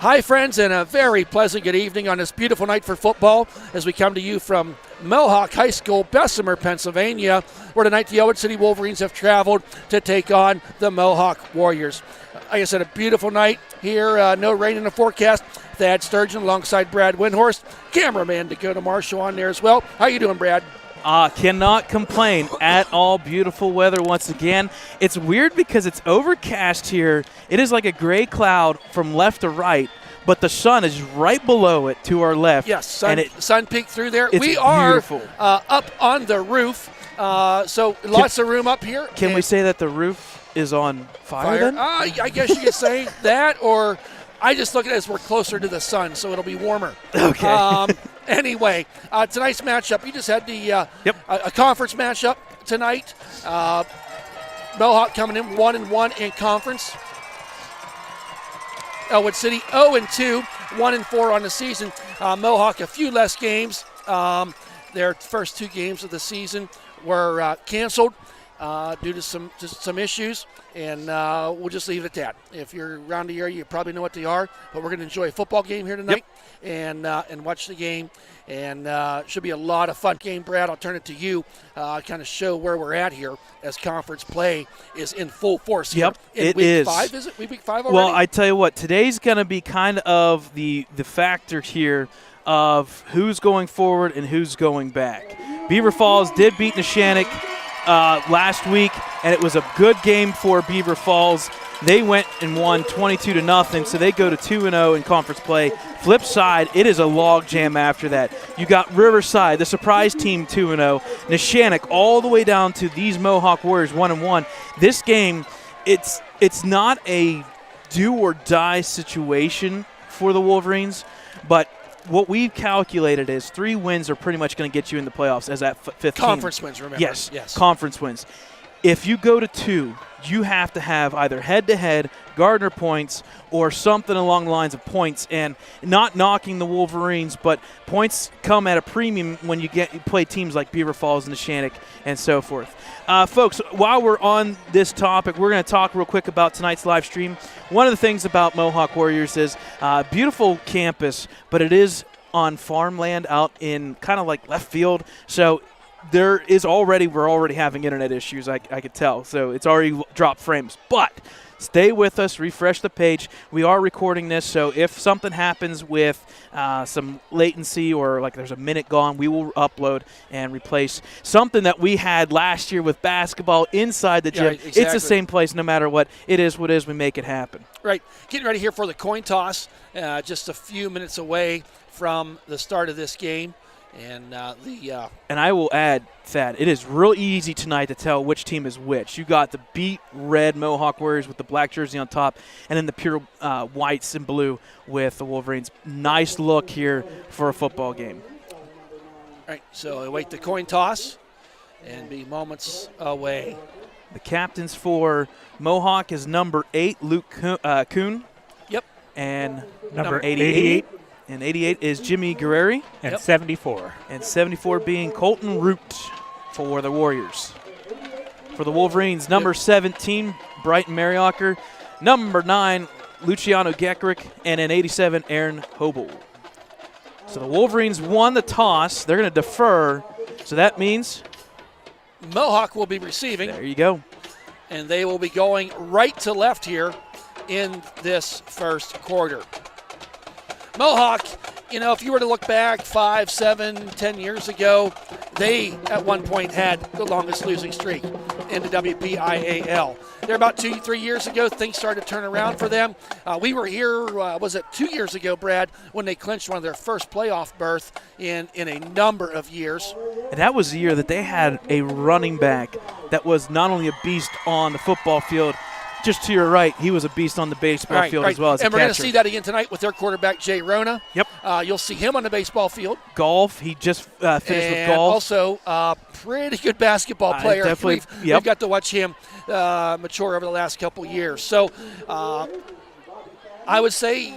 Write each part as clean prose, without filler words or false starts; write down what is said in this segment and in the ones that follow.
Hi, friends, and a very pleasant good evening on this beautiful night for football as we come to you from Mohawk High School, Bessemer, Pennsylvania, where tonight the Ellwood City Wolverines have traveled to take on the Mohawk Warriors. Like I said, a beautiful night here. No rain in the forecast. Thad Sturgeon alongside Brad Windhorst. Cameraman Dakota Marshall on there as well. How you doing, Brad? Cannot complain at all. Beautiful weather once again. It's weird because it's overcast here. It is like a gray cloud from left to right, but the sun is right below it to our left. Yes, sun peeked through there. It's we are beautiful. Up on the roof, so lots of room up here. Can we say that the roof is on fire then? I guess you could say that, or I just look at it as we're closer to the sun, so it'll be warmer. Okay. Anyway, tonight's matchup, you just had the a conference matchup tonight. Mohawk coming in 1-1 in conference. Ellwood City 0-2, 1-4 on the season. Mohawk a few less games. Their first two games of the season were canceled due to some issues, and we'll just leave it at that. If you're around the area, you probably know what they are, but we're going to enjoy a football game here tonight and watch the game, and should be a lot of fun game. Brad, I'll turn it to you, kind of show where we're at here as conference play is in full force here. It week is. 5, is it? Week 5 already? Well, I tell you what, today's going to be kind of the factor here of who's going forward and who's going back. Beaver Falls did beat Neshannock last week, and it was a good game for Beaver Falls. They went and won 22-0, so they go to 2-0 in conference play. Flip side, it is a log jam after that. You got Riverside, the surprise team, 2-0. Neshannock all the way down to these Mohawk Warriors, 1-1. This game, it's not a do-or-die situation for the Wolverines, but what we've calculated is 3 wins are pretty much going to get you in the playoffs as that fifth conference wins, remember. Yes, conference wins. If you go to 2, you have to have either head-to-head, Gardner points, or something along the lines of points. And not knocking the Wolverines, but points come at a premium when you play teams like Beaver Falls and Neshannock and so forth. Folks, while we're on this topic, we're going to talk real quick about tonight's live stream. One of the things about Mohawk Warriors is beautiful campus, but it is on farmland out in kind of like left field. So we're already having internet issues, I could tell. So it's already dropped frames. But stay with us, refresh the page. We are recording this, so if something happens with some latency or like there's a minute gone, we will upload and replace something that we had last year with basketball inside the gym. Yeah, exactly. It's the same place no matter what. It is what it is. We make it happen. Right. Getting ready here for the coin toss, just a few minutes away from the start of this game. And and I will add, Thad, it is real easy tonight to tell which team is which. You got the beat red Mohawk Warriors with the black jersey on top, and then the pure whites and blue with the Wolverines. Nice look here for a football game. All right, so await the coin toss and be moments away. The captains for Mohawk is number 8, Luke Kuhn. Yep. And number 88. And 88 is Jimmy Guerreri. And 74. And 74 being Colton Root for the Warriors. For the Wolverines, number 17, Brighton Mariacker. Number 9, Luciano Gekrick. And an 87, Aaron Hobel. So the Wolverines won the toss. They're going to defer. So that means Mohawk will be receiving. There you go. And they will be going right to left here in this first quarter. Mohawk, if you were to look back 5, 7, 10 years ago, they at one point had the longest losing streak in the WPIAL. They're about 2-3 years ago, things started to turn around for them. We were here, was it 2 years ago, Brad, when they clinched one of their first playoff berth in a number of years. And that was the year that they had a running back that was not only a beast on the football field. Just to your right, he was a beast on the baseball field as well as a catcher. And we're going to see that again tonight with their quarterback, Jay Rona. Yep. You'll see him on the baseball field. Golf. He just finished with golf. Also, pretty good basketball player. Definitely. We've got to watch him mature over the last couple of years. So I would say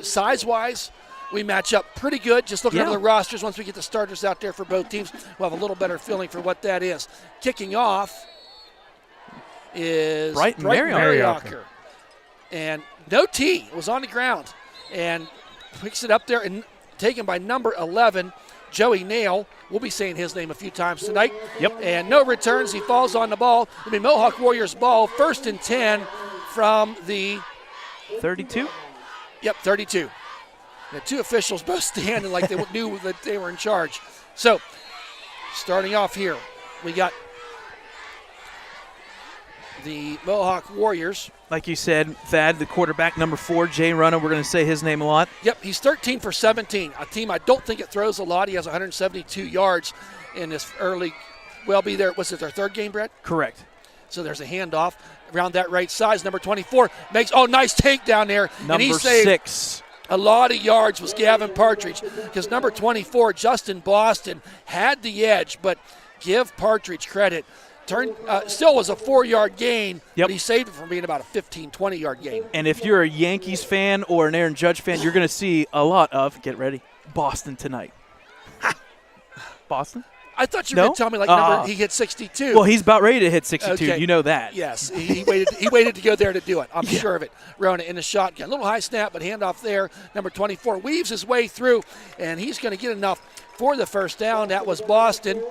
size-wise, we match up pretty good. Just looking over the rosters, once we get the starters out there for both teams, we'll have a little better feeling for what that is. Kicking off is Brighton Mariacker. And no tee. It was on the ground. and picks it up there and taken by number 11, Joey Nail. We'll be saying his name a few times tonight. Yep. And no returns. He falls on the ball. It'll be Mohawk Warriors ball, 1st and 10 from the 32? Yep, 32. The two officials both standing like they knew that they were in charge. So, starting off here, we got the Mohawk Warriors. Like you said, Thad, the quarterback, number 4, Jay Runna. We're going to say his name a lot. Yep, he's 13 for 17. A team I don't think it throws a lot. He has 172 yards in this early. Well, be there. Was it their 3rd game, Brett? Correct. So there's a handoff around that right size. Number 24 makes, nice takedown there. Number and he saved 6. a lot of yards was Gavin Partridge, because number 24, Justin Boston, had the edge, but give Partridge credit. Still was a 4-yard gain, Yep. but he saved it from being about a 15, 20-yard gain. And if you're a Yankees fan or an Aaron Judge fan, you're going to see a lot of, get ready, Boston tonight. Boston? I thought you were going to tell me he hit 62. Well, he's about ready to hit 62. Okay. You know that. Yes, he waited. He waited to go there to do it. I'm sure of it. Rona in the shotgun, little high snap, but handoff there. Number 24 weaves his way through, and he's going to get enough for the first down. That was Boston,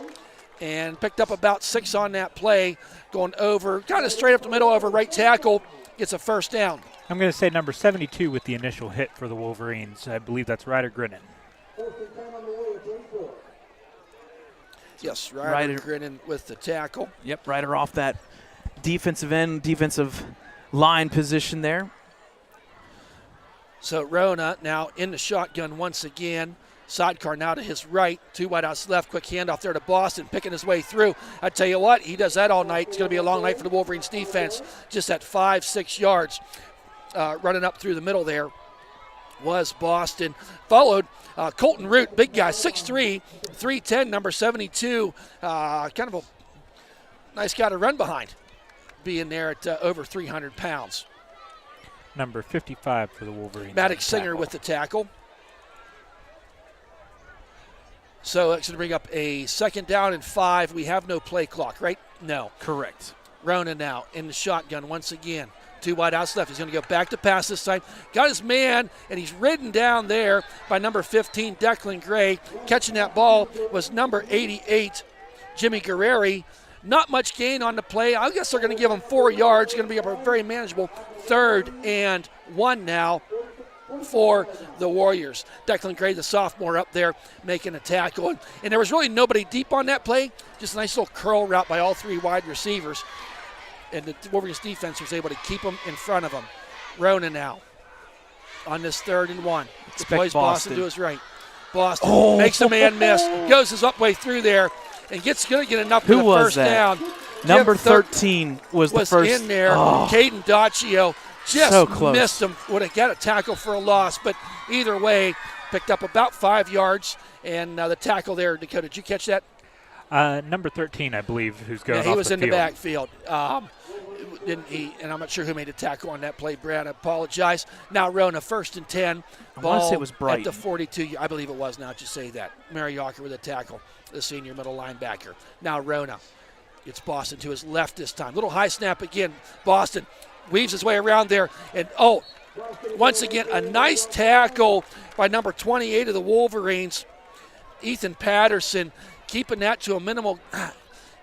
and picked up about 6 on that play, going over, kind of straight up the middle over right tackle. Gets a first down. I'm going to say number 72 with the initial hit for the Wolverines. I believe that's Ryder Grinnan. Yes, Ryder Grinnan with the tackle. Yep, Ryder off that defensive line position there. So Rona now in the shotgun once again. Sidecar now to his right. 2 wideouts left. Quick handoff there to Boston, picking his way through. I tell you what, he does that all night. It's going to be a long night for the Wolverines defense. Just at 5-6 yards, running up through the middle there was Boston. Followed Colton Root, big guy, 6'3", 310, number 72. Kind of a nice guy to run behind, being there at over 300 pounds. Number 55 for the Wolverines. Maddox Singer with the tackle. So that's going to bring up a 2nd down and 5. We have no play clock, right? No. Correct. Rona now in the shotgun once again. 2 wideouts left. He's going to go back to pass this time. Got his man, and he's ridden down there by number 15, Declan Gray. Catching that ball was number 88, Jimmy Guerreri. Not much gain on the play. I guess they're going to give him 4 yards. Going to be a very manageable 3rd and 1 now for the Warriors. Declan Gray, the sophomore, up there making a tackle. And there was really nobody deep on that play. Just a nice little curl route by all 3 wide receivers. And the Wolverines defense was able to keep them in front of them. Rona now on this 3rd and 1. Deploys Boston to his right. Boston makes a man miss. Goes his up way through there and going to get enough for the first down. Number 13 was the first. In there. Caden Daccio just so close. Missed him. Would have got a tackle for a loss. But either way, picked up about 5 yards. And the tackle there, Dakota, did you catch that? Number 13, I believe, who's going off the field. He was in the backfield. Didn't he? And I'm not sure who made a tackle on that play, Brad. I apologize. Now Rona, 1st and 10. I want to say it was Bright. At the 42. I believe it was now that you say that. Mary Yocker with a tackle, the senior middle linebacker. Now Rona. It's Boston to his left this time. Little high snap again. Boston weaves his way around there. And, once again, a nice tackle by number 28 of the Wolverines, Ethan Patterson, keeping that to a minimal.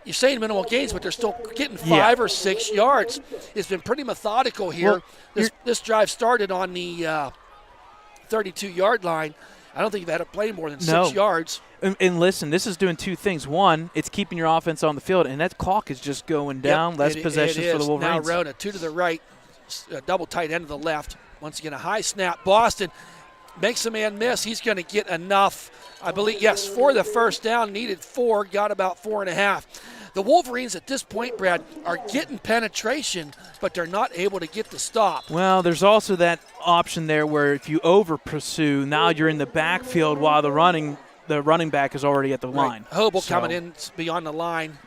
You're saying minimal gains, but they're still getting 5 or 6 yards. It's been pretty methodical here. Well, this drive started on the 32-yard line. I don't think you've had to play more than 6 yards. And listen, this is doing 2 things. One, it's keeping your offense on the field, and that clock is just going down. Less possessions for the Wolverines. Now Rona, 2 to the right, double tight end to the left. Once again, a high snap. Boston makes a man miss. He's going to get enough, I believe, yes, for the first down. Needed 4, got about 4.5. The Wolverines at this point, Brad, are getting penetration, but they're not able to get the stop. Well, there's also that option there where if you over-pursue, now you're in the backfield while the running back is already at the line. Hobel coming in beyond the line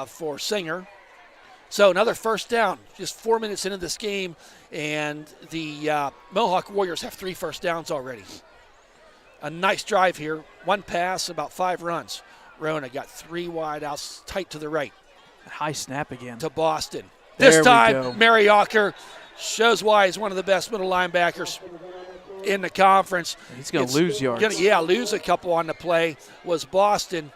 for Singer. So another first down, just 4 minutes into this game, and the Mohawk Warriors have 3 first downs already. A nice drive here. 1 pass, about 5 runs. Rona got 3 wide outs tight to the right. High snap again. To Boston. There this time, we go. Mary Yocker shows why he's one of the best middle linebackers in the conference. He's going to lose yards. Lose a couple on the play was Boston.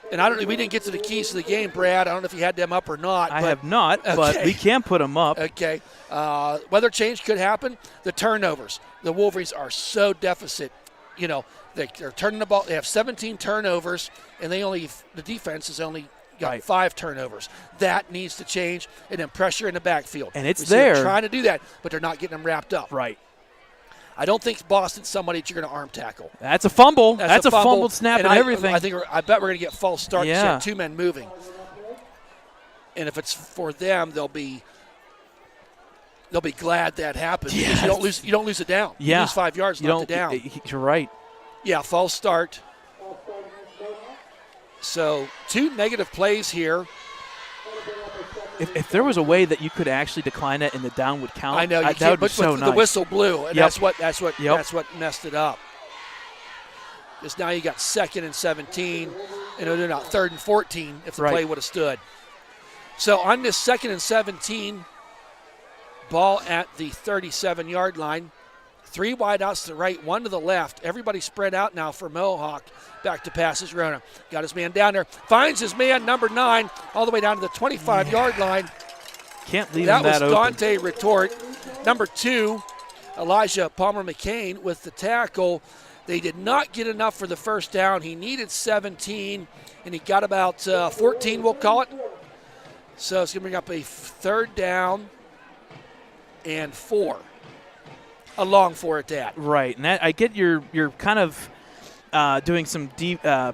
And we didn't get to the keys to the game, Brad. I don't know if you had them up or not. I have not, but we can put them up. Okay. Weather change could happen. The turnovers. The Wolverines are so deficit. You know, they're turning the ball. They have 17 turnovers, and the defense has only got 5 turnovers. That needs to change, and then pressure in the backfield. And it's there. They're trying to do that, but they're not getting them wrapped up. Right. I don't think Boston's somebody that you're going to arm tackle. That's a fumble. That's a fumbled snap and everything. I bet we're going to get false start. Yeah. 2 men moving. And if it's for them, they'll be glad that happened. Yes. You don't lose it down. Yeah. You lose 5 yards, not it down. You're right. Yeah, false start. So 2 negative plays here. If there was a way that you could actually decline it in the downward count, I know you that can't, would be but so nice. The whistle blew, and that's what messed it up. Because now you got 2nd and 17, and they're not 3rd and 14 if the play would have stood. So on this 2nd and 17, ball at the 37-yard line. 3 wideouts to the right, 1 to the left. Everybody spread out now for Mohawk. Back to passes. Rona got his man down there. Finds his man, number 9, all the way down to the 25-yard line. Can't leave that was open. Dante Retort. Number 2, Elijah Palmer-McCain with the tackle. They did not get enough for the first down. He needed 17, and he got about 14, we'll call it. So it's going to bring up a 3rd down and 4. A long 4 at that. Right, and I get you're kind of doing some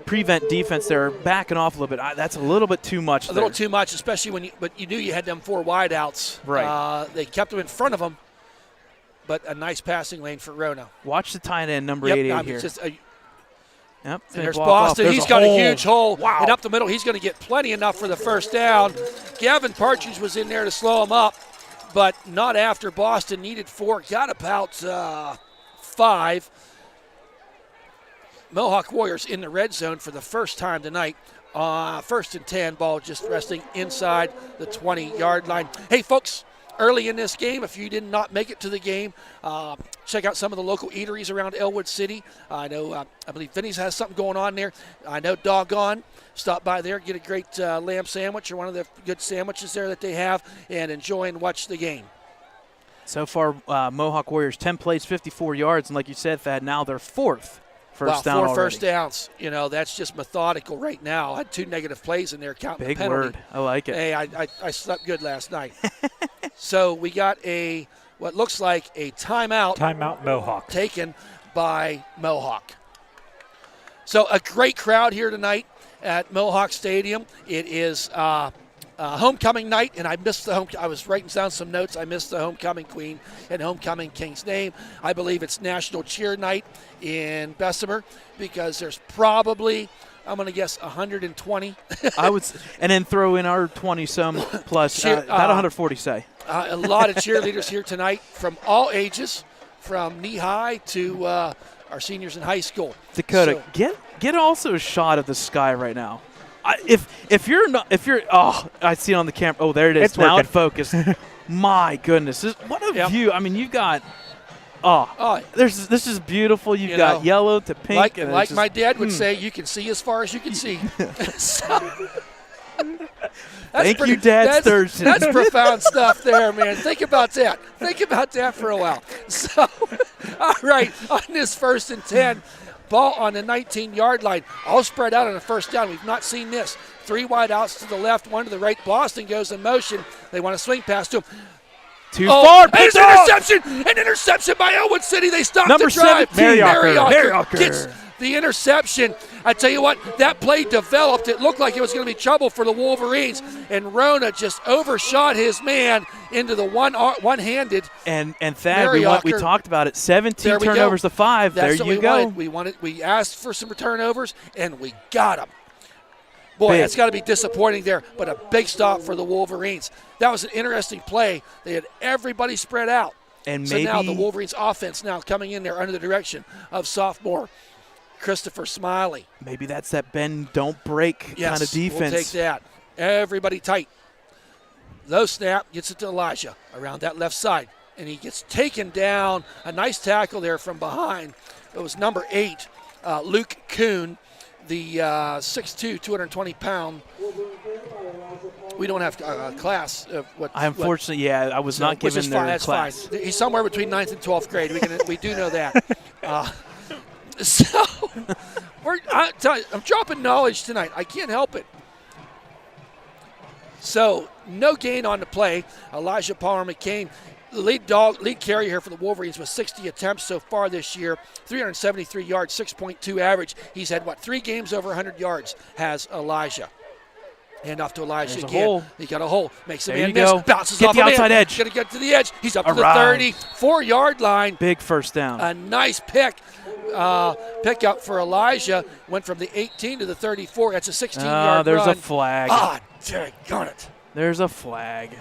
prevent defense there, backing off a little bit. That's a little bit too much. A little too much, especially but you knew you had them 4 wideouts. Right. They kept them in front of them, but a nice passing lane for Rona. Watch the tight end, number 88 here. And there's Boston. He's got a huge hole. Wow. And up the middle, he's going to get plenty enough for the first down. Gavin Partridge was in there to slow him up, but not after. Boston needed 4, got about 5. Mohawk Warriors in the red zone for the first time tonight. 1st and 10, ball just resting inside the 20-yard line. Hey, folks, early in this game, if you did not make it to the game, check out some of the local eateries around Ellwood City. I know, I believe Vinny's has something going on there. I know Doggone. Stop by there, get a great lamb sandwich or one of the good sandwiches there that they have, and enjoy and watch the game. So far, Mohawk Warriors, 10 plays, 54 yards, and like you said, Thad, now they're 4th. First down 4 already. first downs. You know, that's just methodical right now. I had 2 negative plays in there counting Big the penalty. word. I like it. Hey, I slept good last night. So we got what looks like a timeout. Timeout Mohawk. Taken by Mohawk. So a great crowd here tonight at Mohawk Stadium. It is homecoming night, and I missed the I was writing down some notes. I missed the homecoming queen and homecoming king's name. I believe it's National Cheer Night in Bessemer because there's probably, I'm going to guess, 120. I would, and then throw in our 20-some plus, about 140, say. A lot of cheerleaders here tonight from all ages, from knee-high to our seniors in high school. Dakota, get also a shot of the sky right now. I see it on the camera. Oh, there it is. It's now working. it focused. My goodness, what a view! I mean, you've got. This is beautiful. You've got yellow to pink. Like my dad would say, you can see as far as you can see. Thank you, Dad Sturgeon. That's profound stuff there, man. Think about that. Think about that for a while. So, all right, on this 1st and 10, ball on the 19-yard line, all spread out on the first down. We've not seen this. 3 wide outs to the left, 1 to the right. Boston goes in motion. They want to swing past him. Too far. There's an interception. An interception by Ellwood City. They stopped Number the drive. 17, Mariocker gets the interception. I tell you what, that play developed. It looked like it was going to be trouble for the Wolverines, and Rona just overshot his man into the one-handed. And Thad, we talked about it. 17 turnovers to 5. That's there you go. We asked for some turnovers, and we got them. Boy, that's got to be disappointing there, but a big stop for the Wolverines. That was an interesting play. They had everybody spread out. And so now the Wolverines offense now coming in there under the direction of sophomore Christopher Smiley. Maybe that's that bend, don't break kind of defense. We'll take that. Everybody tight. Low snap, gets it to Elijah around that left side. and he gets taken down. A nice tackle there from behind. It was number 8, Luke Kuhn, the 6'2", 220-pound. We don't have class. Unfortunately, I was not given their that's class. Fine. He's somewhere between 9th and 12th grade. We do know that. So I'm dropping knowledge tonight. I can't help it. So no gain on the play. Elijah Palmer McCain, the lead carrier here for the Wolverines with 60 attempts so far this year, 373 yards, 6.2 average. He's had, 3 games over 100 yards has Elijah. Hand off to Elijah There's again. A hole. He got a hole. Makes a there man miss. Go. Bounces Get off the a outside man. edge. Going to get to the edge. He's up to the Arrived. 34-yard line. Big first down. A nice pick. Pick up for Elijah. Went from the 18 to the 34. That's a 16-yard there's run. a flag. Daggone it. There's a flag.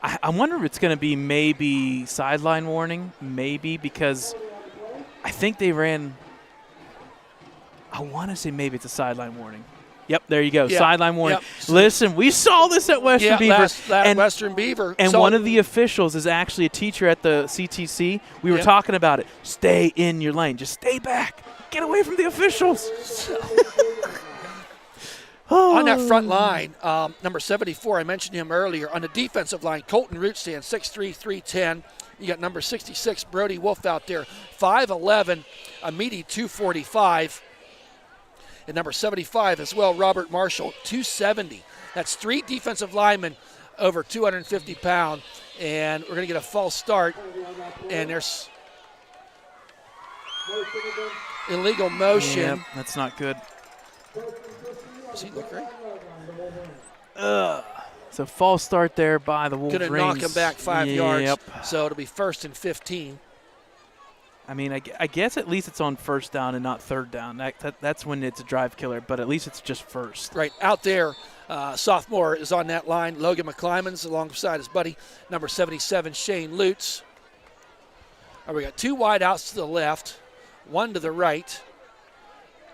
I wonder if it's going to be maybe sideline warning, maybe, because I think they ran – I want to say maybe it's a sideline warning. Yep, there you go, sideline warning. Yep. Listen, we saw this at Western Beaver. Western Beaver. And one of the officials is actually a teacher at the CTC. We were talking about it. Stay in your lane. Just stay back. Get away from the officials. On that front line, number 74, I mentioned him earlier. On the defensive line, Colton Rootstand, 6'3", 310. You got number 66, Brody Wolf out there, 5'11", a meaty 245. And number 75 as well, Robert Marshall, 270. That's 3 defensive linemen over 250 pounds. And we're going to get a false start. And there's illegal motion. Yep, that's not good. Does he look right? It's a false start there by the Wolverines. Going to knock him back 5 yards. Yep. So it'll be 1st and 15. I mean, I guess at least it's on first down and not third down. That's when it's a drive killer, but at least it's just first. Right out there, sophomore is on that line. Logan McClymonds alongside his buddy, number 77, Shane Lutz. We got 2 wide outs to the left, 1 to the right.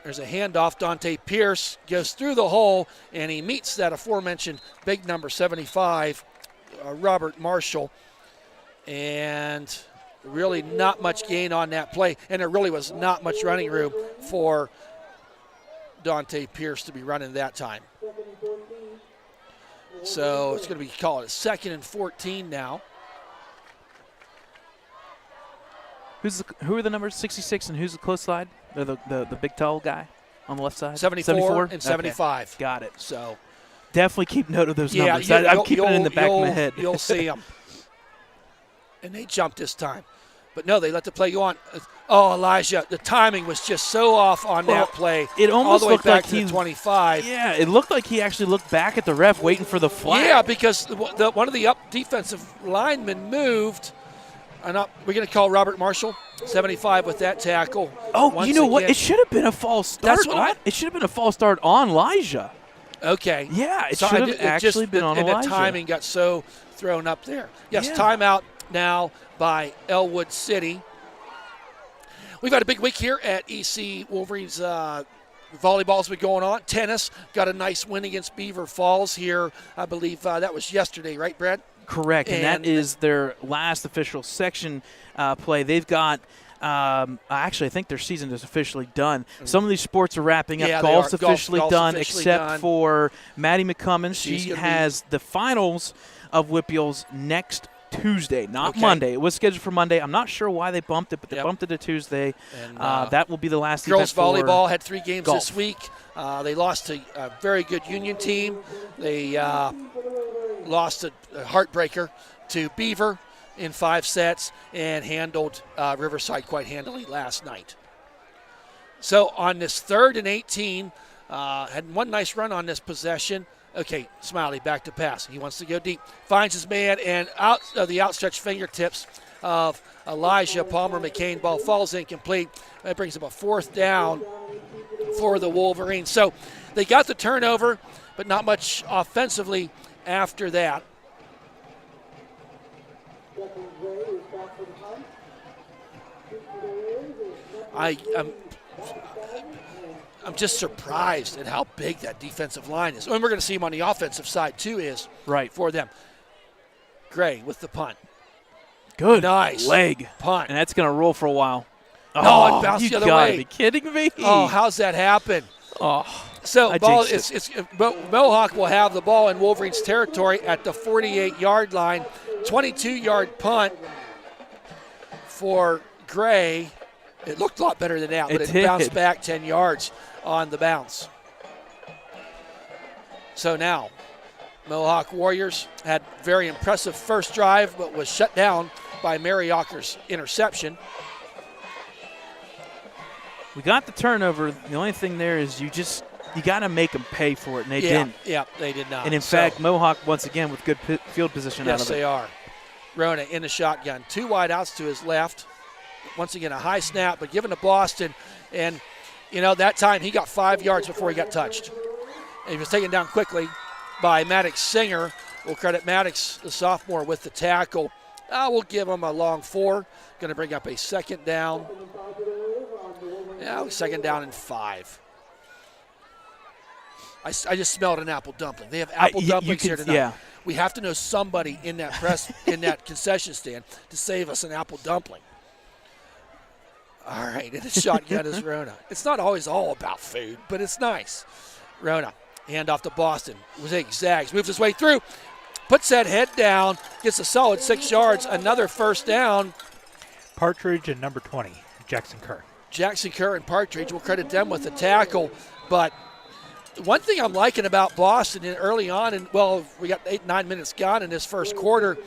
There's a handoff. Dante Pierce goes through the hole, and he meets that aforementioned big number 75, Robert Marshall. And really not much gain on that play, and there really was not much running room for Dante Pierce to be running that time. So it's going to be called a 2nd and 14 now. Who are the numbers, 66, and who's the close side? They're the big tall guy on the left side? 74 and 75. Okay. Got it. So definitely keep note of those numbers. I'm keeping it in the back of my head. You'll see them. And they jumped this time. But no, they let the play go on. Oh, Elijah, the timing was just so off on that play. It almost all the way looked back like to he the 25. Yeah, it looked like he actually looked back at the ref waiting for the flag. Yeah, because one of the up defensive linemen moved. And we're going to call Robert Marshall, 75, with that tackle. Oh, you know what? It should have been a false start. That's what it should have been a false start on Elijah. Okay. Yeah, it should have actually been on Elijah. And the timing got so thrown up there. Yes, Yeah. Timeout now by Ellwood City. We've had a big week here at EC Wolverines. Volleyball's been going on. Tennis got a nice win against Beaver Falls here. I believe that was yesterday, right, Brad? Correct, and that is their last official section play. They've got actually, I think their season is officially done. Some of these sports are wrapping up. Yeah, Golf's officially Golf's done, officially except done. for Maddie McCummins. She has the finals of Whippeals next Tuesday, not Monday. It was scheduled for Monday. I'm not sure why they bumped it, but they bumped it to Tuesday. And, that will be the last girls event for volleyball had 3 games golf. this week. They lost to a very good Union team. They lost a heartbreaker to Beaver in 5 sets and handled Riverside quite handily last night. So on this 3rd and 18, had one nice run on this possession. Okay, Smiley back to pass. He wants to go deep. Finds his man, and out of the outstretched fingertips of Elijah Palmer McCain. Ball falls incomplete. That brings up a 4th down for the Wolverines. So they got the turnover, but not much offensively after that. I'm just surprised at how big that defensive line is. And we're going to see him on the offensive side, too, is right for them. Gray with the punt. Good Nice leg. punt. And that's going to roll for a while. No, it bounced the other You got way. to be kidding me. Oh, how's that happen? Oh, So I ball, jinxed Mohawk will have the ball in Wolverines territory at the 48-yard line. 22-yard punt for Gray. It looked a lot better than that, but it bounced back 10 yards on the bounce. So now, Mohawk Warriors had very impressive first drive, but was shut down by Mariocker's interception. We got the turnover. The only thing there is you got to make them pay for it, and they didn't. Yeah, they did not. And in fact, Mohawk once again with good field position out of it. Yes, they are. Rona in the shotgun. 2 wide outs to his left. Once again, a high snap, but given to Boston. And, that time he got 5 yards before he got touched. And he was taken down quickly by Maddox Singer. We'll credit Maddox, the sophomore, with the tackle. We'll give him a long 4. Going to bring up a second down. Yeah, second down and 5. I just smelled an apple dumpling. They have apple dumplings here tonight. Yeah. We have to know somebody in that in that concession stand to save us an apple dumpling. All right, and the shotgun is Rona. It's not always all about food, but it's nice. Rona, hand off to Boston. Zags, moves his way through, puts that head down, gets a solid 6 yards, another first down. Partridge and number 20, Jackson Kerr. Jackson Kerr and Partridge, we'll credit them with the tackle, but one thing I'm liking about Boston early on, and we got 8-9 minutes gone in this first quarter,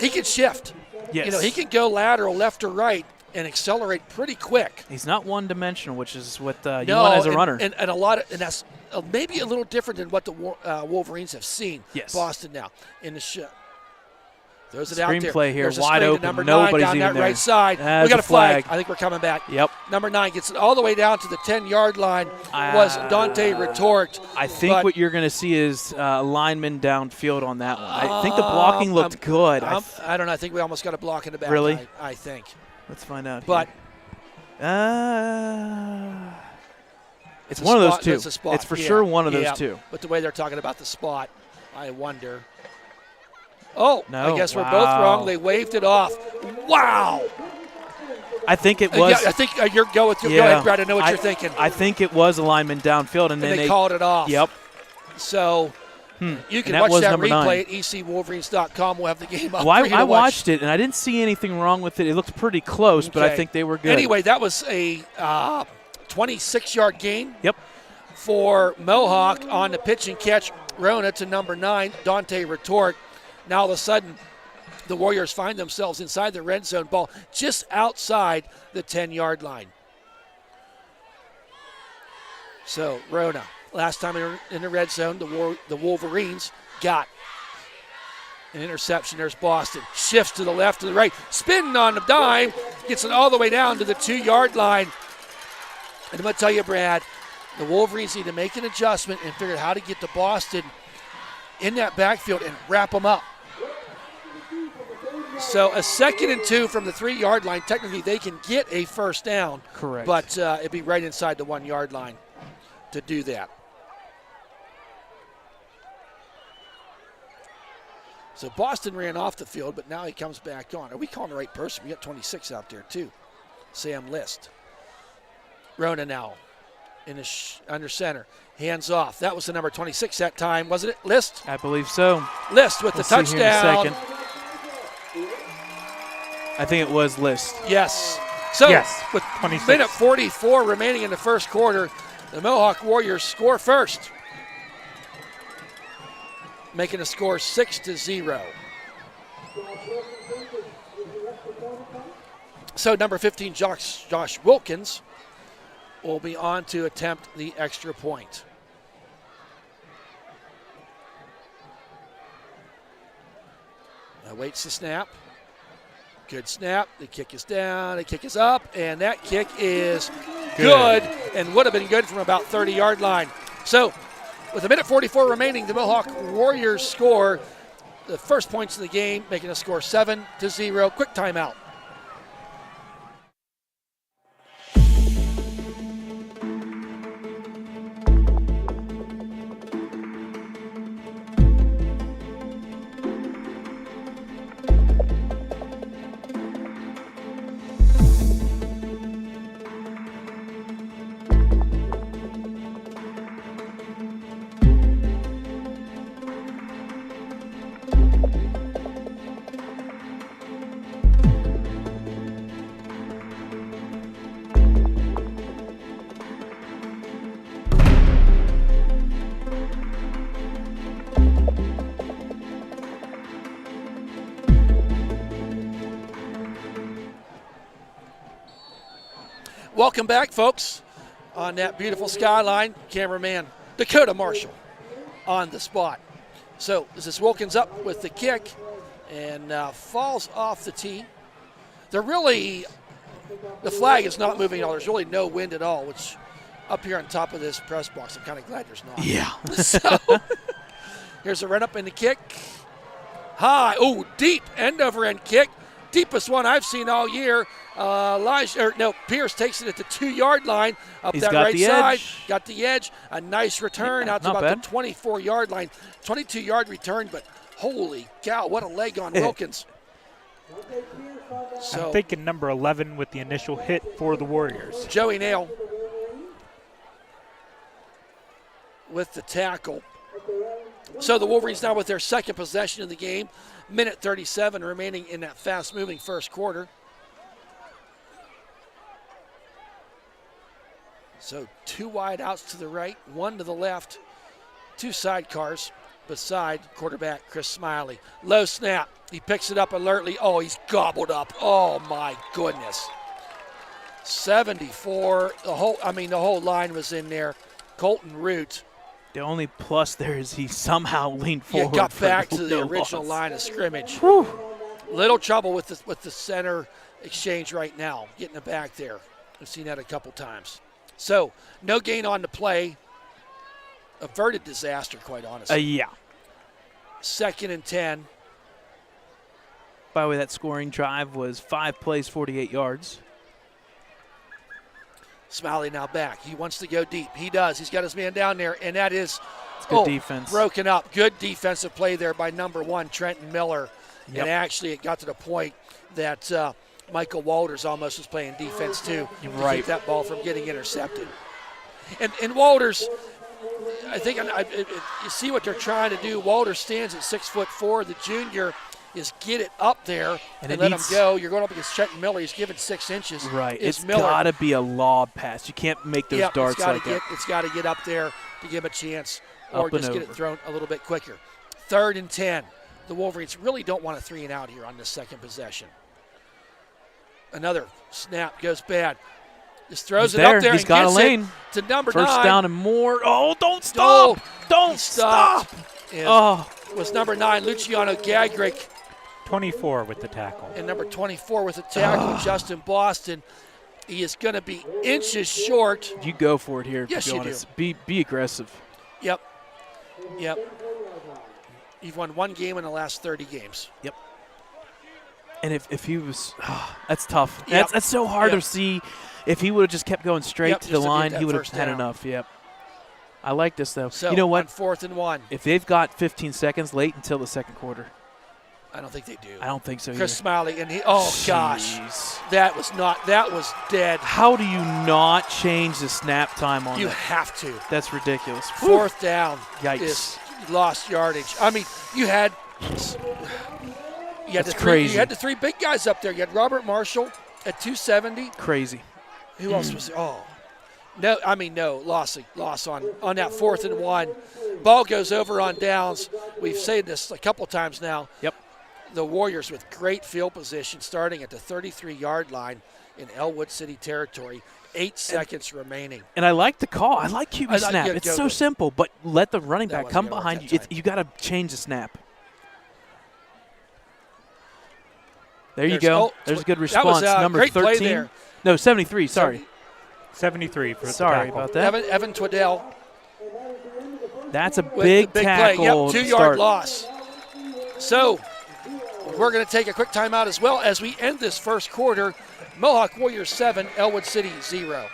he can shift. Yes. He can go lateral left or right and accelerate pretty quick. He's not one-dimensional, which is what you want as a runner. And that's maybe a little different than what the Wolverines have seen. Yes. Boston now in the throws it Screen out there. play here, There's a wide screen to open. number Nobody's 9 down even that there. right side. That's We got a a flag. flag. I think we're coming back. Yep. Number 9 gets it all the way down to the 10-yard line. Was Dante Retort. I think what you're going to see is linemen downfield on that one. I think the blocking looked good. I don't know. I think we almost got a block in the back. Really? I think. Let's find out. But it's one of those two. It's a spot. It's for sure one of those two. But the way they're talking about the spot, I wonder. Oh, no, I guess we're both wrong. They waved it off. Wow. I think it was. Yeah, I think you're go with your. Go ahead, Brad. I know what you're thinking. I think it was a lineman downfield, and then they called it off. Yep. So you can watch that replay at ecwolverines.com. We'll have the game up. Well, I watched it, and I didn't see anything wrong with it. It looked pretty close, but I think they were good. Anyway, that was a 26-yard gain. Yep. For Mohawk on the pitch and catch. Rona to number 9, Dante Retort. Now all of a sudden, the Warriors find themselves inside the red zone, ball just outside the 10-yard line. So Rona, last time in the red zone, the Wolverines got an interception. There's Boston. Shifts to the left, to the right. Spinning on the dime. Gets it all the way down to the 2-yard line. And I'm going to tell you, Brad, the Wolverines need to make an adjustment and figure out how to get to Boston in that backfield and wrap them up. So a 2nd and 2 from the 3-yard line. Technically, they can get a first down. Correct. But it'd be right inside the 1-yard line to do that. So Boston ran off the field, but now he comes back on. Are we calling the right person? We got 26 out there, too. Sam List. Rona now under center. Hands off. That was the number 26 that time, wasn't it? List? I believe so. List with the touchdown. See here in a second. I think it was List. Yes. So yes, with 26. minute 44 remaining in the first quarter, the Mohawk Warriors score first, making the score 6-0. So number 15, Josh Wilkins, will be on to attempt the extra point. Awaits the snap. Good snap. The kick is down. The kick is up. And that kick is good and would have been good from about 30-yard line. So with a minute 44 remaining, the Mohawk Warriors score the first points of the game, making the score 7-0. Quick timeout. Welcome back, folks, on that beautiful skyline. Cameraman Dakota Marshall on the spot. So this is Wilkins up with the kick and falls off the tee. The flag is not moving at all. There's really no wind at all, which up here on top of this press box, I'm kind of glad there's not. Yeah. So here's a run up in the kick. High, deep end over end kick. Deepest one I've seen all year. Pierce takes it at the 2-yard line up He's that got right the side. edge. Got the edge. A nice return out to not about bad. the 24-yard line. 22-yard return, but holy cow, what a leg on Wilkins. So I'm thinking number 11 with the initial hit for the Warriors. Joey Nail with the tackle. So the Wolverines now with their second possession of the game. Minute 37 remaining in that fast-moving first quarter. So 2 wide outs to the right, 1 to the left, 2 sidecars beside quarterback Chris Smiley. Low snap. He picks it up alertly. Oh, he's gobbled up. Oh, my goodness. 74. The whole line was in there. Colton Root. The only plus there is he somehow leaned forward. Got for back to the no original loss. line of scrimmage. Whew. Little trouble with the center exchange right now, getting it back there. I've seen that a couple times. So, no gain on the play. Averted disaster, quite honestly. Yeah. 2nd and 10. By the way, that scoring drive was 5 plays, 48 yards. Smiley now back. He wants to go deep. He does. He's got his man down there, and that is Good defense. Broken up. Good defensive play there by number 1, Trenton Miller. Yep. And actually, it got to the point that Michael Walters almost was playing defense too to keep that ball from getting intercepted. And Walters, I think you see what they're trying to do. Walters stands at 6'4". The junior is get it up there and let him go. You're going up against Trenton Miller. He's given 6 inches. Right. It's got to be a lob pass. You can't make those darts like that. It's got to get up there to give him a chance, or Up and just get over. it thrown a little bit quicker. 3rd and 10. The Wolverines really don't want a 3 and out here on this second possession. Another snap goes bad. Just throws it up there. He's and got a gets lane. it to number 9. First down and more. Oh, don't stop. Don't stop. Was number 9, Luciano Gagrick. 24 with the tackle. And number 24 with the tackle, Justin Boston. He is going to be inches short. You go for it here. Yes, to be you honest. Be aggressive. Yep. You've won 1 game in the last 30 games. Yep. And if he was, that's tough. Yep. That's so hard to see. If he would have just kept going straight to the line, he would have had enough. Yep. I like this, though. So you know what? 4th and 1. If they've got 15 seconds late until the second quarter. I don't think they do. I don't think so Chris either. Smiley, and gosh. That was dead. How do you not change the snap time on You that? have to. That's ridiculous. 4th down Yikes. is lost yardage. I mean, you had That's the 3, crazy. you had the 3 big guys up there. You had Robert Marshall at 270. Crazy. Who else was there? No loss on that 4th and 1. Ball goes over on downs. We've said this a couple times now. Yep. The Warriors with great field position starting at the 33-yard line in Ellwood City territory. 8 seconds remaining. And I like the call. I like QB snap. It's so simple, but let the running back come behind you. You got to change the snap. There you go. There's a good response. Number great 13. Play there. No, 73. Sorry. 73 for the Sorry tackle. about that. Evan Twaddell. That's a With big the tackle. play. Yep, 2-yard loss. So we're going to take a quick timeout as well as we end this first quarter. Mohawk Warriors 7, Ellwood City 0.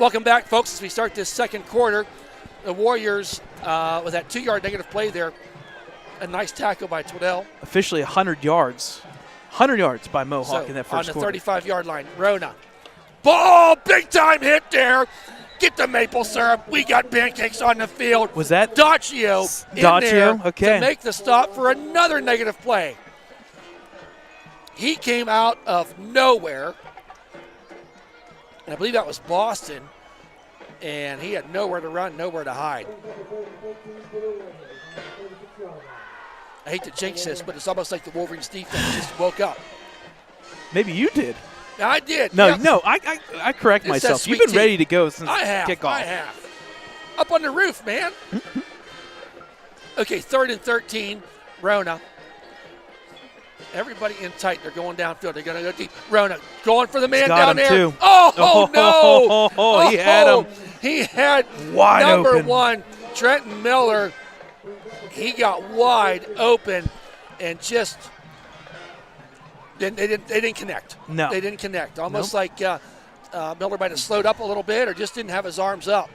Welcome back, folks, as we start this second quarter. The Warriors, with that 2-yard negative play there, a nice tackle by Twiddell. Officially 100 yards. 100 yards by Mohawk in that first quarter. On the 35-yard line, Rona. Ball, big-time hit there. Get the maple syrup. We got pancakes on the field. Was that Daccio in there okay. to make the stop for another negative play. He came out of nowhere. And I believe that was Boston. And he had nowhere to run, nowhere to hide. I hate to jinx this, but it's almost like the Wolverines defense just woke up. Maybe you did. I did. No, yeah. no, I correct myself. You've been ready to go since kickoff. I have. Up on the roof, man. Okay, 3rd and 13, Rona. Everybody in tight. They're going downfield. They're going to go deep. Rona going for the man down there. Too. Oh, no. He had him. He had wide number open. 1, Trenton Miller. He got wide open and just they didn't connect. No. They didn't connect. Almost like Miller might have slowed up a little bit or just didn't have his arms up.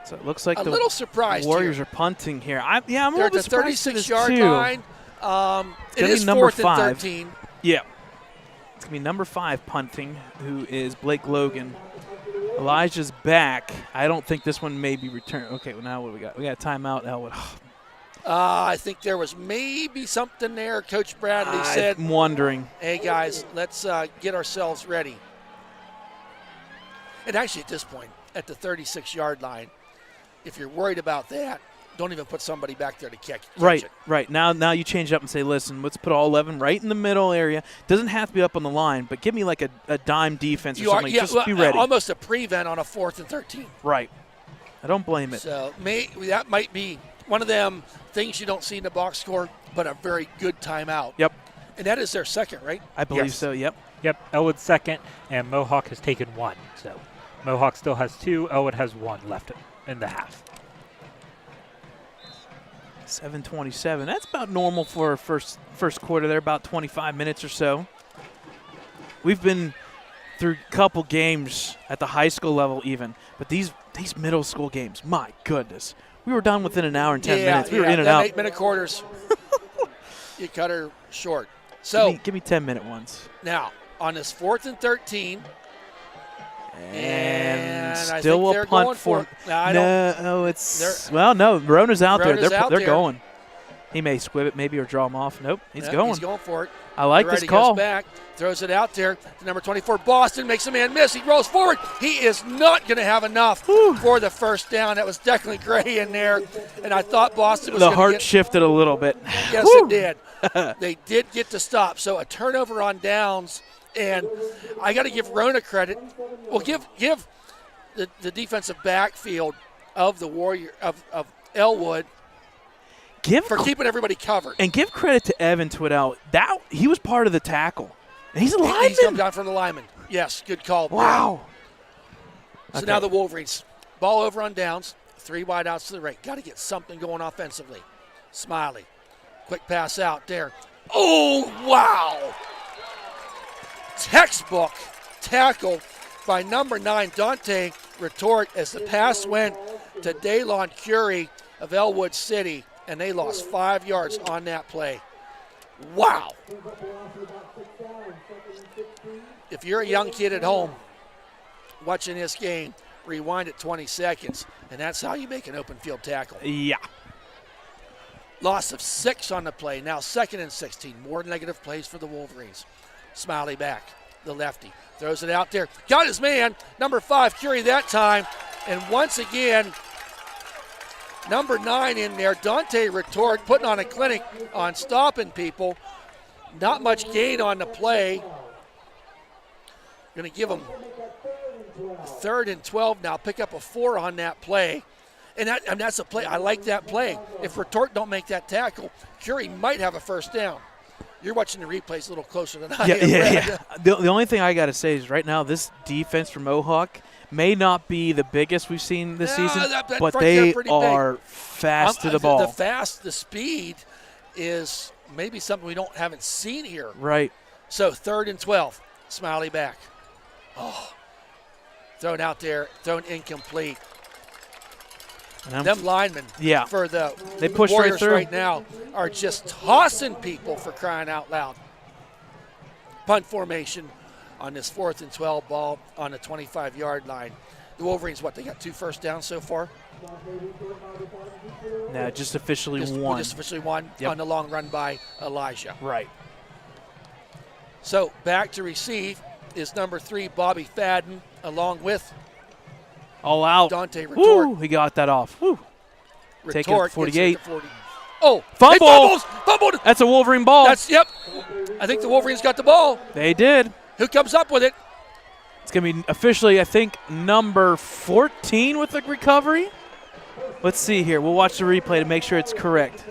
So it looks like a little surprised Warriors here. are punting here. I'm a They're little bit surprised. They're at the 36-yard line. It is number 4th 5. and 13. Yeah. It's going to be number 5 punting, who is Blake Logan. Elijah's back. I don't think this one may be returned. Okay, well, now what do we got? We got a timeout, Ellwood. I think there was maybe something there. Coach Bradley said, I'm wondering. Hey, guys, let's get ourselves ready. And actually, at this point, at the 36-yard line, if you're worried about that, don't even put somebody back there to catch Right, it. right. Now you change it up and say, listen, let's put all 11 right in the middle area. Doesn't have to be up on the line, but give me like a dime defense or something. Just be ready. Almost a prevent on a 4th and 13. Right. I don't blame it. So that might be one of them things you don't see in the box score, but a very good timeout. Yep. And that is their second, right? I believe so, yep. Yep, Ellwood second, and Mohawk has taken 1. So Mohawk still has 2. Ellwood has 1 left in the half. 7:27. That's about normal for first quarter there, about 25 minutes or so. We've been through a couple games at the high school level even, but these middle school games, my goodness. We were done within an hour and 10 minutes. We were in and out. 8-minute quarters. You cut her short. So give me 10-minute ones. Now, on this 4th and 13, and I still think a punt for no, Rona's out there. They're going. He may squib it maybe or draw him off. Nope, he's going. He's going for it. I like this call. He goes back, throws it out there to number 24, Boston, makes a man miss. He rolls forward. He is not going to have enough for the first down. That was Declan Gray in there, and I thought Boston was going to The heart shifted a little bit. Yes, it did. They did get to stop. So a turnover on downs, and I got to give Rona credit. Well, give the defensive backfield of the Warrior of Ellwood for keeping everybody covered. And give credit to Evan Twiddell. He was part of the tackle. And he's a lineman. He's come down from the lineman. Yes, good call. Wow. So now the Wolverines. Ball over on downs. 3 wide outs to the right. Got to get something going offensively. Smiley. Quick pass out there. Oh, wow. Textbook tackle by number 9, Dante Retort, as the pass went to Daylon Curie of Ellwood City, and they lost 5 yards on that play. Wow. If you're a young kid at home watching this game, rewind it 20 seconds, and that's how you make an open field tackle. Yeah. Loss of 6 on the play. Now 2nd and 16. More negative plays for the Wolverines. Smiley back, the lefty. Throws it out there. Got his man, number 5, Curie that time. And once again, number 9 in there, Dante Retort, putting on a clinic on stopping people. Not much gain on the play. Going to give him 3rd and 12 now. Pick up a 4 on that play. And that's a play. I like that play. If Retort don't make that tackle, Curie might have a first down. You're watching the replays a little closer than I am. Yeah. The only thing I got to say is right now this defense for Mohawk may not be the biggest we've seen this season, but they are fast to the ball. The speed is maybe something we haven't seen here. Right. So 3rd and 12. Smiley back. thrown out there, thrown incomplete. And Them linemen Yeah. for the They push right Warriors through. right now are just tossing people for crying out loud. Punt formation on this 4th and 12 ball on the 25-yard line. The Wolverines, what, they got 2 first downs so far? No, just officially Just one. officially one Yep. on the long run by Elijah. Right. So back to receive is number 3, Bobby Fadden, along with All out. Dante Retort. Woo, he got that off. Woo. Take it at Retort gets 48. to 40. Oh, Fumble. fumbled. That's a Wolverine ball. Yep. I think the Wolverines got the ball. They did. Who comes up with it? It's going to be officially, I think, number 14 with the recovery. Let's see here. We'll watch the replay to make sure it's correct.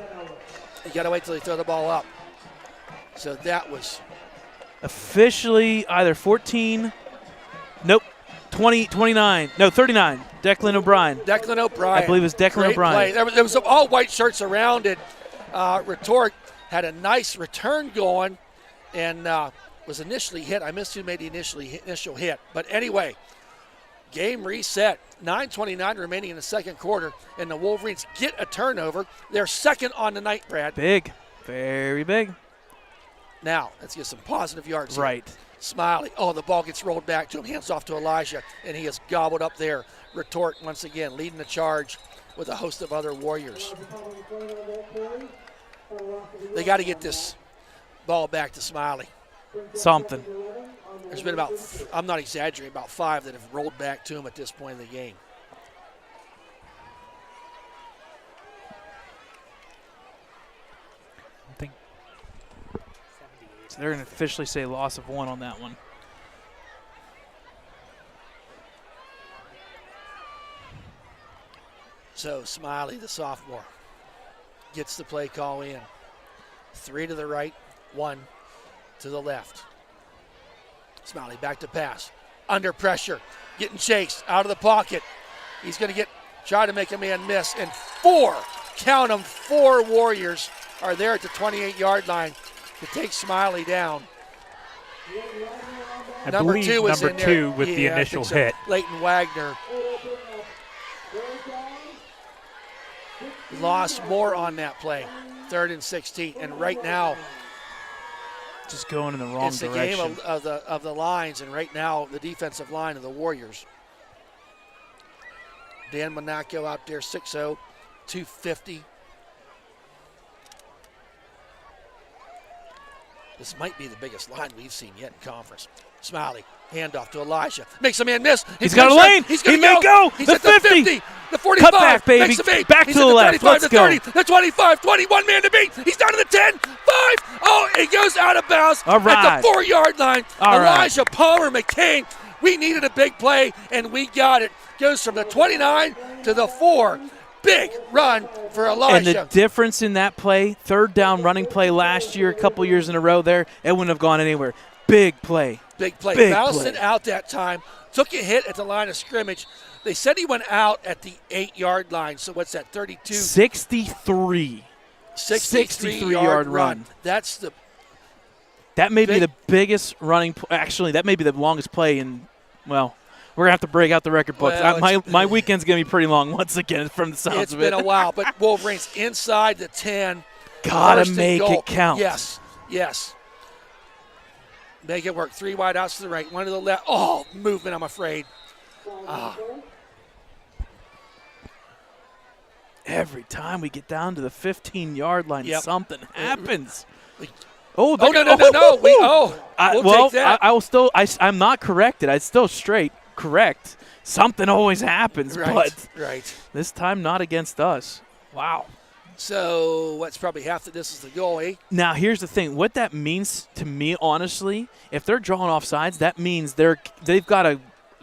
You got to wait till they throw the ball up. So that was Officially either 14, nope, 20, 29, no, 39, Declan O'Brien. Declan O'Brien. I believe it was Declan Great O'Brien. play. There was some all white shirts around it. Retort had a nice return going and was initially hit. I missed who made the initial hit. But anyway, game reset. 9:29 remaining in the second quarter, and the Wolverines get a turnover. They're second on the night, Brad. Big, very big. Now, let's get some positive yards here. Right. Smiley. Oh, the ball gets rolled back to him. Hands off to Elijah, and he is gobbled up there. Retort once again leading the charge with a host of other Warriors. They got to get this ball back to Smiley. Something. There's been about, I'm not exaggerating, about 5 that have rolled back to him at this point in the game. I think So they're going to officially say loss of 1 on that one. So Smiley, the sophomore, gets the play call in. 3 to the right, 1 to the left. Smiley back to pass. Under pressure, getting chased out of the pocket. He's going to try to make a man miss. And 4, count them, 4 Warriors are there at the 28-yard line to take Smiley down. I Number believe 2 is number in there. 2 with the Yeah, I initial think so. hit. Leighton Wagner lost more on that play. 3rd and 16, and right now Just going in the wrong it's the direction. game of the lines, and right now the defensive line of the Warriors. Dan Monaco out there, 6'0", 250. This might be the biggest line we've seen yet in conference. Smiley, handoff to Elijah. Makes a man miss. He's got a lane. He's He gonna may go. He's The at the 50. The 45. Cut back, baby. Makes a fade. Back He's to at the the left. 35, Let's the 30, go. the 25, 21 man to beat. He's down to the 10, 5. Oh, it goes out of bounds All right. at the 4-yard line. All right. Elijah Palmer McCain. We needed a big play, and we got it. Goes from the 29 to the 4. Big run for Elijah. And the difference in that play, 3rd down running play last year, a couple years in a row there, it wouldn't have gone anywhere. Big play. Big play. Big Bounced play. it out that time. Took a hit at the line of scrimmage. They said he went out at the 8-yard line. So what's that, 32? 63. 63-yard run. That's the That may be Big- the biggest running. Actually, that may be the longest play in. Well, we're gonna have to break out the record books. Well, My weekend's gonna be pretty long once again from the sounds It's of it. been a while, but Wolverines inside the 10. Gotta 1st and make goal. it count. Yes. Make it work. 3 wide outs to the right, 1 to the left. Oh, movement, I'm afraid. Every time we get down to the 15-yard line, Yep. something happens. Oh, they're no. gonna- We'll take that. I will still. I'm not corrected. I'm still straight. Correct. Something always happens, but Right. this time not against us. Wow. So what's probably half of this is the goal, eh? Now, here's the thing. What that means to me, honestly, if they're drawing off sides, that means they've got a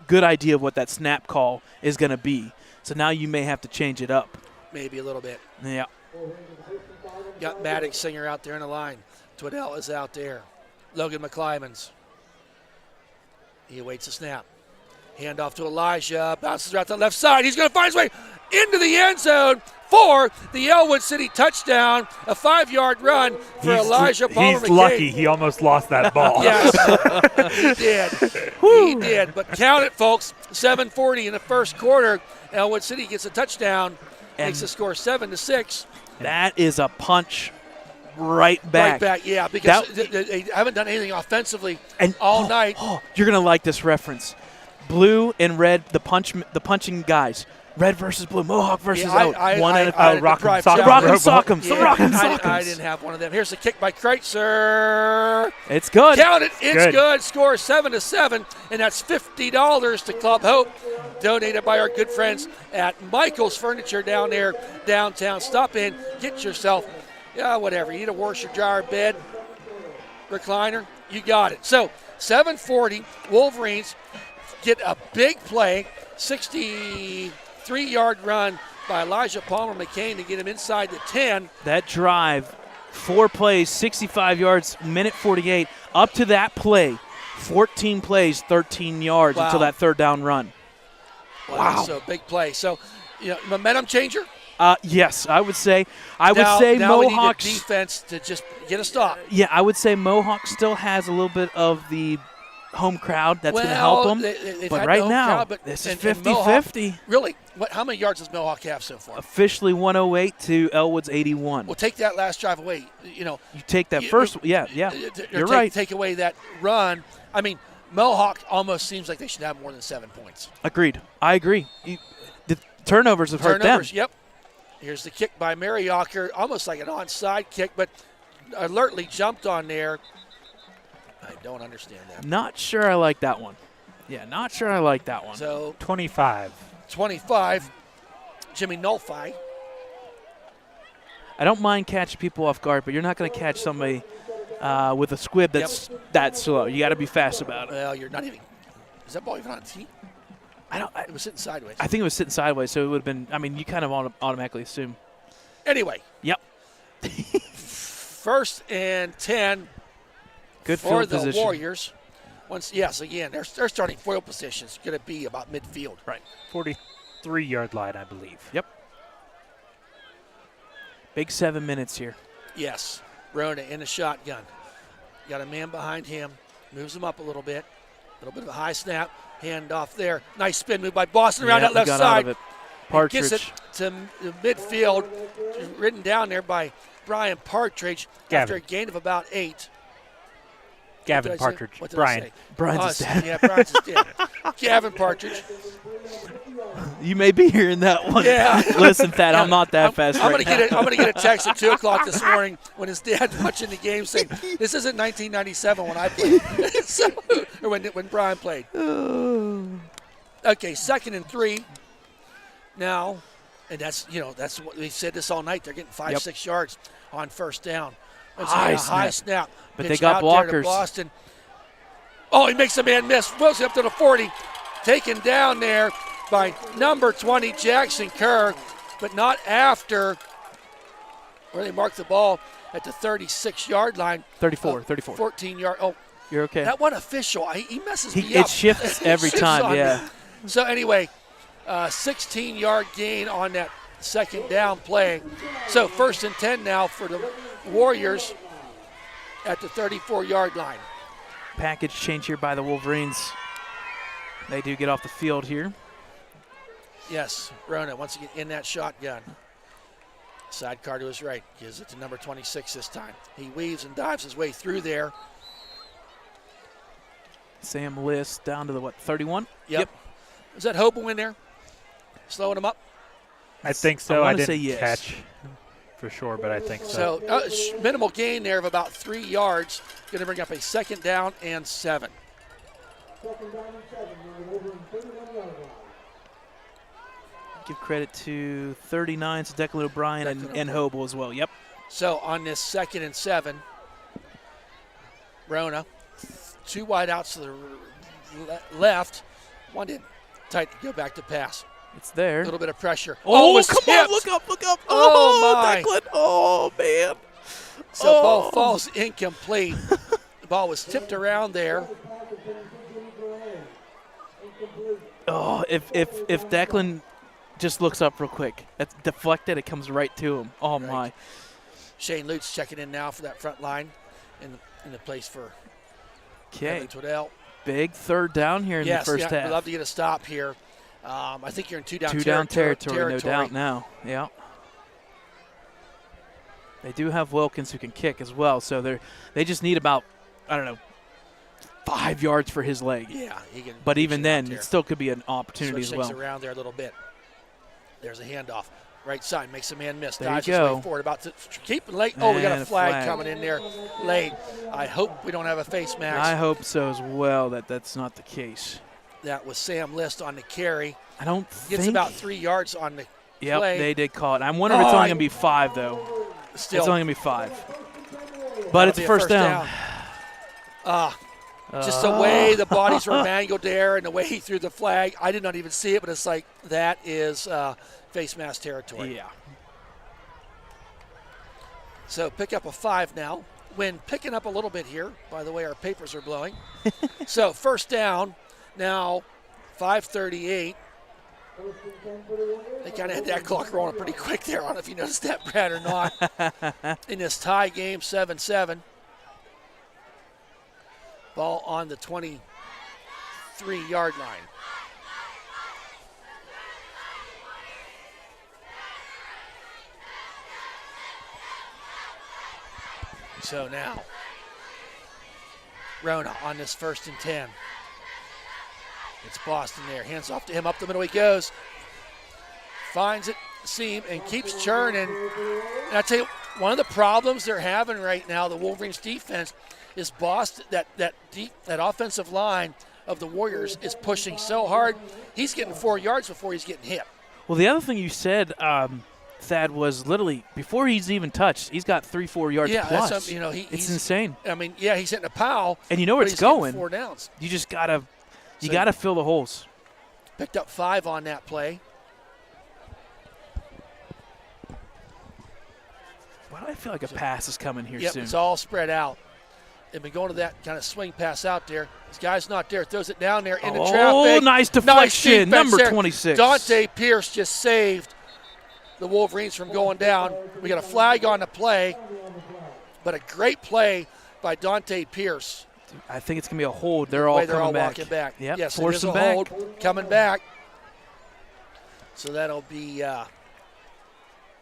good idea of what that snap call is going to be. So now you may have to change it up. Maybe a little bit. Yeah. Got Maddox Singer out there in the line. Twiddell is out there. Logan McClymans. He awaits a snap. Hand off to Elijah. Bounces out the left side. He's going to find his way into the end zone for the Ellwood City touchdown. A 5-yard run for Elijah Palmer. He's lucky. He almost lost that ball. Yes, he did. He did. But count it, folks. 7:40 in the first quarter. Ellwood City gets a touchdown. Makes the score 7-6. That is a punch right back. Right back, yeah, because they haven't done anything offensively all night. Oh, you're going to like this reference. Blue and red, the punching guys. Red versus blue, Mohawk versus Ellwood. Rock and The Rock and Sock'em. Yeah, The Rock and Sock'em. I didn't have one of them. Here's the kick by Kreitzer. It's good. Count it. It's good. Score 7-7, and that's $50 to Club Hope, donated by our good friends at Michael's Furniture down there downtown. Stop in, get yourself, whatever. You need a washer, dryer, bed, recliner. You got it. So 7:40, Wolverines get a big play, 63-yard run by Elijah Palmer McCain to get him inside the 10. That drive, 4 plays, 65 yards, minute 48. Up to that play, 14 plays, 13 yards until that third down run. Wow. So big play. So, momentum changer? Yes, I would say. I would say Mohawk's we need a defense to just get a stop. Yeah, I would say Mohawk still has a little bit of the home crowd that's going to help them. But right now, this is 50-50. Really? How many yards does Mohawk have so far? Officially 108 to Ellwood's 81. Well, take that last drive away. You take that first. Yeah. You're right. Take away that run. I mean, Mohawk almost seems like they should have more than 7 points. Agreed. I agree. The turnovers have hurt them. Yep. Here's the kick by Mariocker, almost like an onside kick, but alertly jumped on there. I don't understand that. Not sure I like that one. Yeah, not sure I like that one. So 25. Jimmy Nolfi. I don't mind catching people off guard, but you're not going to catch somebody with a squib that's that slow. You got to be fast about it. Well, you're not even. Is that ball even on tee? It was sitting sideways. I think it was sitting sideways, so it would have been. I mean, you kind of automatically assume. Anyway. Yep. 1st and 10. Good for field the position. Warriors. Again, their starting field position is going to be about midfield. Right. 43-yard line, I believe. Yep. Big 7 minutes here. Yes. Rona in the shotgun. Got a man behind him. Moves him up a little bit. A little bit of a high snap. Hand off there. Nice spin move by Boston around that left got side. Out of it. Partridge. Gets it to the midfield. Ridden down there by Brian Partridge after a gain of about 8. Gavin Partridge. Brian. Brian's his dad. Yeah, Brian's his dad. Gavin Partridge. You may be hearing that one. Yeah. Listen, Thad, I'm not that fast. I'm going to get a text at 2 o'clock this morning when his dad watching the game saying, "This isn't 1997 when I played," or when Brian played. Okay, 2nd and 3 now, and that's what we said this all night. They're getting 5-6 yards on first down. High snap. But they got blockers. Boston. Oh, he makes a man miss. Wilson up to the 40. Taken down there by number 20, Jackson Kerr, but not after where they marked the ball at the 36-yard line. 34. 14-yard. Oh, you're okay. That one official, he messes me up. It shifts every time, yeah. So anyway, 16-yard gain on that second down play. So 1st and 10 now for the Warriors at the 34-yard line. Package change here by the Wolverines. They do get off the field here. Yes, Rona once again in that shotgun. Sidecar to his right. Gives it to number 26 this time. He weaves and dives his way through there. Sam List down to the, 31? Yep. Is that Hobo in there? Slowing him up? I think so. I didn't say yes. catch for sure, but I think so. So minimal gain there of about 3 yards. Going to bring up a 2nd down and 7. Give credit to 39, so Declan O'Brien and Hobel as well. Yep. So on this 2nd and 7, Rona, 2 wide outs to the left. One in tight to go back to pass. It's there. A little bit of pressure. Oh, come on, look up. Oh, my. Declan. Oh, man. So ball falls incomplete. The ball was tipped around there. Oh, if Declan just looks up real quick, that's deflected. It comes right to him. Oh Right. my! Shane Lutz checking in now for that front line in the place for Okay, Evan Twiddell. big third down here in Yes, the first yeah, half. we'd love to get a stop here. I think you're in two Down territory, no doubt now. Yeah. They do have Wilkins who can kick as well, so they just need about, I don't know, 5 yards for his leg. Yeah, he can. But even then, there. it still could be an opportunity Switch as things well. around there a little bit. There's a handoff. Right side makes a man miss. There you Dives his go. way forward. About to keep late. Oh, we got And a a flag flag. coming in there late. I hope we don't have a face mask. I hope so as well. That's not the case. That was Sam List on the carry. I don't Gets think. about 3 yards on the Yep, play. they did call it. I'm wondering if it's Oh, only going to be 5 though. Still. It's only going to be 5. But That'll it's be a a first down. Just the way the bodies were mangled there and the way he threw the flag. I did not even see it, but it's like that is face mask territory. Yeah. So pick up a 5 now. Wind picking up a little bit here. By the way, our papers are blowing. So first down. Now 5:38. They kind of had that clock rolling pretty quick there. I don't know if you noticed that, Brad, or not. In this tie game, 7-7. Ball on the 23-yard line. So now, Rona on this 1st and 10. It's Boston there. Hands off to him. Up the middle he goes. Finds it, seam, and keeps churning. And I tell you, one of the problems they're having right now, the Wolverines defense, is Boston, that offensive line of the Warriors is pushing so hard. He's getting 4 yards before he's getting hit. Well, the other thing you said, Thad, was literally before he's even touched, he's got 3-4 yards plus. That's, it's he's insane. I mean, yeah, he's hitting a pow. And you know where but it's he's getting going. 4 downs. You just gotta So- fill the holes. Picked up 5 on that play. Why do I feel like a pass is coming here Yep, soon? it's all spread out. They've been going to that kind of swing pass out there. This guy's not there. Throws it down there into traffic. Oh, nice deflection. defense Number there. 26. Dante Pierce just saved the Wolverines from going down. We got a flag on the play, but a great play by Dante Pierce. I think it's going to be a hold. They're The all way they're coming all back. walking back. Yep, Yes, force it is them a back. hold coming back. So that'll be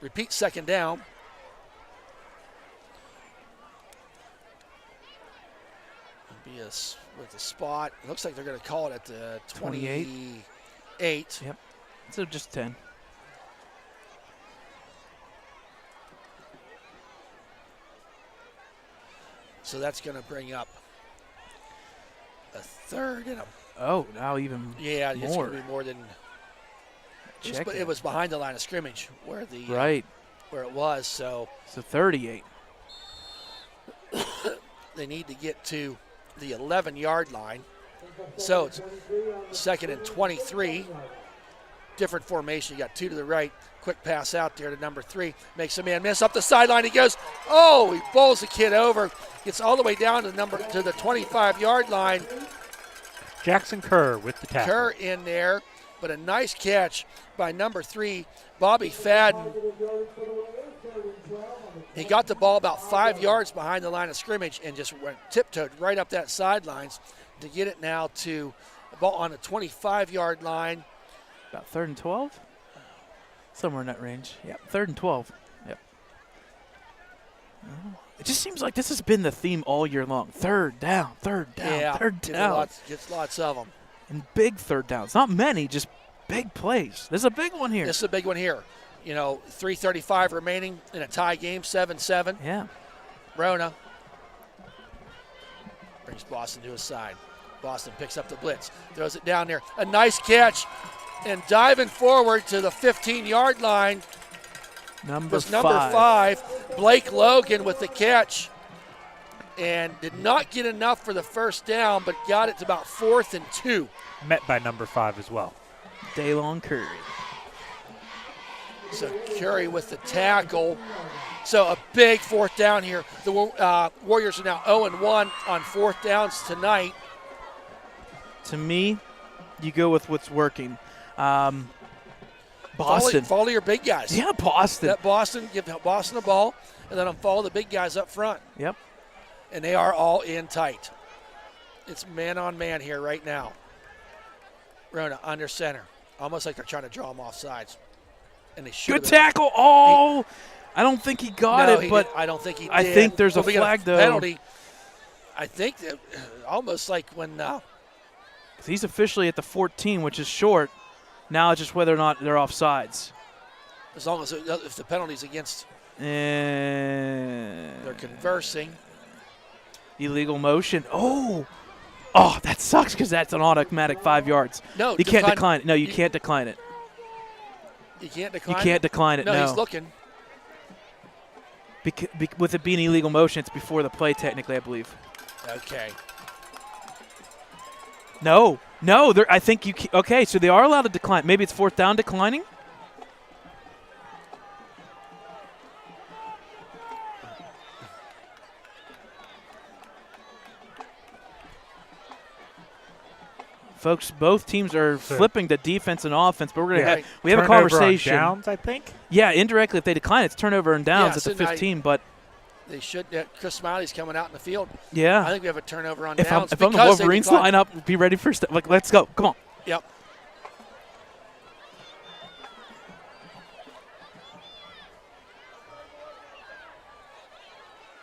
repeat 2nd down. Be with a spot. It looks like they're going to call it at the 28. Yep. So just 10. So that's going to bring up a 3rd and a Oh, now even yeah. It's more. going to be more than. Check It was behind the line of scrimmage where the right. where it was. So So 38. they need to get to the 11-yard line. So it's 2nd and 23. Different formation. You got 2 to the right. Quick pass out there to number 3. Makes a man miss up the sideline. He goes, oh, he bowls the kid over. Gets all the way down to the 25-yard line. Jackson Kerr with the tackle. Kerr in there, but a nice catch by number 3, Bobby Fadden. He got the ball about 5 yards behind the line of scrimmage and just went tiptoed right up that sidelines to get it now to the ball on the 25-yard line. About 3rd and 12? Somewhere in that range. Yep, 3rd and 12. Yep. It just seems like this has been the theme all year long. 3rd down, 3rd down, Yeah, 3rd down. gets lots of them. And big 3rd downs. Not many, just big plays. There's a big one here. This is a big one here. 3:35 remaining in a tie game, 7-7. Yeah. Rona brings Boston to his side. Boston picks up the blitz, throws it down there. A nice catch, and diving forward to the 15-yard line Number was number 5, Blake Logan with the catch. And did not get enough for the first down, but got it to about 4th and 2. Met by number 5 as well. Daylon Curry. So Curry with the tackle. So a big 4th down here. The Warriors are now 0-1 on 4th downs tonight. To me, You go with what's working. Boston. Follow your big guys. Yeah, Boston. Let Boston, give Boston the ball, and let them follow the big guys up front. Yep. And they are all in tight. It's man on man here right now. Rona under center. Almost like they're trying to draw him off sides. And they should. Good tackle. Oh, I don't think he got it, but I don't think he did. I think there's a flag, though. Penalty. I think that almost like when he's officially at the 14, which is short. Now it's just whether or not they're off sides. As long as if the penalty's against. And they're conversing. Illegal motion. Oh, that sucks because that's an automatic 5 yards. No, you can't decline it. No, you can't decline it. You can't decline it? You can't decline it, no. No, he's looking. With it being illegal motion, it's before the play technically, I believe. Okay. No, I think you – okay, so they are allowed to decline. Maybe it's fourth down declining? Folks, both teams are flipping to defense and offense, but we're going to we have a conversation. On downs, I think. Yeah, indirectly, if they decline, it's turnover and downs at the 15. But they should. Chris Smiley's coming out in the field. Yeah, I think we have a turnover on downs. If I'm the Wolverines, line up, be ready for let's go. Come on. Yep.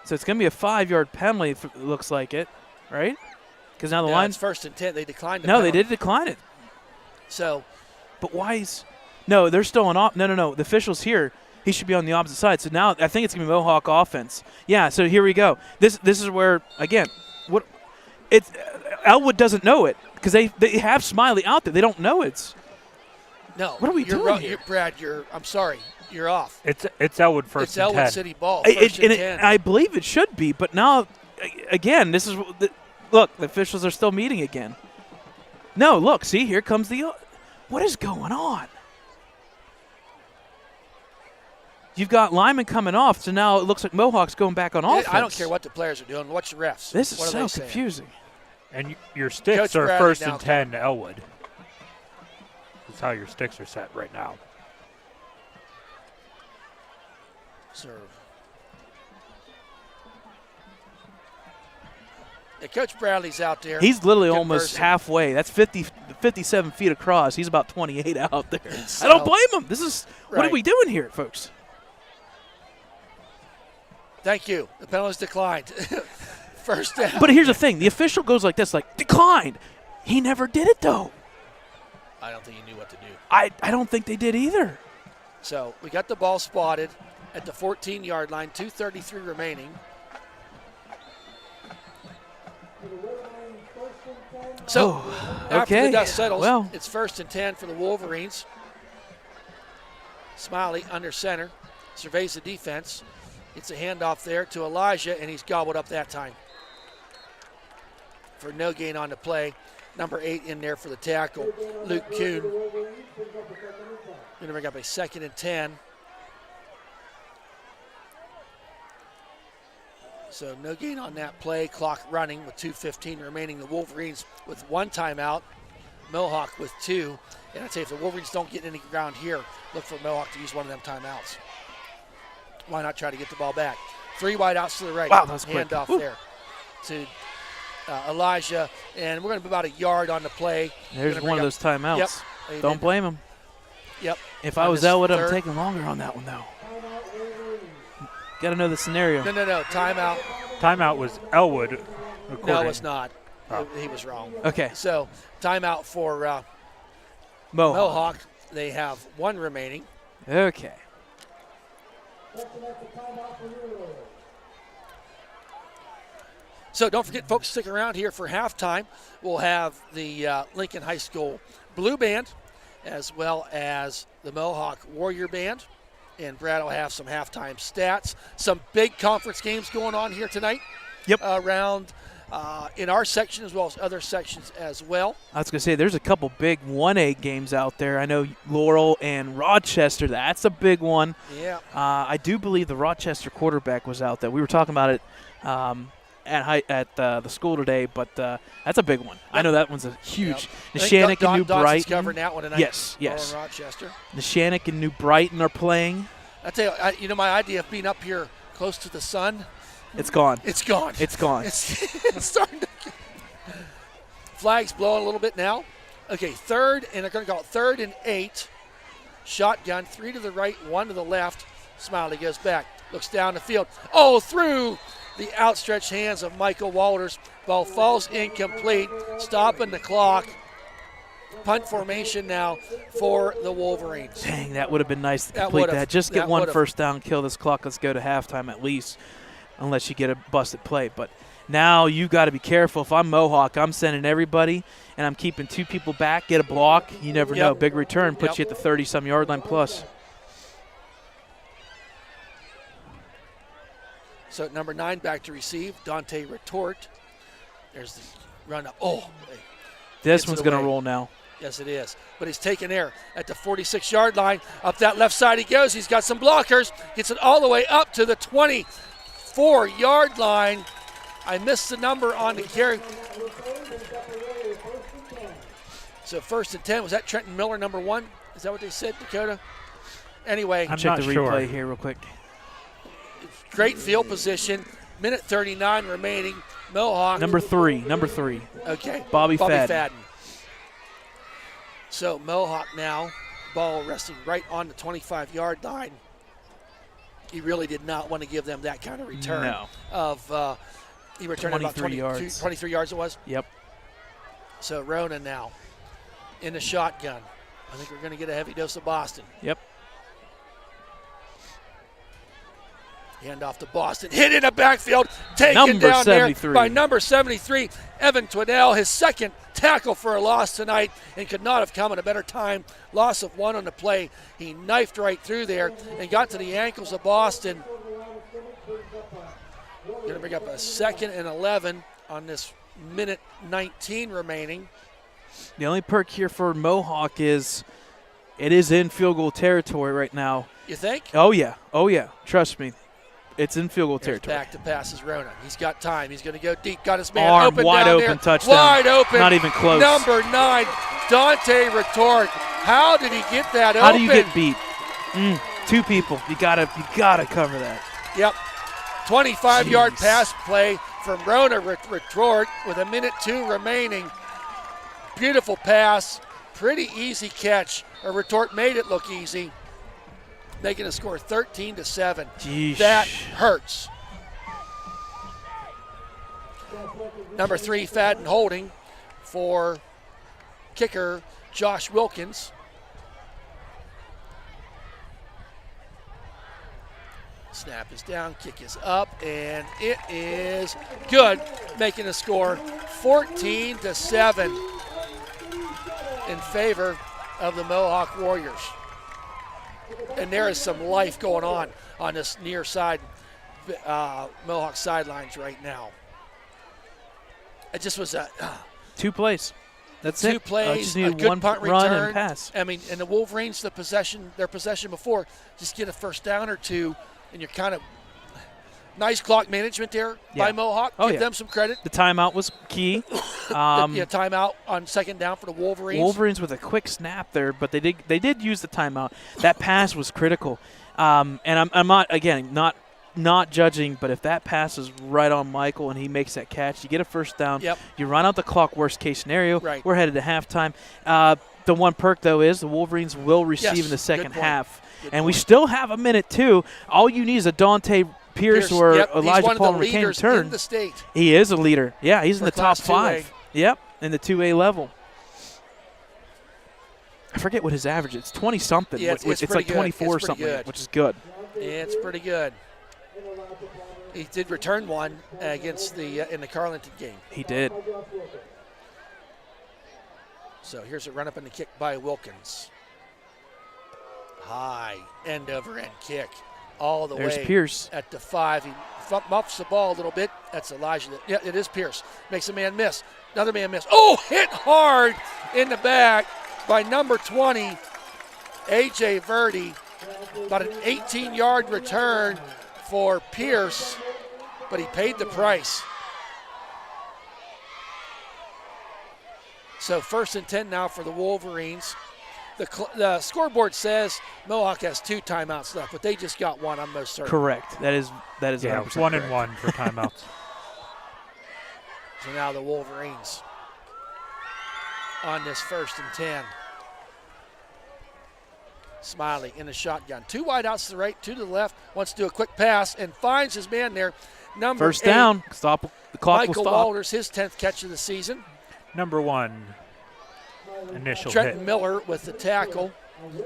So it's going to be a 5-yard penalty. If it looks like it, right? Because now the line's first and 10. They declined. No, they did decline it. So, but why is? No, they're still on off. No. The official's here. He should be on the opposite side. So now I think it's going to be Mohawk offense. Yeah. So here we go. This is where again, what it's Ellwood doesn't know it because they have Smiley out there. They don't know it's. No. What are we doing here? Brad? I'm sorry. You're off. It's Ellwood first. It's Ellwood 10. City ball. I believe it should be, but now again, this is. Look, the officials are still meeting again. No, look, see, here comes the – what is going on? You've got Lyman coming off, so now it looks like Mohawk's going back on offense. I don't care what the players are doing. Watch the refs. This is so confusing. And your sticks are first and 10 Ellwood. That's how your sticks are set right now. Serve. Yeah, Coach Bradley's out there. He's literally almost halfway. That's 57 feet across. He's about 28 out there. So, I don't blame him. This is what are we doing here, folks? Thank you. The penalty's declined. First down. But here's the thing. The official goes like this, like, declined. He never did it, though. I don't think he knew what to do. I don't think they did either. So we got the ball spotted at the 14-yard line, 2:33 remaining. So after the dust settles, it's first and 10 for the Wolverines. Smiley under center, surveys the defense. It's a handoff there to Elijah, and he's gobbled up that time. For no gain on the play. Number 8 in there for the tackle, Luke Kuhn. Going to bring up a 2nd and 10. So no gain on that play. Clock running with 2:15 remaining. The Wolverines with 1 timeout. Mohawk with 2. And I'd say if the Wolverines don't get any ground here, look for Mohawk to use one of them timeouts. Why not try to get the ball back? 3 wide outs to the right. Wow, that was quick. Handoff there to Elijah. And we're going to be about a yard on the play. There's one of those timeouts. Yep. Don't blame him. Yep. If I was Ellwood, I'm taking longer on that one, though. Got to know the scenario. No. Timeout. Timeout was Ellwood. No, it's not. Oh. He was wrong. Okay. So timeout for Mohawk. They have 1 remaining. Okay. So don't forget, folks, stick around here for halftime. We'll have the Lincoln High School Blue Band as well as the Mohawk Warrior Band. And Brad will have some halftime stats. Some big conference games going on here tonight. Yep. Around in our section as well as other sections as well. I was going to say, there's a couple big 1A games out there. I know Laurel and Rochester, that's a big one. Yeah. I do believe the Rochester quarterback was out there. We were talking about it at the school today, but that's a big one. I know that one's a huge. Yep. Neshannock and New Dawson's Brighton. covering that one tonight. Yes. Over Rochester. Neshannock and New Brighton are playing. I tell you, my idea of being up here close to the sun. It's gone. It's gone. It's gone. It's starting to. Flag's blowing a little bit now. Okay, third, and they're going to call it 3rd and 8. Shotgun, 3 to the right, 1 to the left. Smiley goes back, looks down the field. Oh, through the outstretched hands of Michael Walters. Ball falls incomplete, stopping the clock. Punt formation now for the Wolverines. Dang, that would have been nice to complete that. Just get one first down, kill this clock. Let's go to halftime at least, unless you get a busted play. But now you got to be careful. If I'm Mohawk, I'm sending everybody, and I'm keeping 2 people back, get a block. You never know. Big return puts you at the 30-some yard line plus. So number 9 back to receive, Dante Retort. There's the run up. Oh, this one's going to roll now. Yes, it is. But he's taken there at the 46-yard line. Up that left side he goes. He's got some blockers. Gets it all the way up to the 24-yard line. I missed the number on the carry. So 1st and 10. Was that Trenton Miller, number 1? Is that what they said, Dakota? Anyway. I'm check not the sure. replay here real quick. Great field position. Minute 39 remaining. Mohawk. Number 3. Okay. Bobby Fadden. So Mohawk now, ball resting right on the 25-yard line. He really did not want to give them that kind of return. No. He returned about 23 yards it was? Yep. So Rona now in the shotgun. I think we're going to get a heavy dose of Boston. Yep. Hand off to Boston. Hit in the backfield. Taken number down 73. There by number 73, Evan Twiddell. His second tackle for a loss tonight and could not have come at a better time. Loss of 1 on the play. He knifed right through there and got to the ankles of Boston. Going to bring up a 2nd and 11 on this minute 19 remaining. The only perk here for Mohawk is it is in field goal territory right now. You think? Oh, yeah. Trust me. It's in field goal territory. Back to passes Rona. He's got time. He's going to go deep. Got his man open wide open there. Touchdown. Wide open. Not even close. Number 9, Dante Retort. How did he get that open? How do you get beat? 2 people. You gotta cover that. Yep. 25-yard pass play from Rona Retort with a minute 2 remaining. Beautiful pass. Pretty easy catch. Retort made it look easy. Making a score 13-7. Jeez. That hurts. Number 3, Fadden holding for kicker Josh Wilkins. Snap is down, kick is up, and it is good, making a score 14-7 in favor of the Mohawk Warriors. And there is some life going on this near side Mohawk sidelines right now. It just was 2 plays. That's 2 it. plays, just a needed good one punt run return. and pass. I mean, and the Wolverines, their possession before, just get a first down or 2, and you're kind of nice clock management there by Mohawk. Give them some credit. The timeout was key. Timeout on 2nd down for the Wolverines. Wolverines with a quick snap there, but they did use the timeout. That pass was critical. And I'm not judging, but if that pass is right on Michael and he makes that catch, you get a first down. Yep. You run out the clock, worst case scenario. Right. We're headed to halftime. The one perk, though, is the Wolverines will receive in the second half. And we still have a minute, too. All you need is a Dante Pierce or Elijah Paul McCain return. In the state. He is a leader. Yeah, he's in the top 5. 5. Yep, in the 2A level. I forget what his average is. It's 20-something. Yeah, it's like 24 something, which is good. It's pretty good. He did return one against in the Carleton game. He did. So here's a run up and the kick by Wilkins. High end over end kick all the There's way Pierce at the 5. He muffs the ball a little bit. That's Elijah. Yeah, it is Pierce. Makes a man miss. Another man miss. Oh, hit hard in the back by number 20, A.J. Verdi. About an 18-yard return for Pierce, but he paid the price. So 1st and 10 now for the Wolverines. The scoreboard says Mohawk has 2 timeouts left, but they just got 1. I'm most certain. Correct. That is Yeah, 100% 1 correct. and 1 for timeouts. So now the Wolverines on this 1st and 10. Smiley in the shotgun. 2 wide outs to the right, 2 to the left. Wants to do a quick pass and finds his man there. Number 1st 8, down. Stop. The clock Michael will stop. Walters, his 10th catch of the season. Number 1 initial Trenton hit. Miller with the tackle.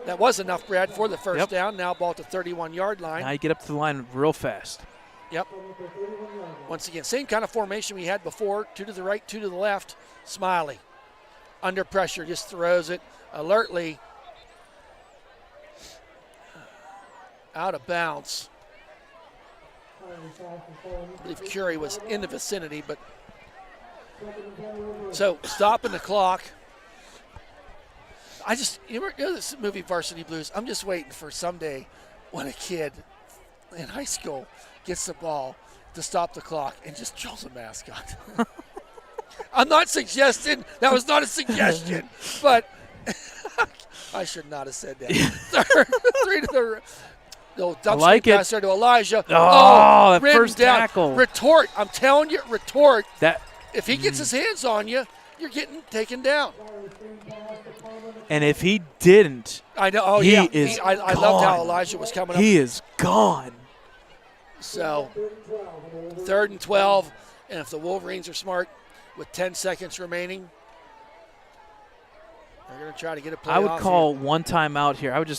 That was enough, Brad, for the 1st Yep. down. Now ball at the 31-yard line. Now you get up to the line real fast. Yep. Once again, same kind of formation we had before. 2 to the right, 2 to the left. Smiley. Under pressure, just throws it alertly out of bounds. I believe Curie was in the vicinity, but so stopping the clock. You know this movie Varsity Blues? I'm just waiting for someday when a kid in high school gets the ball to stop the clock and just drills a mascot. I'm not suggesting, that was not a suggestion, but I should not have said that. 3 to the dump like sweep it. pass there to Elijah. Oh, that ridden first down. tackle. Retort. I'm telling you, retort. That If he gets his hands on you, you're getting taken down. and if he didn't, I know. Oh, He yeah. is I loved how gone. Elijah was coming up. he is gone. So, 3rd and 12. And if the Wolverines are smart, with 10 seconds remaining, they're going to try to get a play I would off call here. one timeout here. I would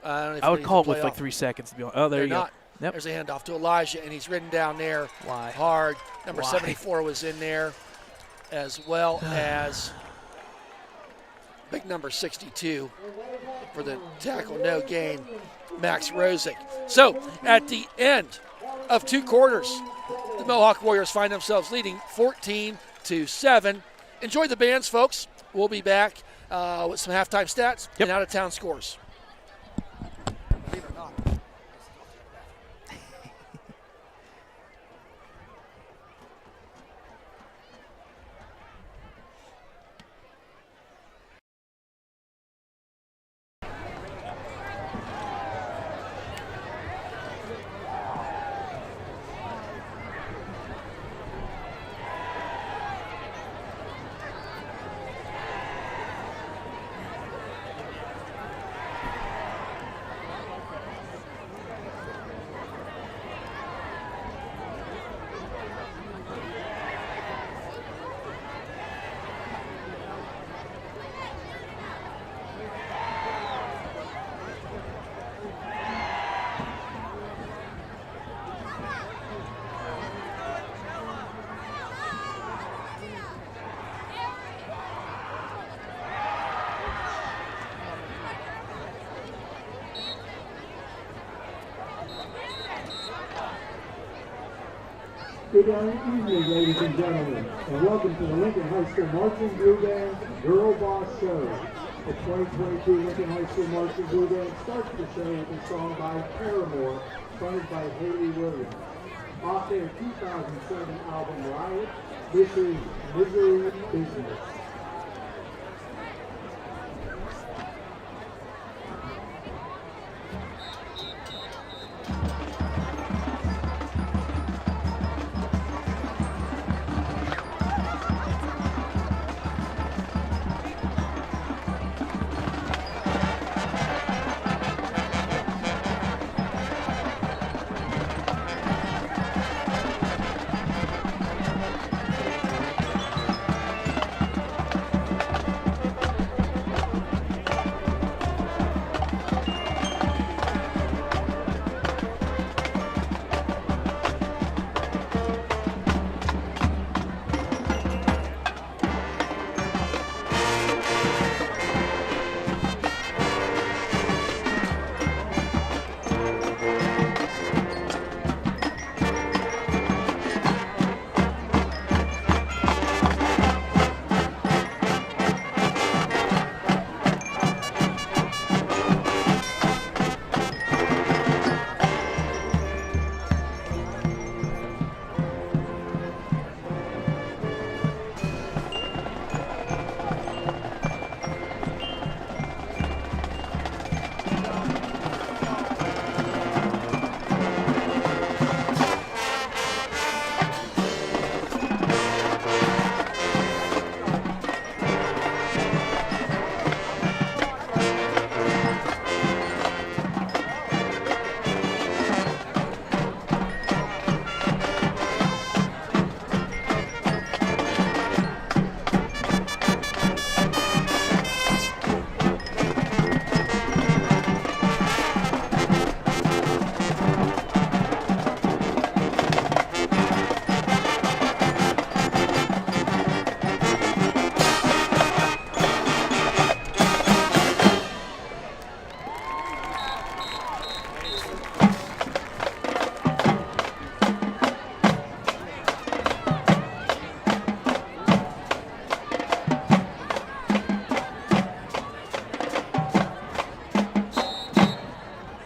I call it with like 3 seconds to be honest. Oh, there They're you go. not. Yep. There's a handoff to Elijah, and he's ridden down there Why? hard. Number Why? 74 was in there, as well as big number 62 for the tackle, no gain, Max Rosick. So at the end of 2 quarters, the Mohawk Warriors find themselves leading 14-7. Enjoy the bands, folks. We'll be back with some halftime stats and out-of-town scores. Believe it or not. Good evening, ladies and gentlemen, and welcome to the Lincoln High School Marching Blue Band's Girl Boss Show. The 2022 Lincoln High School Marching Blue Band starts the show with a song by Paramore, sung by Haley Williams. Off their 2007 album Riot, this is Misery Business.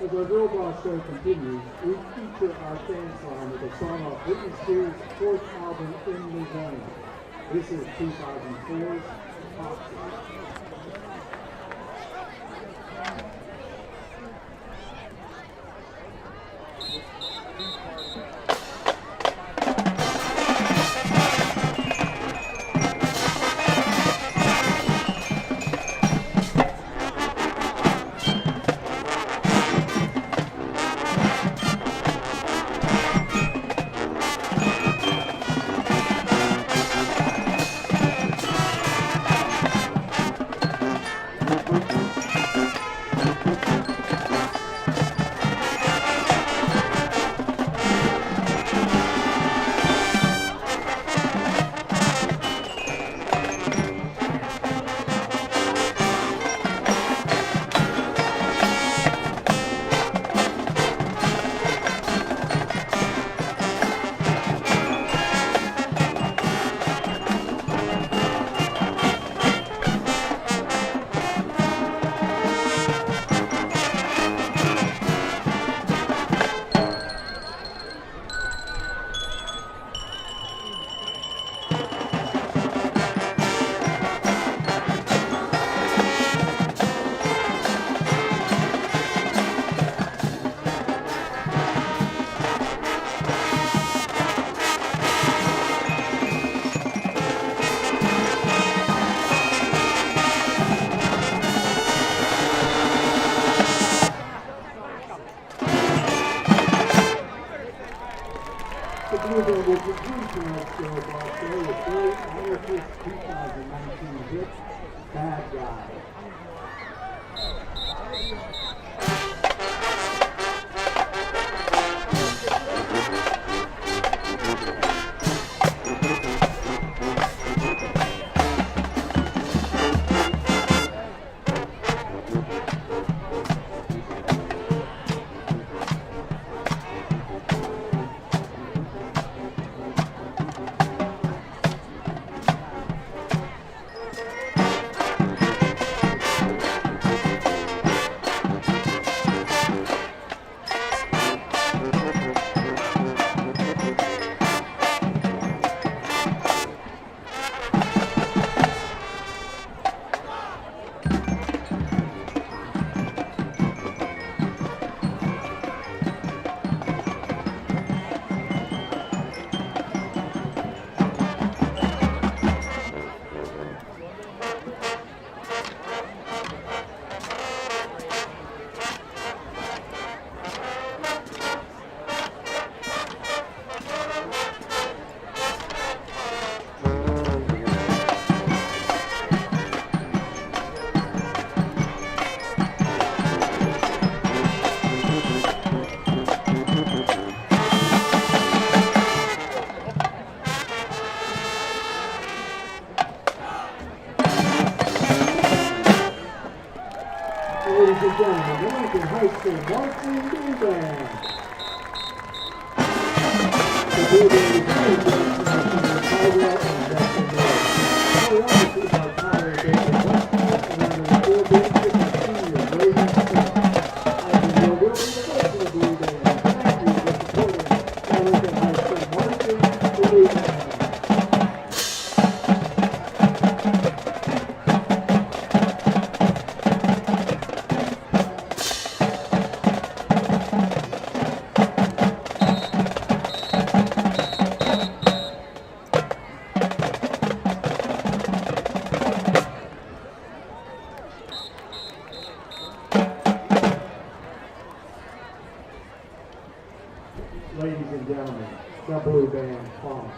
As our Girl Boss show continues, we feature our theme song with a song off Britney Spears' fourth album, In the Zone. This is 2004's Foxy. The Blue Band will conclude tonight's Girl Boss show with Billy Irish 2019 hit, Bad Guy. Ladies and gentlemen, the Lincoln High School Marching Blue Band. The Blue Band is very good from Tyrell and Justin Miller. Choreography by Tyler David Westfield and under the Blue Band is senior Brady Smith. As you will be the Blue Band. Thank you for supporting the Lincoln High School Marching Blue Band. Ladies and gentlemen, the Blue Band Funk.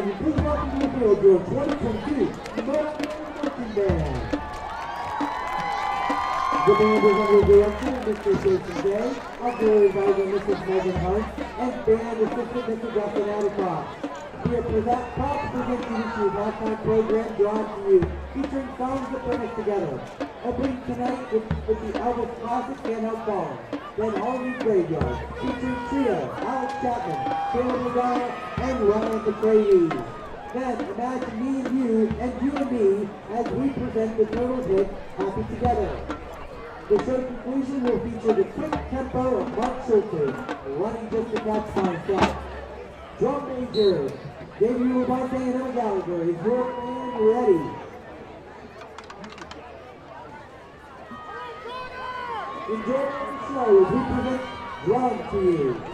ladies, please welcome to the field your 2022 Mohawk Marching Band. The band is under the direction of Mr. Jason Day, auxiliary advisor Mrs. Megan Hunt, and band assistant Mr. Justin Adcock. We are proud to present you this year's halftime program drawn to you, featuring songs that bring us together. Opening tonight with the Elwood classic Can't Help Falling. Then Harvey Graveyard, featuring trio Alex Chapman, Taylor Madonna, and Ryan McCravey. Then imagine me and you, as we present the Turtles hit Happy Together. The show conclusion will feature the quick tempo of Mark Schultz, running just to catch my shot. Drum major, David Ubante and Emma Gallagher, is your man ready? Enjoy the show as we present Drum to you.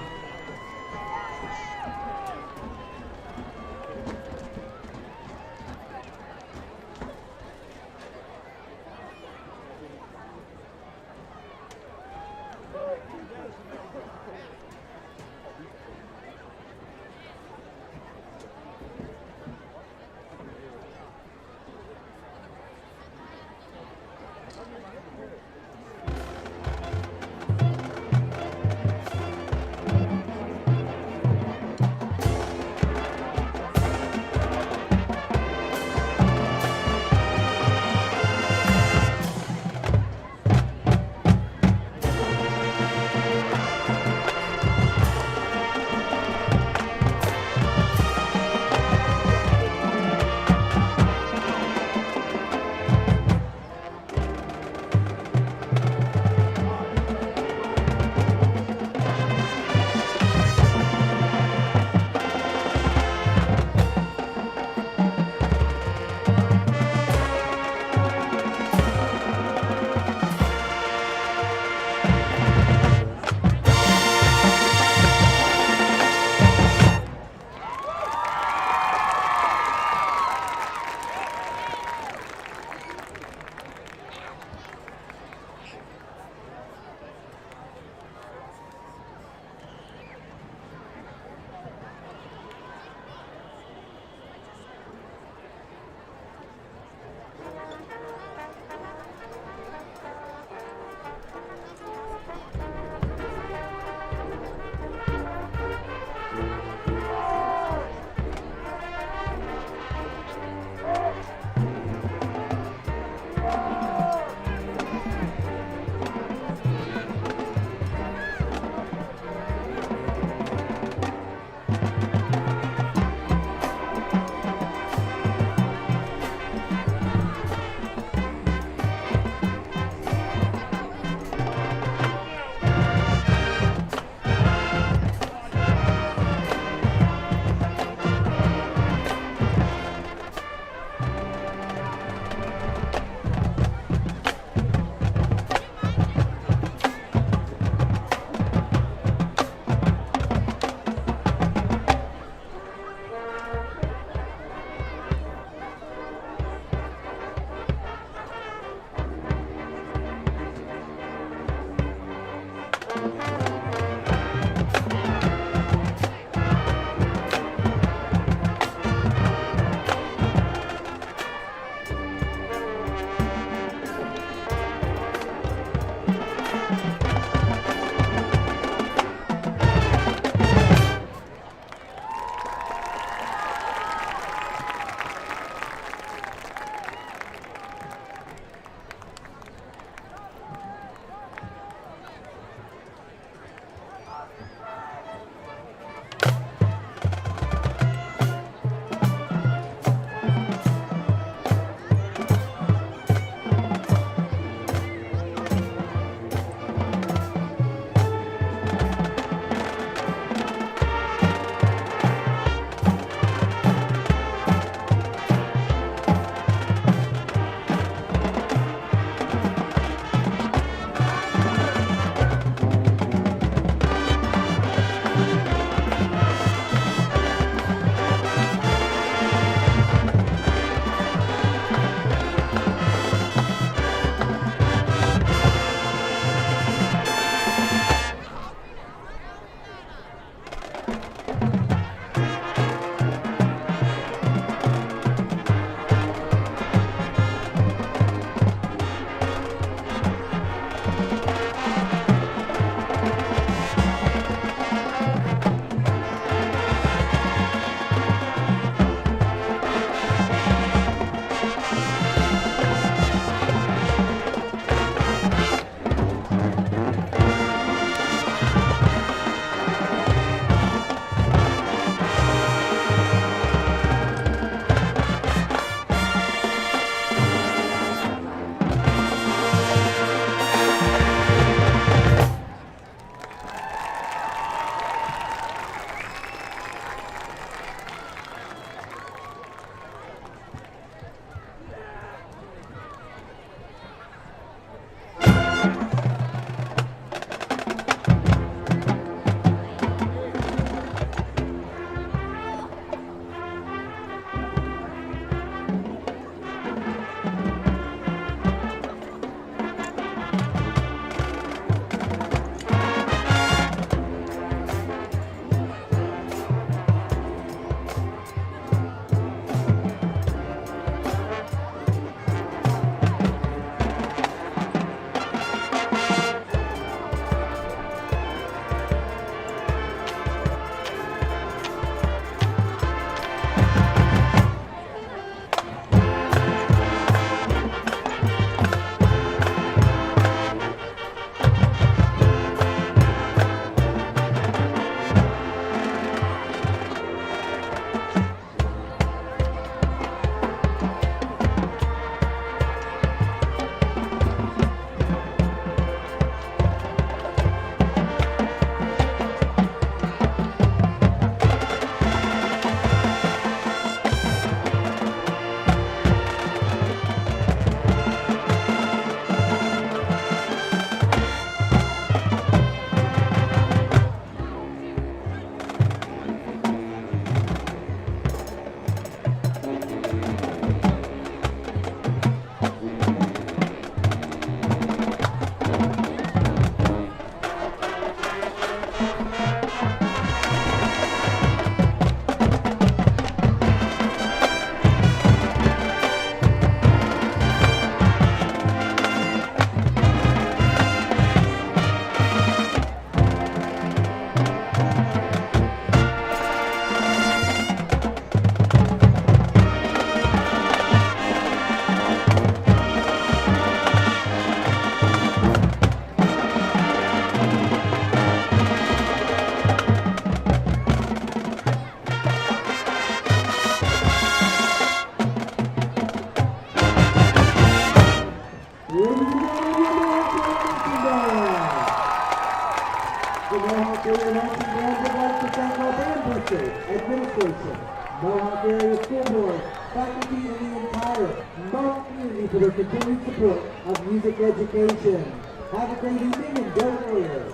Administration, Mohawk Area School Board, faculty, and the entire Mohawk community for their continued support of music education. Have a great evening and go Warriors!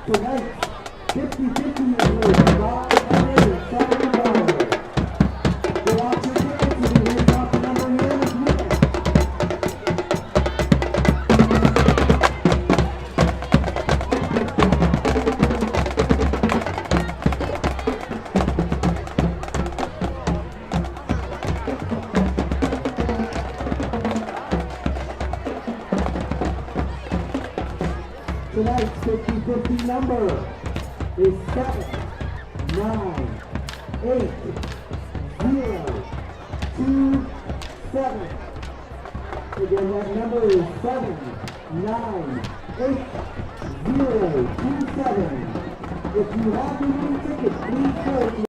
Tonight, 50-50 is $507. Get out your tickets and be ready off the number here this weekend. Tonight's 50-50 number is 7, 9, 8, 0, 2, 7. Again, that number is 7, 9, 8, 0, 2, 7. If you have your winning tickets, please go to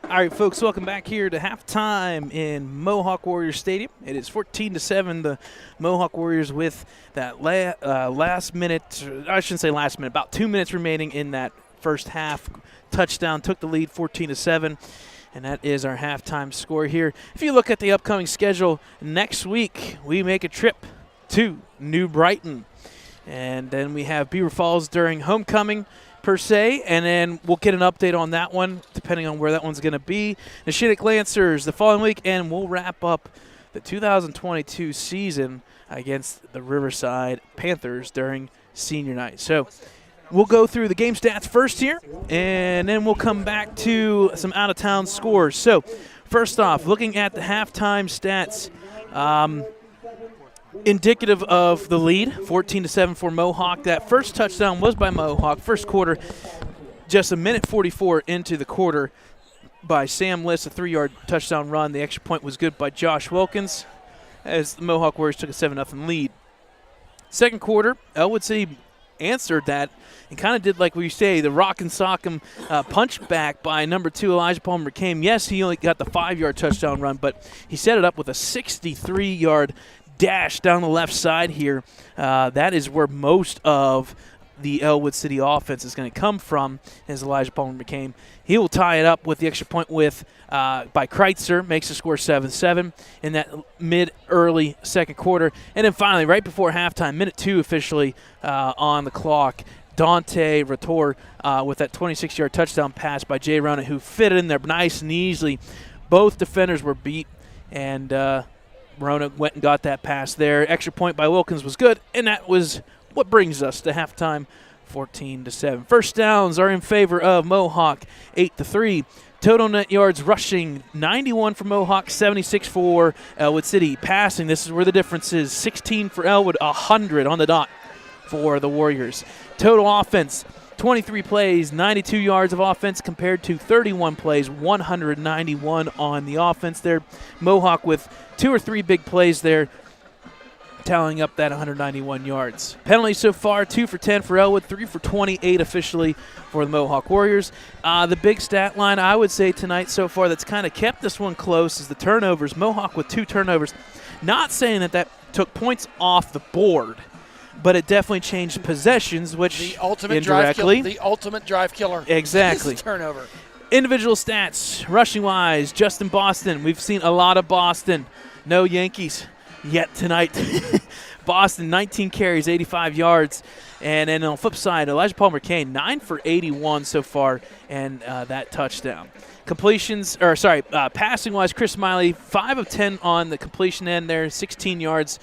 All right, folks, welcome back here to halftime in Mohawk Warriors Stadium. It is 14-7, the Mohawk Warriors with that last minute, I shouldn't say last minute, about 2 minutes remaining in that first half. Touchdown took the lead 14-7, and that is our halftime score here. If you look at the upcoming schedule, next week we make a trip to New Brighton, and then we have Beaver Falls during homecoming per se, and then we'll get an update on that one depending on where that one's going to be. The Shinnick Lancers the following week, and we'll wrap up the 2022 season against the Riverside Panthers during senior night. So we'll go through the game stats first here, and then we'll come back to some out-of-town scores. So first off, looking at the halftime stats, indicative of the lead, 14-7 for Mohawk. That first touchdown was by Mohawk. First quarter, just a minute 44 into the quarter by Sam Liss, a 3-yard touchdown run. The extra point was good by Josh Wilkins as the Mohawk Warriors took a 7-0 lead. Second quarter, Ellwood City answered that and kind of did like we say, the rock and sock 'em punch back by number 2 Elijah Palmer came. Yes, he only got the 5-yard touchdown run, but he set it up with a 63-yard dash down the left side here. That is where most of the Ellwood City offense is going to come from, as Elijah Palmer became. He will tie it up with the extra point with by Kreitzer, makes the score 7-7 in that mid-early second quarter. And then finally, right before halftime, minute 2 officially on the clock, Dante Rator with that 26-yard touchdown pass by Jay Rona, who fit in there nice and easily. Both defenders were beat, and Rona went and got that pass there. Extra point by Wilkins was good, and that was what brings us to halftime, 14-7. First downs are in favor of Mohawk, 8-3. Total net yards rushing, 91 for Mohawk, 76 for Ellwood City. Passing, this is where the difference is, 16 for Ellwood, 100 on the dot for the Warriors. Total offense, 23 plays, 92 yards of offense compared to 31 plays, 191 on the offense there. Mohawk with 2 or 3 big plays there, tallying up that 191 yards. Penalties so far, 2 for 10 for Ellwood, 3 for 28 officially for the Mohawk Warriors. The big stat line I would say tonight so far that's kind of kept this one close is the turnovers. Mohawk with 2 turnovers. Not saying that took points off the board, but it definitely changed possessions, which the ultimate indirectly. The ultimate drive killer. Exactly. Is the turnover. Individual stats, rushing-wise, Justin Boston. We've seen a lot of Boston. No Yankees yet tonight. Boston, 19 carries, 85 yards. And then on the flip side, Elijah Palmer-Kane, 9 for 81 so far, and that touchdown. Passing-wise, Chris Smiley, 5 of 10 on the completion end there, 16 yards,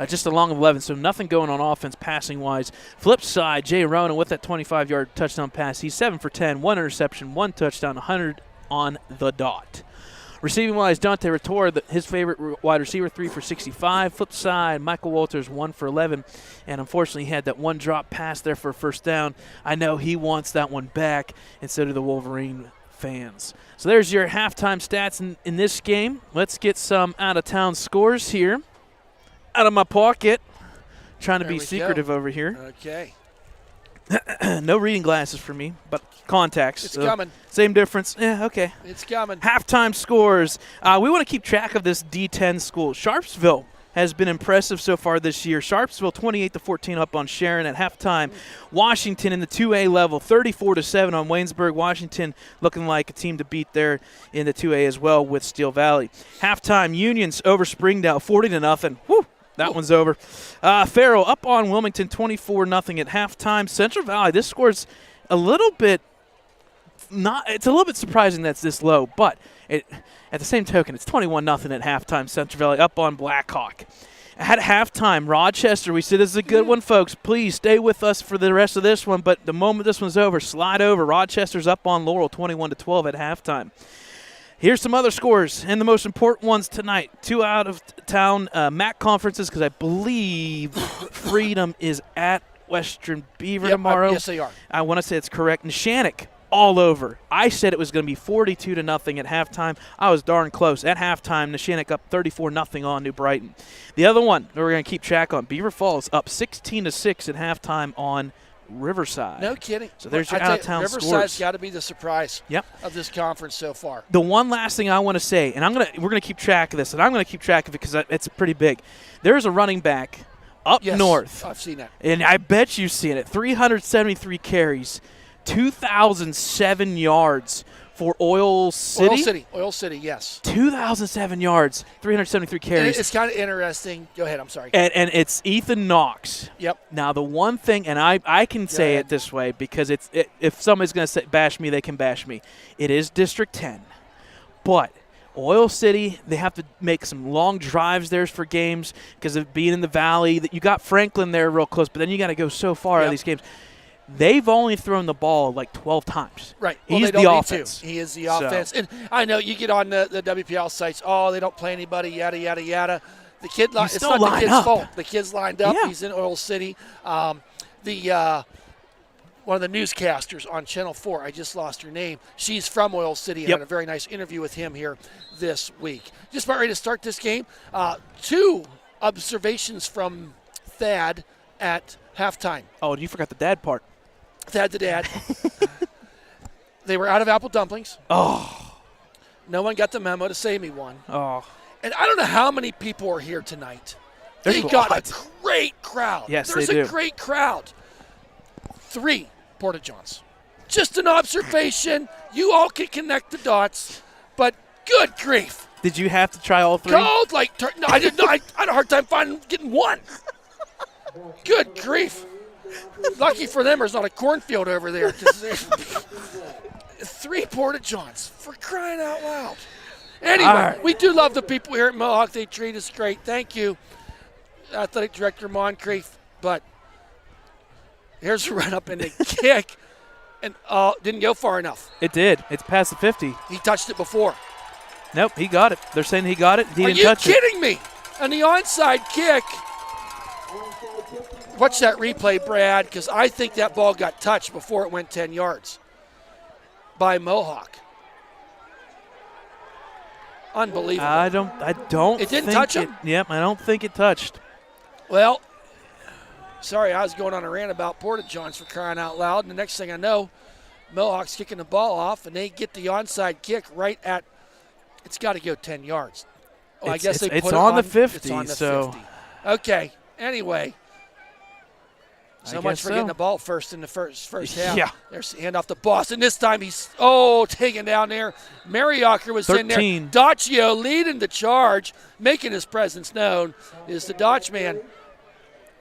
just along of 11, so nothing going on offense passing-wise. Flip side, Jay Ronan with that 25-yard touchdown pass. He's 7 for 10, 1 interception, 1 touchdown, 100 on the dot. Receiving-wise, Dante Rator, his favorite wide receiver, 3 for 65. Flip side, Michael Walters, 1 for 11. And unfortunately, he had that one drop pass there for a first down. I know he wants that one back, and so do the Wolverine fans. So there's your halftime stats in this game. Let's get some out-of-town scores here. Out of my pocket. Trying to be secretive over here. Okay. No reading glasses for me, but contacts. It's coming. Same difference. Yeah, okay. It's coming. Halftime scores. We want to keep track of this D10 school. Sharpsville has been impressive so far this year. Sharpsville 28-14 up on Sharon at halftime. Washington in the 2A level, 34-7 on Waynesburg. Washington looking like a team to beat there in the 2A as well with Steel Valley. Halftime, Unions over Springdale, 40-0. Woo! That one's over. Farrell up on Wilmington, 24-0 at halftime. Central Valley, this score's a little bit it's a little bit surprising that's this low, but at the same token, it's 21-0 at halftime. Central Valley up on Blackhawk. At halftime, Rochester, we said this is a good one, folks. Please stay with us for the rest of this one, but the moment this one's over, slide over. Rochester's up on Laurel, 21-12 at halftime. Here's some other scores, and the most important ones tonight. 2 out-of-town MAC conferences, because I believe Freedom is at Western Beaver tomorrow. Yes, they are. I want to say it's correct. Neshannock, all over. I said it was going to be 42-0 at halftime. I was darn close. At halftime, Neshannock up 34-0 on New Brighton. The other one that we're going to keep track on, Beaver Falls up 16-6 at halftime on Riverside. No kidding. So there's your out-of-town scores. Riverside's got to be the surprise Yep. of this conference so far. The one last thing I want to say, and we're going to keep track of this, and I'm going to keep track of it because it's pretty big. There's a running back up north. I've seen that. And I bet you've seen it. 373 carries, 2,007 yards for Oil City. Oil City, yes. 2,007 yards, 373 carries. It's kind of interesting. Go ahead, I'm sorry. And it's Ethan Knox. Yep. Now, the one thing, and I can say it this way because if somebody's going to bash me, they can bash me. It is District 10. But Oil City, they have to make some long drives there for games because of being in the valley. You got Franklin there real close, but then you got to go so far out of these games. They've only thrown the ball like 12 times. Right. He's the offense. He is the offense. And I know you get on the WPL sites, they don't play anybody, yada, yada, yada. The kid, it's not the kid's fault. The kid's lined up. Yeah. He's in Oil City. One of the newscasters on Channel 4, I just lost her name. She's from Oil City. I had a very nice interview with him here this week. Just about ready to start this game. 2 observations from Thad at halftime. Oh, you forgot the dad part. Thad the dad. They were out of apple dumplings. Oh. No one got the memo to save me one. Oh. And I don't know how many people are here tonight. There's They got a great crowd. Yes, There's they do. a great crowd. 3 Porta-Johns. Just an observation. You all can connect the dots, but good grief. Did you have to try all 3? Cold like no, I didn't. I had a hard time getting one. Good grief. Lucky for them, there's not a cornfield over there. 3 Porta-Johns, for crying out loud. Anyway, we do love the people here at Mohawk. They treat us great. Thank you, Athletic Director Moncrief. But here's a run up and a kick, and didn't go far enough. It did. It's past the 50. He touched it before. Nope, he got it. They're saying he got it. He didn't touch it. Are you kidding me? And the onside kick. Watch that replay, Brad, because I think that ball got touched before it went 10 yards by Mohawk. Unbelievable. I don't. It didn't touch him? Yep, I don't think it touched. Well, sorry, I was going on a rant about Porta-Johns for crying out loud, and the next thing I know, Mohawk's kicking the ball off, and they get the onside kick right at. It's got to go 10 yards. Oh, I guess they put it on the 50. It's on the so 50. Okay. Anyway. So much for getting the ball first in the first half. Yeah. There's the hand off to Boston. This time he's taken down there. Mariocker was 13. in there. Daccio leading the charge, making his presence known, is the Dutch man.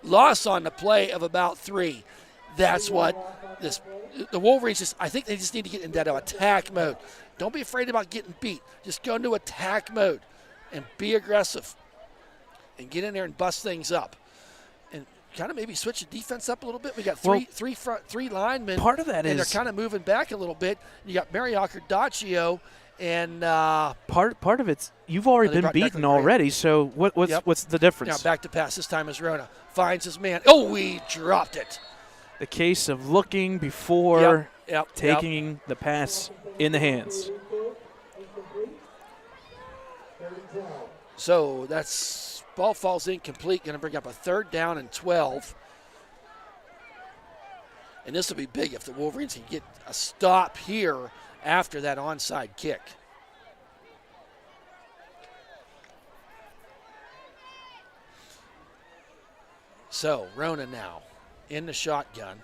loss on the play of about 3. That's what the Wolverines I think they just need to get into that attack mode. Don't be afraid about getting beat. Just go into attack mode and be aggressive and get in there and bust things up. And kind of maybe switch the defense up a little bit. We got three linemen. Part of that and is they're kind of moving back a little bit. You got Mariacher, Daccio, and part of it's you've already been beaten already. So what's the difference? Now back to pass. This time is Rona finds his man. Oh, we dropped it. The case of looking before taking the pass in the hands. So that's ball falls incomplete. Going to bring up a 3rd down and 12. And this will be big if the Wolverines can get a stop here after that onside kick. So Rona now in the shotgun.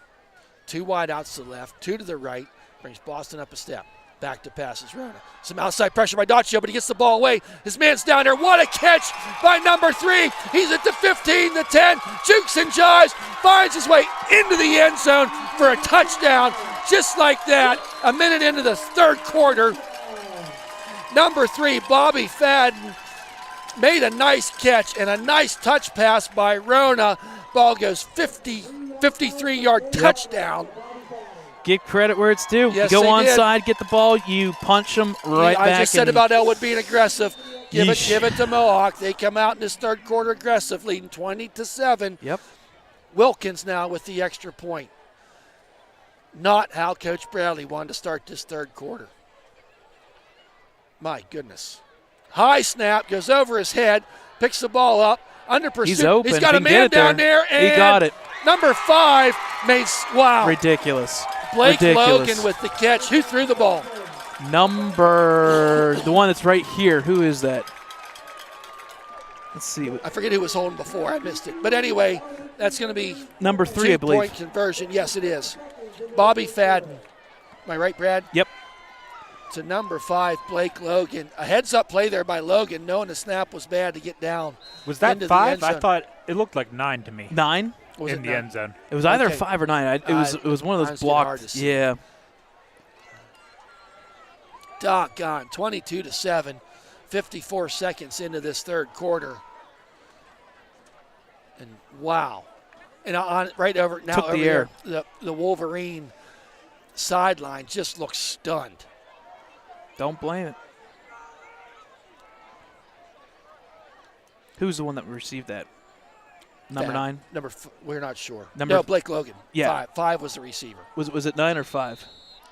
2 wide outs to the left, 2 to the right. Brings Boston up a step. Back to passes Rona. Some outside pressure by Daccio, but he gets the ball away. His man's down there. What a catch by number 3. He's at the 15, the 10. Jukes and jives. Finds his way into the end zone for a touchdown. Just like that, a minute into the 3rd quarter. Number 3, Bobby Fadden, made a nice catch and a nice touch pass by Rona. Ball goes 53-yard touchdown. Give credit where it's due. Yes, you go they onside, did. get the ball, you punch them right back. I just said about Ellwood being aggressive. Give it to Mohawk. They come out in this 3rd quarter aggressive, leading 20-7. Yep. Wilkins now with the extra point. Not how Coach Bradley wanted to start this 3rd quarter. My goodness. High snap, goes over his head, picks the ball up, under pursuit. He's open. He's got a man down there, and he got it. Number 5 wow. Ridiculous. Blake Ridiculous. Logan with the catch. Who threw the ball? The one that's right here. Who is that? Let's see. I forget who was holding before. I missed it. But anyway, that's going to be number 3, I believe. 2-point conversion. Yes, it is. Bobby Fadden. Am I right, Brad? Yep. To number 5, Blake Logan. A heads-up play there by Logan, knowing the snap was bad to get down. Was that 5? I thought it looked like 9 to me. 9? In the end zone. It was either 5 or 9. It was one of those blocked. Yeah. Doggone. 22-7. 54 seconds into this 3rd quarter. And wow. And on right over now, took the air. Here, the Wolverine sideline just looks stunned. Don't blame it. Who's the one that received that? Number 9? We're not sure. No, Blake Logan. Yeah. 5 was the receiver. Was it 9 or 5?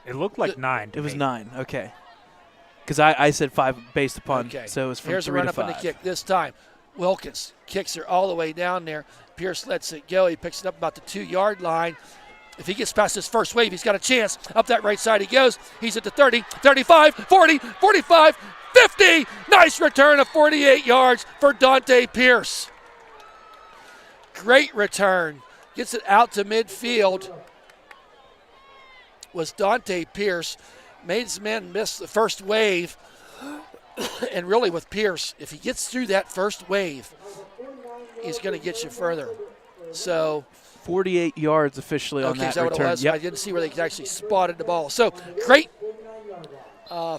It looked like 9 to It was me. 9, okay. Because I said 5 based upon, so it was from Here's 3 a to 5. run up in the kick this time. Wilkins kicks her all the way down there. Pierce lets it go. He picks it up about the 2-yard line. If he gets past his first wave, he's got a chance. Up that right side he goes. He's at the 30, 35, 40, 45, 50. Nice return of 48 yards for Dante Pierce. Great return. Gets it out to midfield. Was Dante Pierce. Made his men miss the first wave. And really with Pierce, if he gets through that first wave, he's going to get you further. So 48 yards officially on that is that return. What it was? Yep. I didn't see where they actually spotted the ball. So great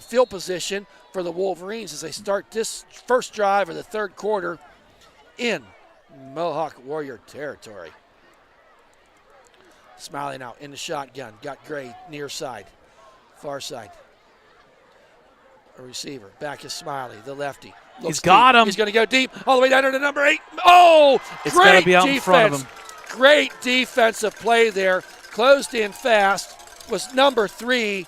field position for the Wolverines as they start this first drive of the 3rd quarter in Mohawk Warrior territory. Smiley now in the shotgun. Got Gray near side, far side. A receiver. Back is Smiley, the lefty. He's got him. He's going to go deep all the way down to number 8. Oh, it's great going to be out defense. in front of him. Great defensive play there. Closed in fast was number 3,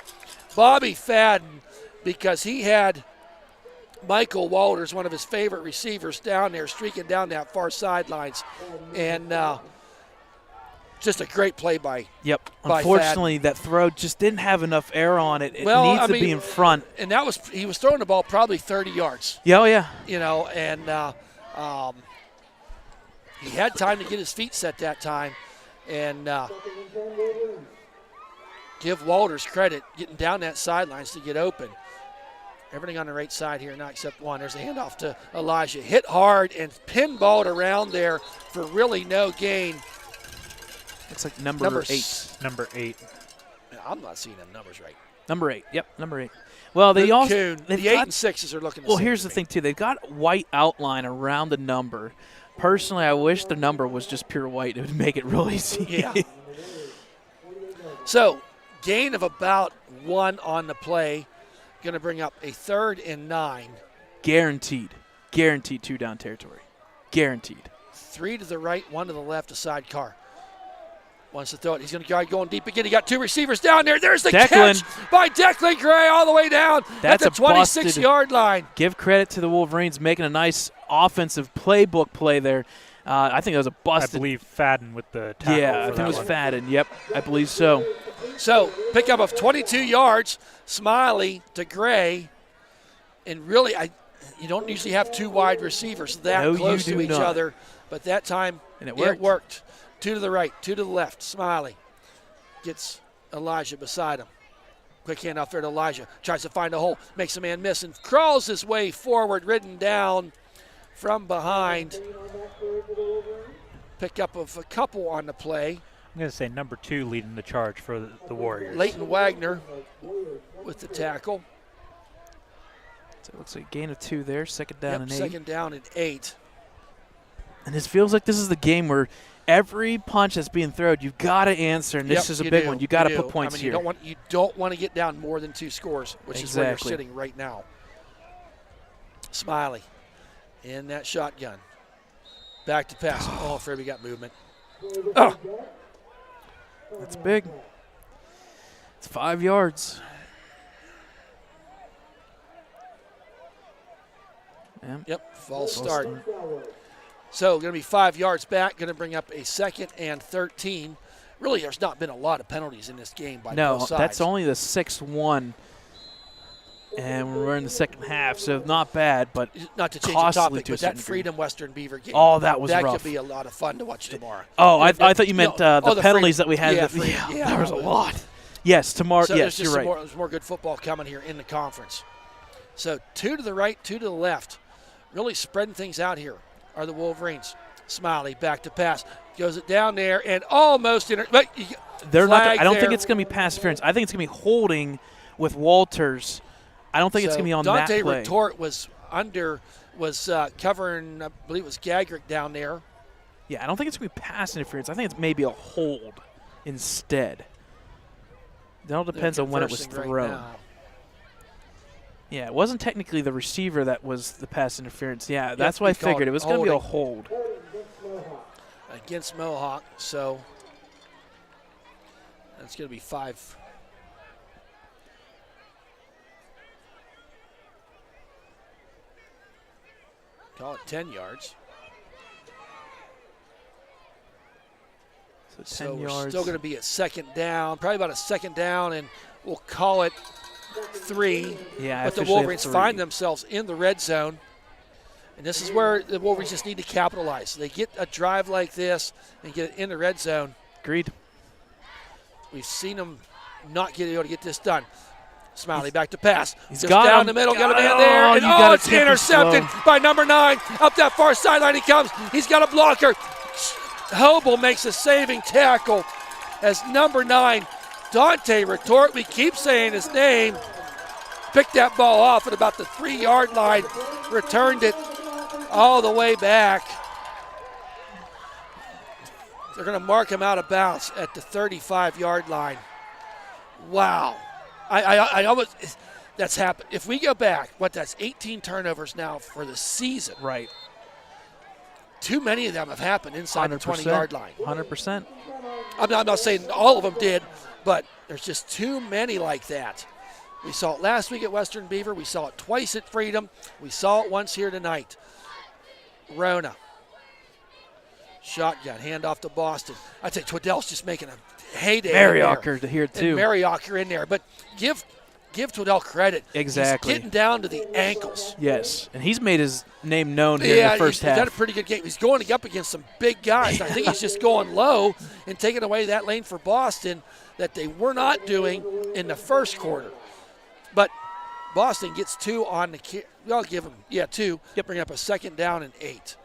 Bobby Fadden, because he had Michael Walters, one of his favorite receivers, down there, streaking down that far sidelines. And just a great play by Unfortunately, that throw just didn't have enough air on it. It needs to be in front. And he was throwing the ball probably 30 yards. Yeah, oh yeah. You know, and he had time to get his feet set that time. And give Walters credit getting down that sidelines to get open. Everything on the right side here, not except one. There's a handoff to Elijah. Hit hard and pinballed around there for really no gain. Looks like number 8. Number 8. I'm not seeing them numbers right. Number 8. Yep, number 8. Well, they Luke also Kuhn, the 8 and 6s are looking the well, same here's to the me. thing, too. They've got white outline around the number. Personally, I wish the number was just pure white. It would make it real easy. Yeah. So, gain of about 1 on the play. Going to bring up a 3rd and 9. Guaranteed 2-down territory. Guaranteed. 3 to the right, 1 to the left, a sidecar. Wants to throw it. He's going to try going deep again. He got 2 receivers down there. There's the Declan. catch by Declan Gray all the way down That's at the a busted- 26-yard line. Give credit to the Wolverines making a nice offensive playbook play there. I think that was a I busted. believe Fadden with the tackle. Yeah, I for think that it was one. Fadden. Yep, I believe so. So, pickup of 22 yards. Smiley to Gray. And really, you don't usually have 2 wide receivers that No, close you to do each not. other. But that time, And it it worked. worked. 2 to the right, 2 to the left. Smiley gets Elijah beside him. Quick handoff there to Elijah. Tries to find a hole. Makes a man miss and crawls his way forward, ridden down from behind. Pickup of a couple on the play. I'm going to say number 2 leading the charge for the Warriors. Leighton Wagner with the tackle. So it looks like a gain of 2 there. Second down and 8. Second down and 8. And it feels like this is the game where every punch that's being thrown, you've got to answer, and this is a big one. You got to put points here. You don't want to get down more than 2 scores, which is where you're Exactly. sitting right now. Smiley in that shotgun. Back to pass. Oh, afraid we got movement. Oh, That's big. It's 5 yards. yep, false start. So going to be 5 yards back. Going to bring up a 2nd and 13. Really, there's not been a lot of penalties in this game by No, both sides. that's only the 6-1. And we're in the second half, so not bad, but Not to change the costly topic, to a but that certain degree. Freedom Western Beaver game. Oh, that was that rough. could be a lot of fun to watch tomorrow. Oh, I That- thought you meant no, the the penalties Freedom. that we had. Yeah, that- Freedom. Yeah, there was a that was- lot. Yes, tomorrow. So yes, there's you're just right. there's more good football coming here in the conference. So 2 to the right, 2 to the left. Really spreading things out here are the Wolverines. Smiley back to pass. Goes it down there and almost but They're not. flag I don't think there. it's going to be pass interference. I think it's going to be holding with Walters. I don't think it's going to be on Dante that play. Retort was covering, I believe it was Gagrick down there. Yeah, I don't think it's going to be pass interference. I think it's maybe a hold instead. It all depends They're on when it was conversing thrown. right now. Yeah, it wasn't technically the receiver that was the pass interference. Yeah, that's Yep, what I he called figured. It was going to be a holding. hold. Against Mohawk, so that's going to be 5. Call it 10 yards. So 10 So we're yards. still going to be at 2nd down, probably about a 2nd down, and we'll call it 3. Yeah, But the officially a Wolverines 3. find themselves in the red zone. And this is where the Wolverines just need to capitalize. They get a drive like this and get it in the red zone. Agreed. We've seen them not get able to get this done. Smiley back to pass. He's Just got down him. the middle, got a man Oh, there. And you gotta it's temper intercepted slow. by number 9. Up that far sideline he comes. He's got a blocker. Hobel makes a saving tackle as number 9, Dante Retort. We keep saying his name. Picked that ball off at about the 3-yard line. Returned it all the way back. They're going to mark him out of bounds at the 35-yard line. Wow. I almost, that's happened. If we go back, that's 18 turnovers now for the season. Right. Too many of them have happened inside the 20-yard line. 100%. I'm not saying all of them did, but there's just too many like that. We saw it last week at Western Beaver. We saw it twice at Freedom. We saw it once here tonight. Rona. Shotgun, handoff to Boston. I'd say Twiddell's just making a heyday. in there. Mariocker to here, too. And Mariocker in there. But give Twiddell credit. Exactly. He's getting down to the ankles. Yes, and he's made his name known here in the first he's half. done a pretty good game. He's going up against some big guys. I think he's just going low and taking away that lane for Boston that they were not doing in the first quarter. But Boston gets 2 on the – I'll give them, 2. Yep. Bring up a 2nd down and 8.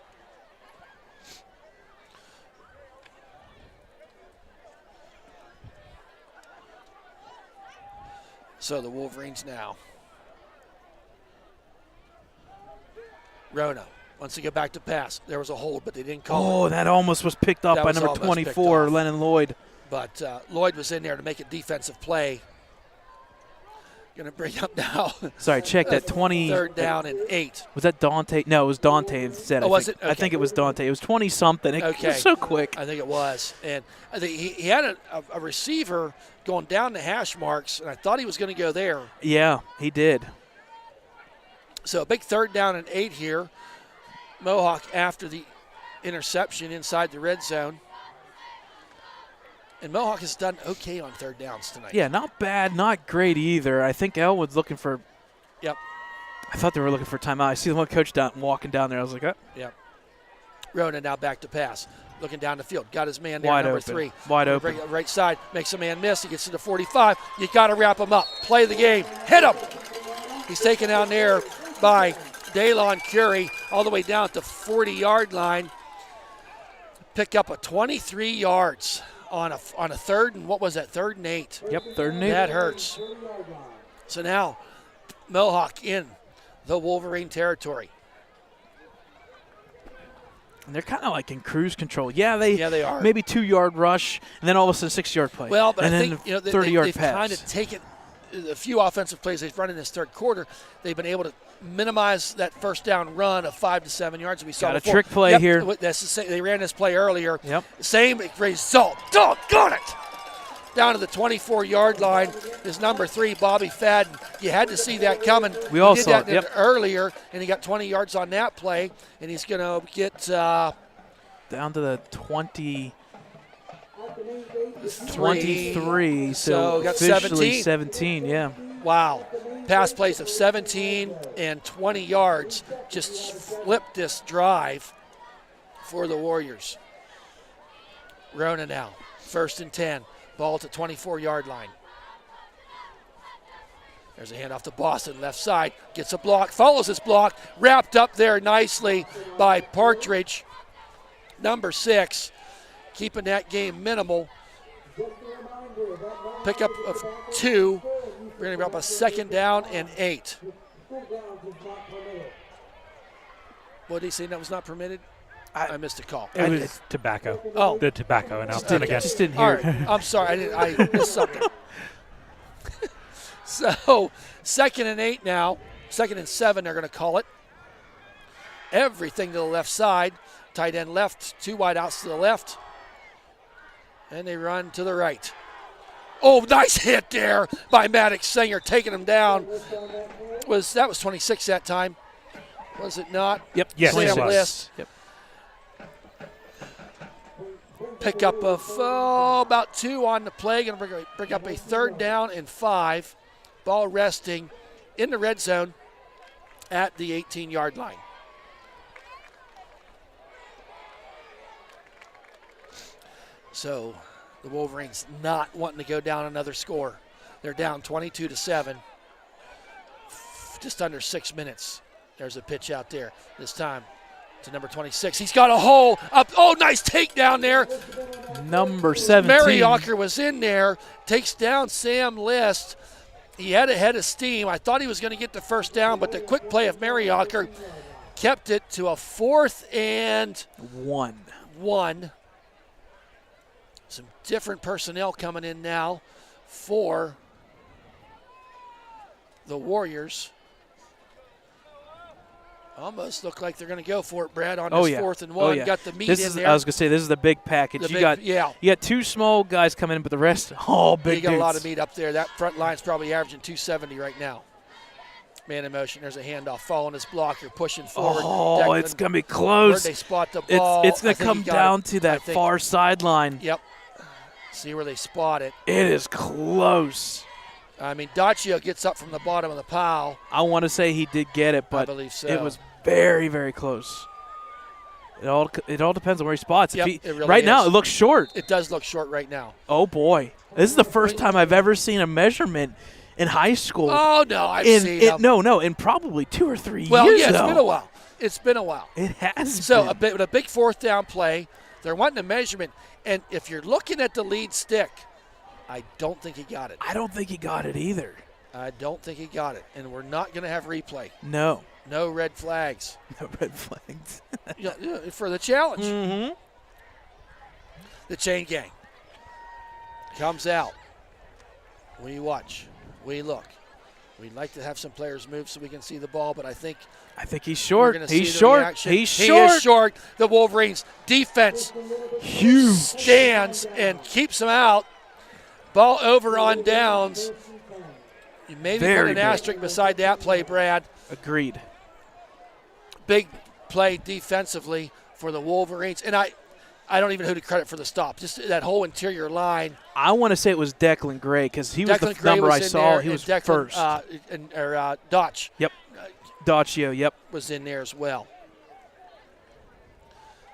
So the Wolverines now. Rona wants to get back to pass. There was a hold, but they didn't call it. Oh, that almost was picked up That by was number almost 24, picked off. Lennon Lloyd. But Lloyd was in there to make a defensive play. Going to bring up now. Sorry, check that 20. 3rd down and 8. Was that Dante? No, it was Dante instead. Oh, was it? I think it was Dante. It was 20-something. It Okay. was so quick. I think it was. And I think he had a receiver going down the hash marks, and I thought he was going to go there. Yeah, he did. So a big 3rd down and 8 here. Mohawk after the interception inside the red zone. And Mohawk has done okay on 3rd downs tonight. Yeah, not bad, not great either. I think Ellwood's looking for – Yep. I thought they were looking for timeout. I see the one coach walking down there. I was like, oh. Yep. Rona now back to pass. Looking down the field. Got his man there, Wide number open. 3. Wide open. Bring it right side. Makes a man miss. He gets to the 45. You got to wrap him up. Play the game. Hit him. He's taken down there by Daylon Curie all the way down at the 40-yard line. Pick up a 23 yards on a 3rd and what was that? 3rd and 8. Yep, 3rd and 8. That hurts. So now Mohawk in the Wolverine territory. And they're kind of like in cruise control. Yeah, they are. Maybe 2-yard rush, and then all of a sudden 6-yard play. Well, but and I then think 30-yard they've pass. kind of taken a few offensive plays they've run in this 3rd quarter. They've been able to minimize that 1st down run of 5 to 7 yards we saw Got a before. trick play here. That's the same, they ran this play earlier. Yep. Same result. Doggone it! Down to the 24-yard line is number 3, Bobby Fadden. You had to see that coming. We all did saw that it, yep. earlier, and he got 20 yards on that play, and he's going to get down to the 23. So got officially 17. Yeah. Wow. Pass plays of 17 and 20 yards just flipped this drive for the Warriors. Rona now, 1st and 10. Ball at the 24-yard line. There's a handoff to Boston, left side. Gets a block, follows his block. Wrapped up there nicely by Partridge, number 6. Keeping that game minimal. Pickup of 2. Bringing up a 2nd down and 8. What did he say that was not permitted? I missed a call. It was tobacco. Oh. The tobacco announcement again. Just didn't All hear. right. I'm sorry. I missed something. So 2nd and 8 now. 2nd and 7 they're going to call it. Everything to the left side. Tight end left. 2 wide outs to the left. And they run to the right. Oh, nice hit there by Maddox Singer, taking him down. That was 26 that time, was it not? Yep. Yes, Sam it was. List. Yep. Pickup of about 2 on the play. Going to bring up a 3rd down and 5. Ball resting in the red zone at the 18-yard line. So the Wolverines not wanting to go down another score. They're down 22-7. Just under 6 minutes. There's a pitch out there this time to number 26. He's got a hole up. Oh, nice takedown there. Number 17. Mariacher was in there, takes down Sam List. He had a head of steam. I thought he was going to get the 1st down, but the quick play of Mariacher kept it to a 4th and 1. Some different personnel coming in now for the Warriors. Almost look like they're going to go for it, Brad, on this 4th and 1. Got the meat in there. I was going to say, this is the big package. You got 2 small guys coming in, but the rest, all big You got dudes. a lot of meat up there. That front line's probably averaging 270 right now. Man in motion. There's a handoff. Following his blocker, pushing forward. Oh, Declan, it's going to be where'd close. they spot the ball? It's going I to think come he got down it. to that I think- far sideline. Yep. See where they spot it. It is close. I mean, Daccio gets up from the bottom of the pile. I want to say he did get it, I but believe so. it was very, very close. It all depends on where he spots. Yep, If he, it really right now, is. it looks short. It does look short right now. Oh, boy. This is the first time I've ever seen a measurement in high school. Oh, no, I've seen them. No, in probably 2 or 3 Well, years. yeah, it's though. been a while. It's been a while. It has So been. a big fourth down play. They're wanting a measurement. And if you're looking at the lead stick, I don't think he got it. I don't think he got it either. I don't think he got it. And we're not going to have replay. No. No red flags. No red flags. Yeah, for the challenge. Mm-hmm. The chain gang comes out. We watch. We look. We'd like to have some players move so we can see the ball, but I think he's we're short. going to see He's the short. reaction. He's He short. is short. The Wolverines defense Huge. stands and keeps him out. Ball over on downs. You maybe Very put an big. asterisk beside that play, Brad. Agreed. Big play defensively for the Wolverines. And I don't even know who to credit for the stop. Just that whole interior line. I want to say it was Declan Gray because he was the Declan Gray number was I in saw. there, He was and Declan, first. Dotch Yep. Daccio, yep. was in there as well.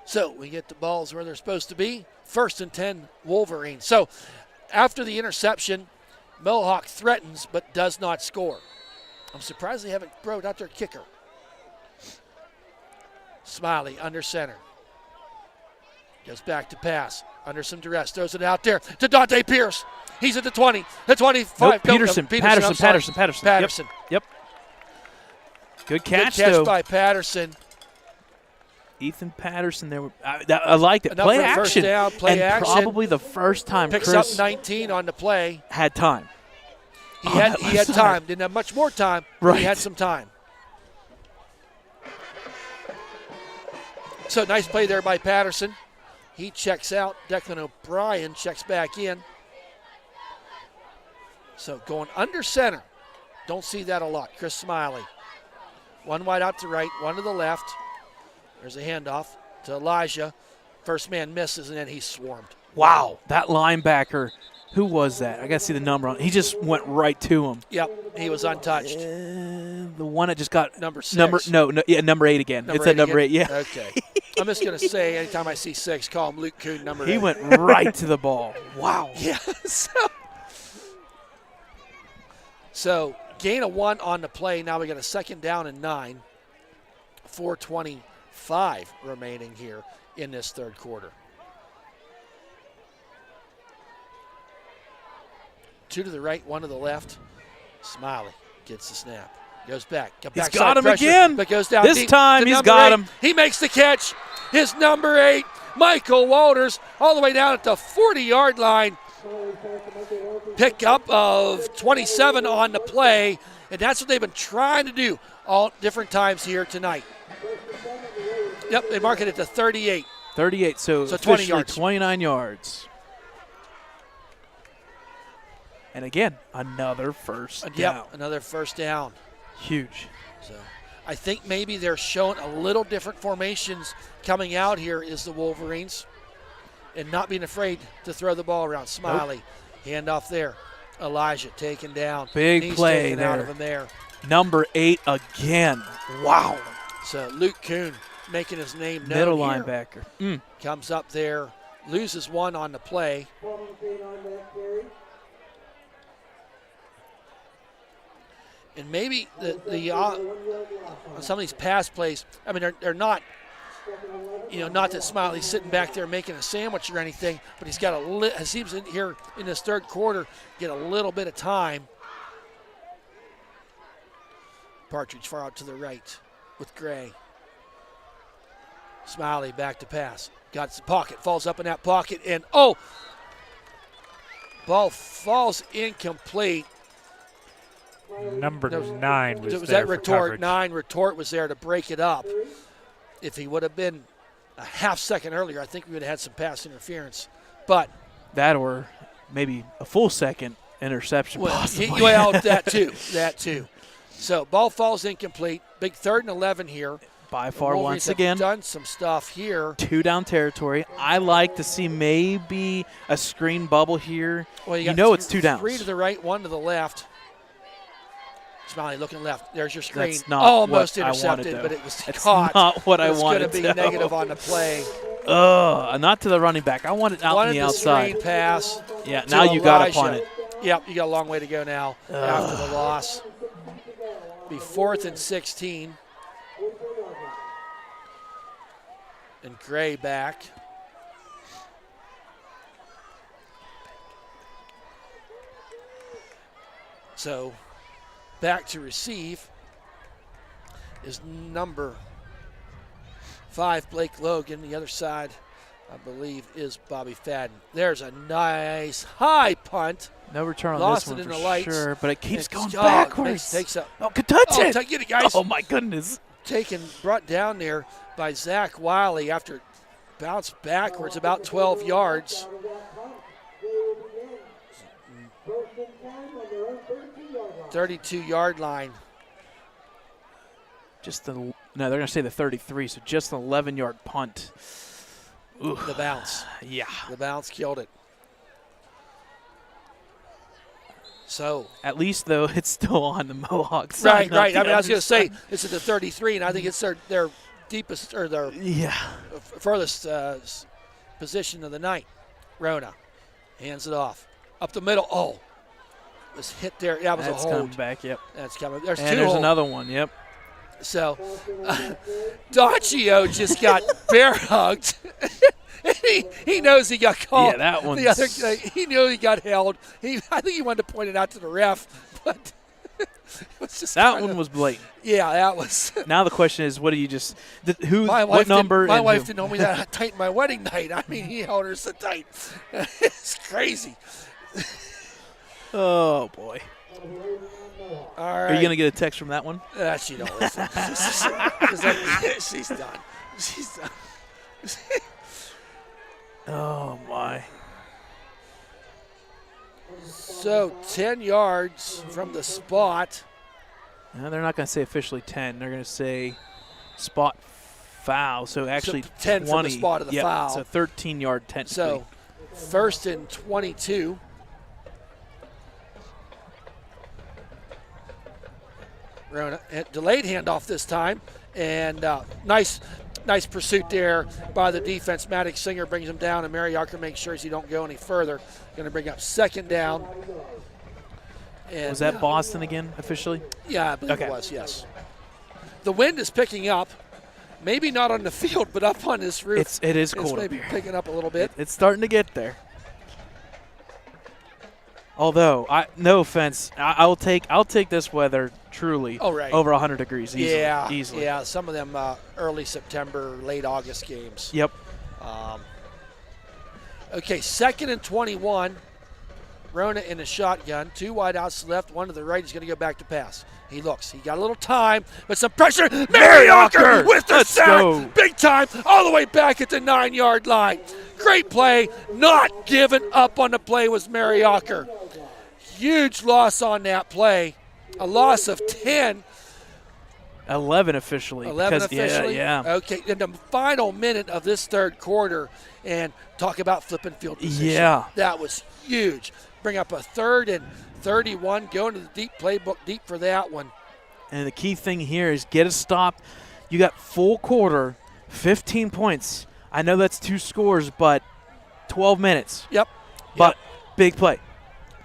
So we get the balls where they're supposed to be. 1st and 10, Wolverines. So after the interception, Mohawk threatens but does not score. I'm surprised they haven't brought out their kicker. Smiley under center. Goes back to pass. Under some duress. Throws it out there to Dante Pierce. He's at the 20, the 25. Nope, No, Peterson. I'm sorry. Patterson. Patterson. Yep. Good Good catch, catch though. by Patterson. Ethan Patterson there. I liked it. Enough Play for a first action. down, play and action. probably the first time Picks Chris up 19 on the play. had time. He on had that he left had side. time. Didn't have much more time, but Right. he had some time. So nice play there by Patterson. He checks out. Declan O'Brien checks back in. So going under center. Don't see that a lot. Chris Smiley. One wide out to right, one to the left. There's a handoff to Elijah. First man misses, and then he's swarmed. Wow. That linebacker, who was that? I got to see the number on it. He just went right to him. Yep, he was untouched. The one that just got Number 6. number 8 again. It's at number 8, yeah. Okay. I'm just going to say, anytime I see 6, call him Luke Kuhn, number 8. He went right to the ball. Wow. Yeah. So gain of 1 on the play. Now we got a 2nd down and 9. 4:25 remaining here in this third quarter. 2 to the right, 1 to the left. Smiley gets the snap. Goes back. He's got him pressure, again. But goes down This deep time to he's number got 8. him. He makes the catch. His number 8, Michael Walters, all the way down at the 40-yard line. Pickup of 27 on the play, and that's what they've been trying to do all different times here tonight. Yep, they mark it at the 38. 38, so 20 officially yards. 29 yards. And again, another first down. Yep, another first down. Huge. So I think maybe they're showing a little different formations coming out here is the Wolverines, and not being afraid to throw the ball around. Smiley, handoff there. Elijah taken down. Big Knees play taken out there. of him there. Number 8 again. Wow. So Luke Kuhn making his name known Middle here. linebacker. Comes up there, loses 1 on the play. And maybe some of these pass plays, I mean, they're not, not that Smiley's sitting back there making a sandwich or anything, but he's got it seems in here in this third quarter, get a little bit of time. Partridge far out to the right with Gray. Smiley back to pass. Got the pocket, falls up in that pocket, and ball falls incomplete. Number 9 was Was there that for Retort? coverage. 9, Retort was there to break it up. If he would have been a half second earlier, I think we would have had some pass interference. But That or maybe a full second interception possibly. that too. So ball falls incomplete. Big 3rd and 11 here. By far, Wolverines once have again, done some stuff here. 2 down territory. I like to see maybe a screen bubble here. Well, you know it's 2 downs. 3 to the right, 1 to the left. Smiley looking left. There's your screen. That's not Almost what I wanted, intercepted, though. but it was That's caught. not what I It's wanted, going to be though. negative on the play. Not to the running back. I want it out on Wanted the the outside. screen pass. Yeah, to now you got up Elijah. on it. Yep, you got a long way to go now after the loss. Be 4th and 16. And Gray back. So back to receive is number 5, Blake Logan. The other side, I believe, is Bobby Fadden. There's a nice high punt. No return on Lost this one it in for the lights. sure, but it keeps going Takes backwards. up. Oh, could touch it. Get it, guys. Oh, my goodness. Brought down there by Zach Wiley after bounced backwards about 12 yards. 32-yard line. No, they're going to say the 33, so just an 11-yard punt. Ooh. The bounce. Yeah. The bounce killed it. So at least, though, it's still on the Mohawk side. Right. I was going to say, this is the 33, and I think it's their deepest or their furthest position of the night. Rona hands it off. Up the middle. Oh, was hit there. That was That's a hold. coming back, yep. That's coming. There's another one, yep. So, Daccio just got bear hugged. he knows he got called. Yeah, that one. He knew he got held. I think he wanted to point it out to the ref, but it was just that one was blatant. Yeah, that was. Now the question is, what do you just? What wife number? My wife didn't know me that tight my wedding night. I mean, he held her so tight. It's crazy. Oh boy. All right. Are you gonna get a text from that one? She don't listen. She's done. She's done. Oh my. So 10 yards from the spot. No, they're not going to say officially 10. They're going to say spot foul. So actually 10 20. from the spot of the foul. So 13-yard 10. So 1st and 22. Rona, delayed handoff this time, and nice pursuit there by the defense. Maddox Singer brings him down, and Mariacker makes sure he don't go any further. Going to bring up 2nd down. And, was that Boston again officially? Yeah, I believe it was, yes. The wind is picking up. Maybe not on the field, but up on this roof. It is cold. It's maybe picking up a little bit. It's starting to get there. Although, no offense, I'll take this weather truly over 100 degrees easily. Easily. Yeah, some of them early September, late August games. Yep. Okay, 2nd and 21. Rona in the shotgun. 2 wide outs to the left, 1 to the right. He's going to go back to pass. He looks. He got a little time, but some pressure. Mariacker with the sack. Big time, all the way back at the 9-yard line. Great play. Not giving up on the play was Mariacker. Huge loss on that play. A loss of 10. 11 officially. 11 officially? Yeah. Okay, in the final minute of this 3rd quarter, and talk about flipping field position. Yeah. That was huge. Bring up a 3rd and 31, going to the deep playbook, deep for that one. And the key thing here is get a stop. You got full quarter, 15 points. I know that's 2 scores, but 12 minutes. Yep. But big play.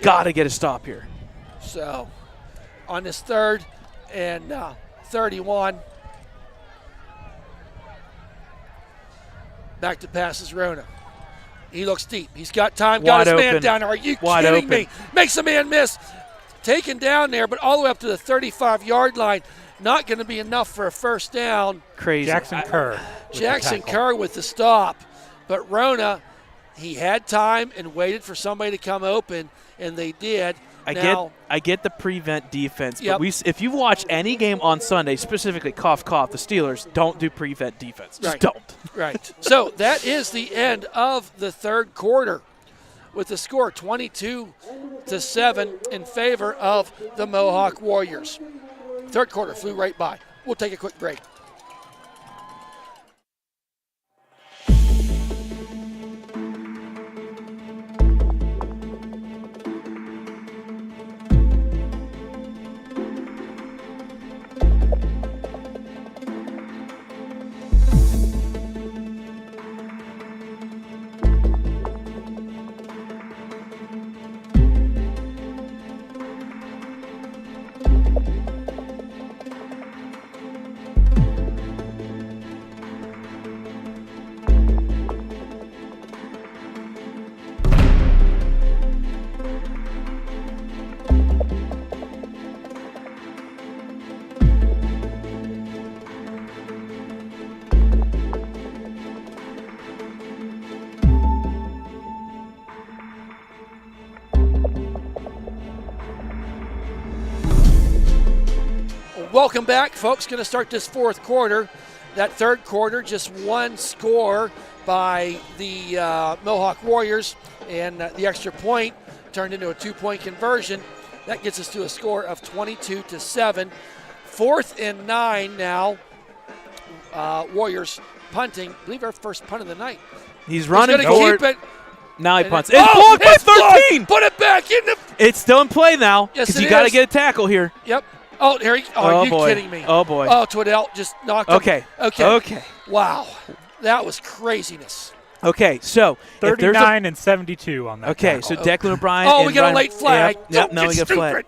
Got to get a stop here. So on this 3rd and 31, back to passes Rona. He looks deep. He's got time. Got his man down there. Are you kidding me? Makes a man miss. Taken down there, but all the way up to the 35-yard line. Not going to be enough for a 1st down. Crazy. Jackson Kerr. Jackson Kerr with the stop. But Rona, he had time and waited for somebody to come open, and they did. I get the prevent defense, but if you watch any game on Sunday, specifically the Steelers don't do prevent defense. Just don't. Right. So that is the end of the 3rd quarter with the score 22-7 in favor of the Mohawk Warriors. 3rd quarter flew right by. We'll take a quick break. welcome back, folks. Going to start this fourth quarter. That third quarter, just one score by the Mohawk Warriors, and the extra point turned into a 2-point conversion. That gets us to a score of 22-7. 4th and 9 now. Warriors punting. I believe our first punt of the night. He's running He's gonna keep it. Now he And punts. it- It's blocked by it's blocked. 13. Put it back in the. It's still in play now Yes, because it you got to is. get a tackle here. Yep. Oh, here he. Oh, Oh, are you boy. kidding me? Oh, boy. Oh, Twiddell just knocked him. Okay. Okay. Okay. Wow. That was craziness. Okay. So if there's a 39 and 72 on that. okay, tackle. so Declan O'Brien. Oh, and we got a Ryan- late flag. Yep, Don't now get we got a flag. stupid.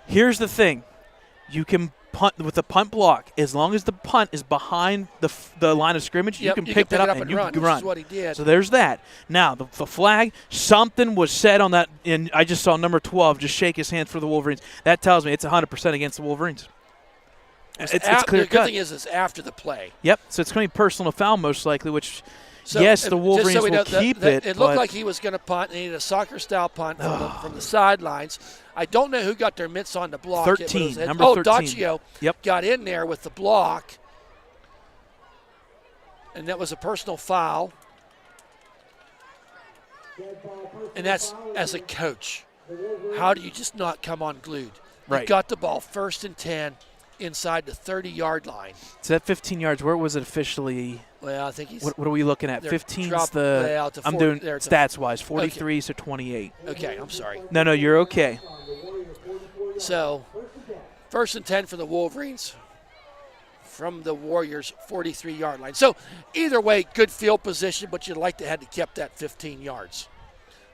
Here's the thing: you can punt with the punt block as long as the punt is behind the line of scrimmage. Yep, you can pick that up and you run, can which run. is what he did. So there's that. Now the flag. Something was said on that, and I just saw number 12 just shake his hand for the Wolverines. That tells me it's 100% against the Wolverines. It's clear the good cut. thing is it's after the play. Yep. So it's going to be personal foul most likely, which. So, yes, just the Wolverines we know, will keep it. It looked but like he was going to punt, and he had a soccer-style punt from the sidelines. I don't know who got their mitts on the block. 13, number 13. Daccio Yep. got in there with the block, and that was a personal foul. And that's as a coach. How do you just not come unglued? Right. You got the ball 1st and 10 inside the 30-yard line. So that 15 yards, where was it officially? Well, I think he's What are we looking at? They're 15's dropping the. way out to I'm 40 doing there, it's a- stats-wise. 43 to 28. okay. I'm sorry. No, you're okay. So, 1st and 10 for the Wolverines from the Warriors' 43-yard line. So, either way, good field position, but you'd like to have kept that 15 yards.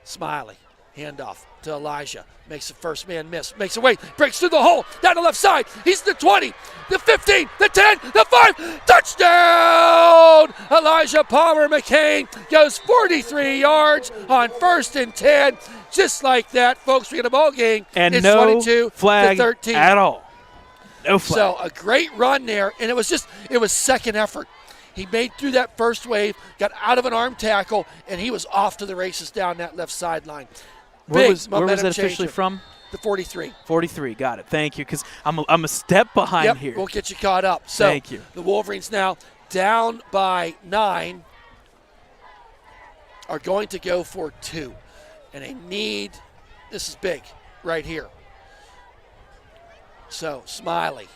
Smiley, handoff to Elijah. Makes the first man miss. Makes a way. Breaks through the hole. Down the left side. He's the 20, the 15, the 10, the 5. Touchdown! Elijah Palmer McCain goes 43 yards on 1st and 10. Just like that, folks, we get a ball game. And it's no 22 flag to 13. at all. No flag. So a great run there, and it was second effort. He made through that first wave, got out of an arm tackle, and he was off to the races down that left sideline. where Big was momentum that officially changer. from? The 43. 43. Got it. Thank you, because I'm a step behind Yep, here. we'll get you caught up. So Thank you. The Wolverines now down by 9 are going to go for 2. And they need, this is big right here. So Smiley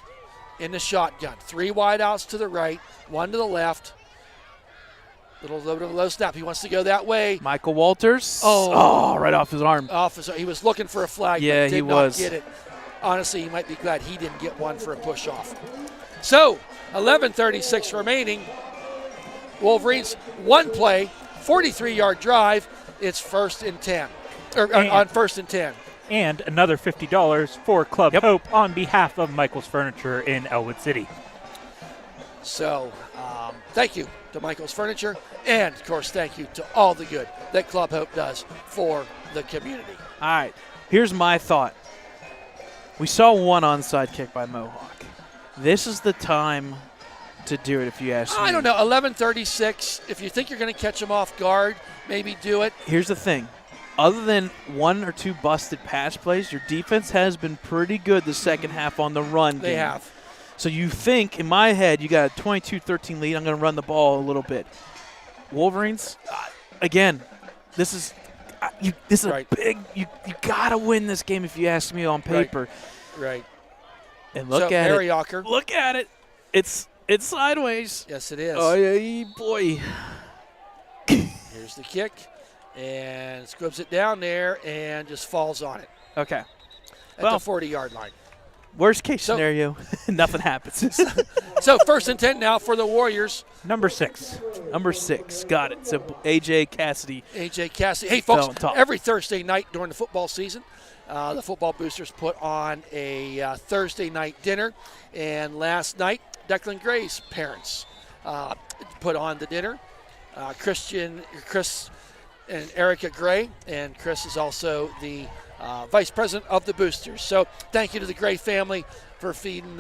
in the shotgun. 3 wideouts to the right, 1 to the left. Little bit of a low snap. He wants to go that way. Michael Walters. Oh. Right off his arm. Officer, he was looking for a flag, Yeah, but did he not was. get it. Honestly, he might be glad he didn't get one for a push-off. So, 11:36 remaining. Wolverines, 1 play, 43-yard drive. It's 1st and 10. On 1st and 10. And another $50 for Club Yep. Hope on behalf of Michael's Furniture in Ellwood City. So, thank you to Michael's Furniture, and, of course, thank you to all the good that Club Hope does for the community. All right. Here's my thought. We saw 1 onside kick by Mohawk. This is the time to do it, if you ask me. I don't know, 11:36. If you think you're going to catch them off guard, maybe do it. Here's the thing. Other than 1 or 2 busted pass plays, your defense has been pretty good the second half on the run They game. have. So you think, in my head, you got a 22-13 lead. I'm going to run the ball a little bit. Wolverines, again, this is Right. a big. You got to win this game if you ask me on paper. Right. And look so, at it. Mariocker. Look at it. It's sideways. Yes, it is. Oh, yeah, boy. Here's the kick, and squibs it down there and just falls on it Okay. at Well, the 40-yard line. Worst case So- scenario, nothing happens. So 1st and 10 now for the Warriors. Number 6. Number 6, got it. So A.J. Cassidy. A.J. Cassidy. Hey, Fell folks, on top. every Thursday night during the football season, the football boosters put on a Thursday night dinner. And last night, Declan Gray's parents put on the dinner. Chris and Erica Gray, and Chris is also the vice president of the boosters. So thank you to the Gray family for feeding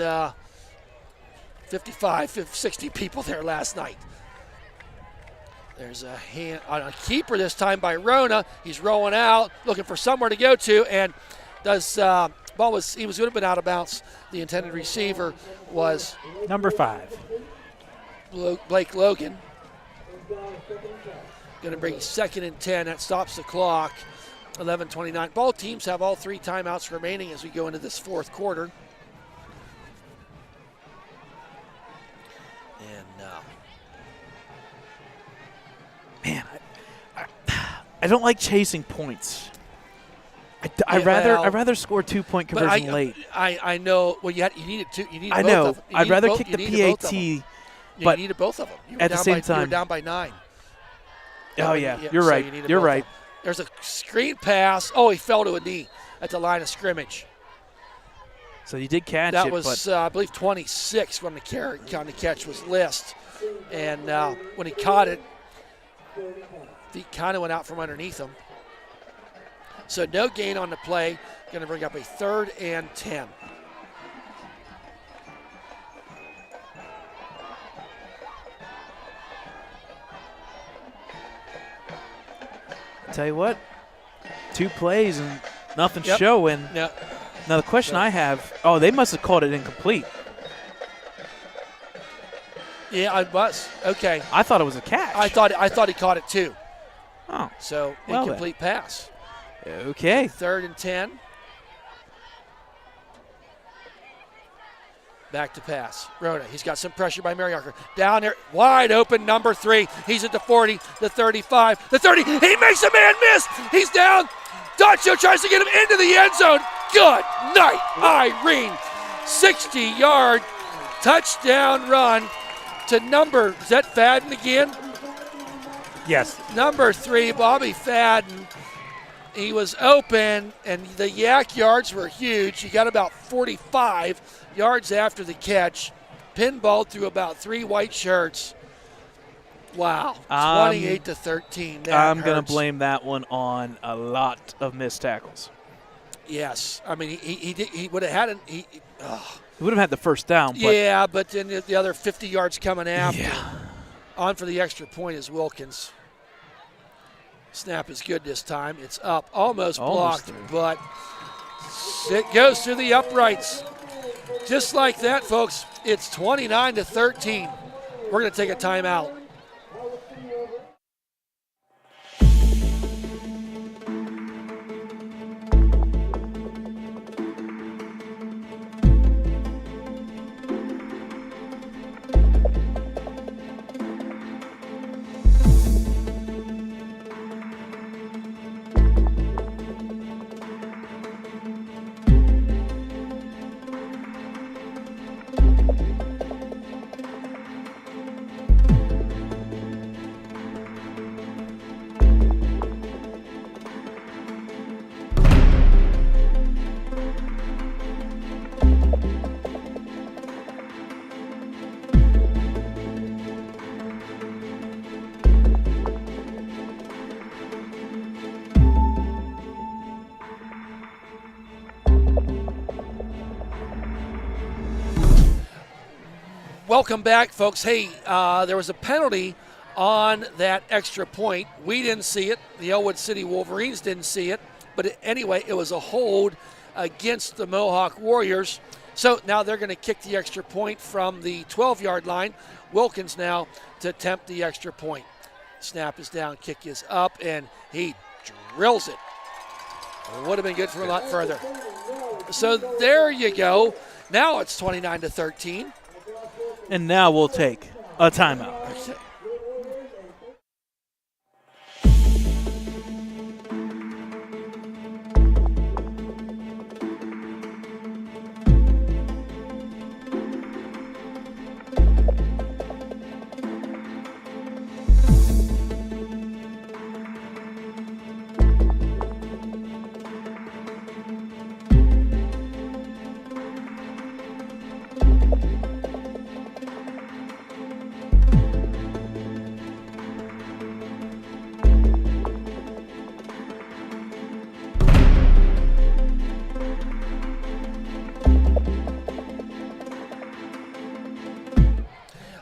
60 people there last night. There's a hand on a keeper this time by Rona. He's rolling out, looking for somewhere to go to, and does he would have been out of bounds. The intended receiver was Number 5. Blake Logan. Going to bring 2nd and 10. That stops the clock. 11:29. Both teams have all 3 timeouts remaining as we go into this fourth quarter. And Man, I don't like chasing points. I'd rather score 2-point conversion late. I know. Well, you needed two. You needed I both know. of them. I'd rather kick the PAT. But you needed both of them. At the same time, you were down by 9. Oh yeah, you're right. You're right. There's a screen pass. Oh, he fell to a knee at the line of scrimmage. So you did catch it. That was, I believe, 26 when the catch was list. And when he caught it, feet kind of went out from underneath him. So no gain on the play. Going to bring up a 3rd and 10. Tell you what, 2 plays and nothing Yep. showing. Yep. Now the question I have, they must have called it incomplete. Yeah, I was. Okay. I thought it was a catch. I thought he caught it too. Oh, So well incomplete pass. okay. 3rd and 10. Back to pass. Rhoda, he's got some pressure by Mariarker. Down there, wide open, number 3. He's at the 40, the 35, the 30. He makes a man miss. He's down. Dacho tries to get him into the end zone. Good night, Irene. 60-yard touchdown run to is that Fadden again? Yes. Number 3, Bobby Fadden. He was open, and the yak yards were huge. He got about 45 yards after the catch. Pinballed through about 3 white shirts. Wow, 28-13. I'm going to blame that one on a lot of missed tackles. Yes, I mean he would have had it. He would have had the first down. But Yeah, but then the other 50 yards coming after. Yeah. On for the extra point is Wilkins. Snap is good this time. It's up, almost blocked, through. but it goes through the uprights. Just like that, folks, it's 29-13. We're going to take a timeout. Welcome back, folks. Hey, there was a penalty on that extra point. We didn't see it. The Ellwood City Wolverines didn't see it. But anyway, it was a hold against the Mohawk Warriors. So now they're going to kick the extra point from the 12-yard line. Wilkins now to attempt the extra point. Snap is down, kick is up, and he drills it. It would have been good for a lot further. So there you go. Now it's 29-13. And now we'll take a timeout.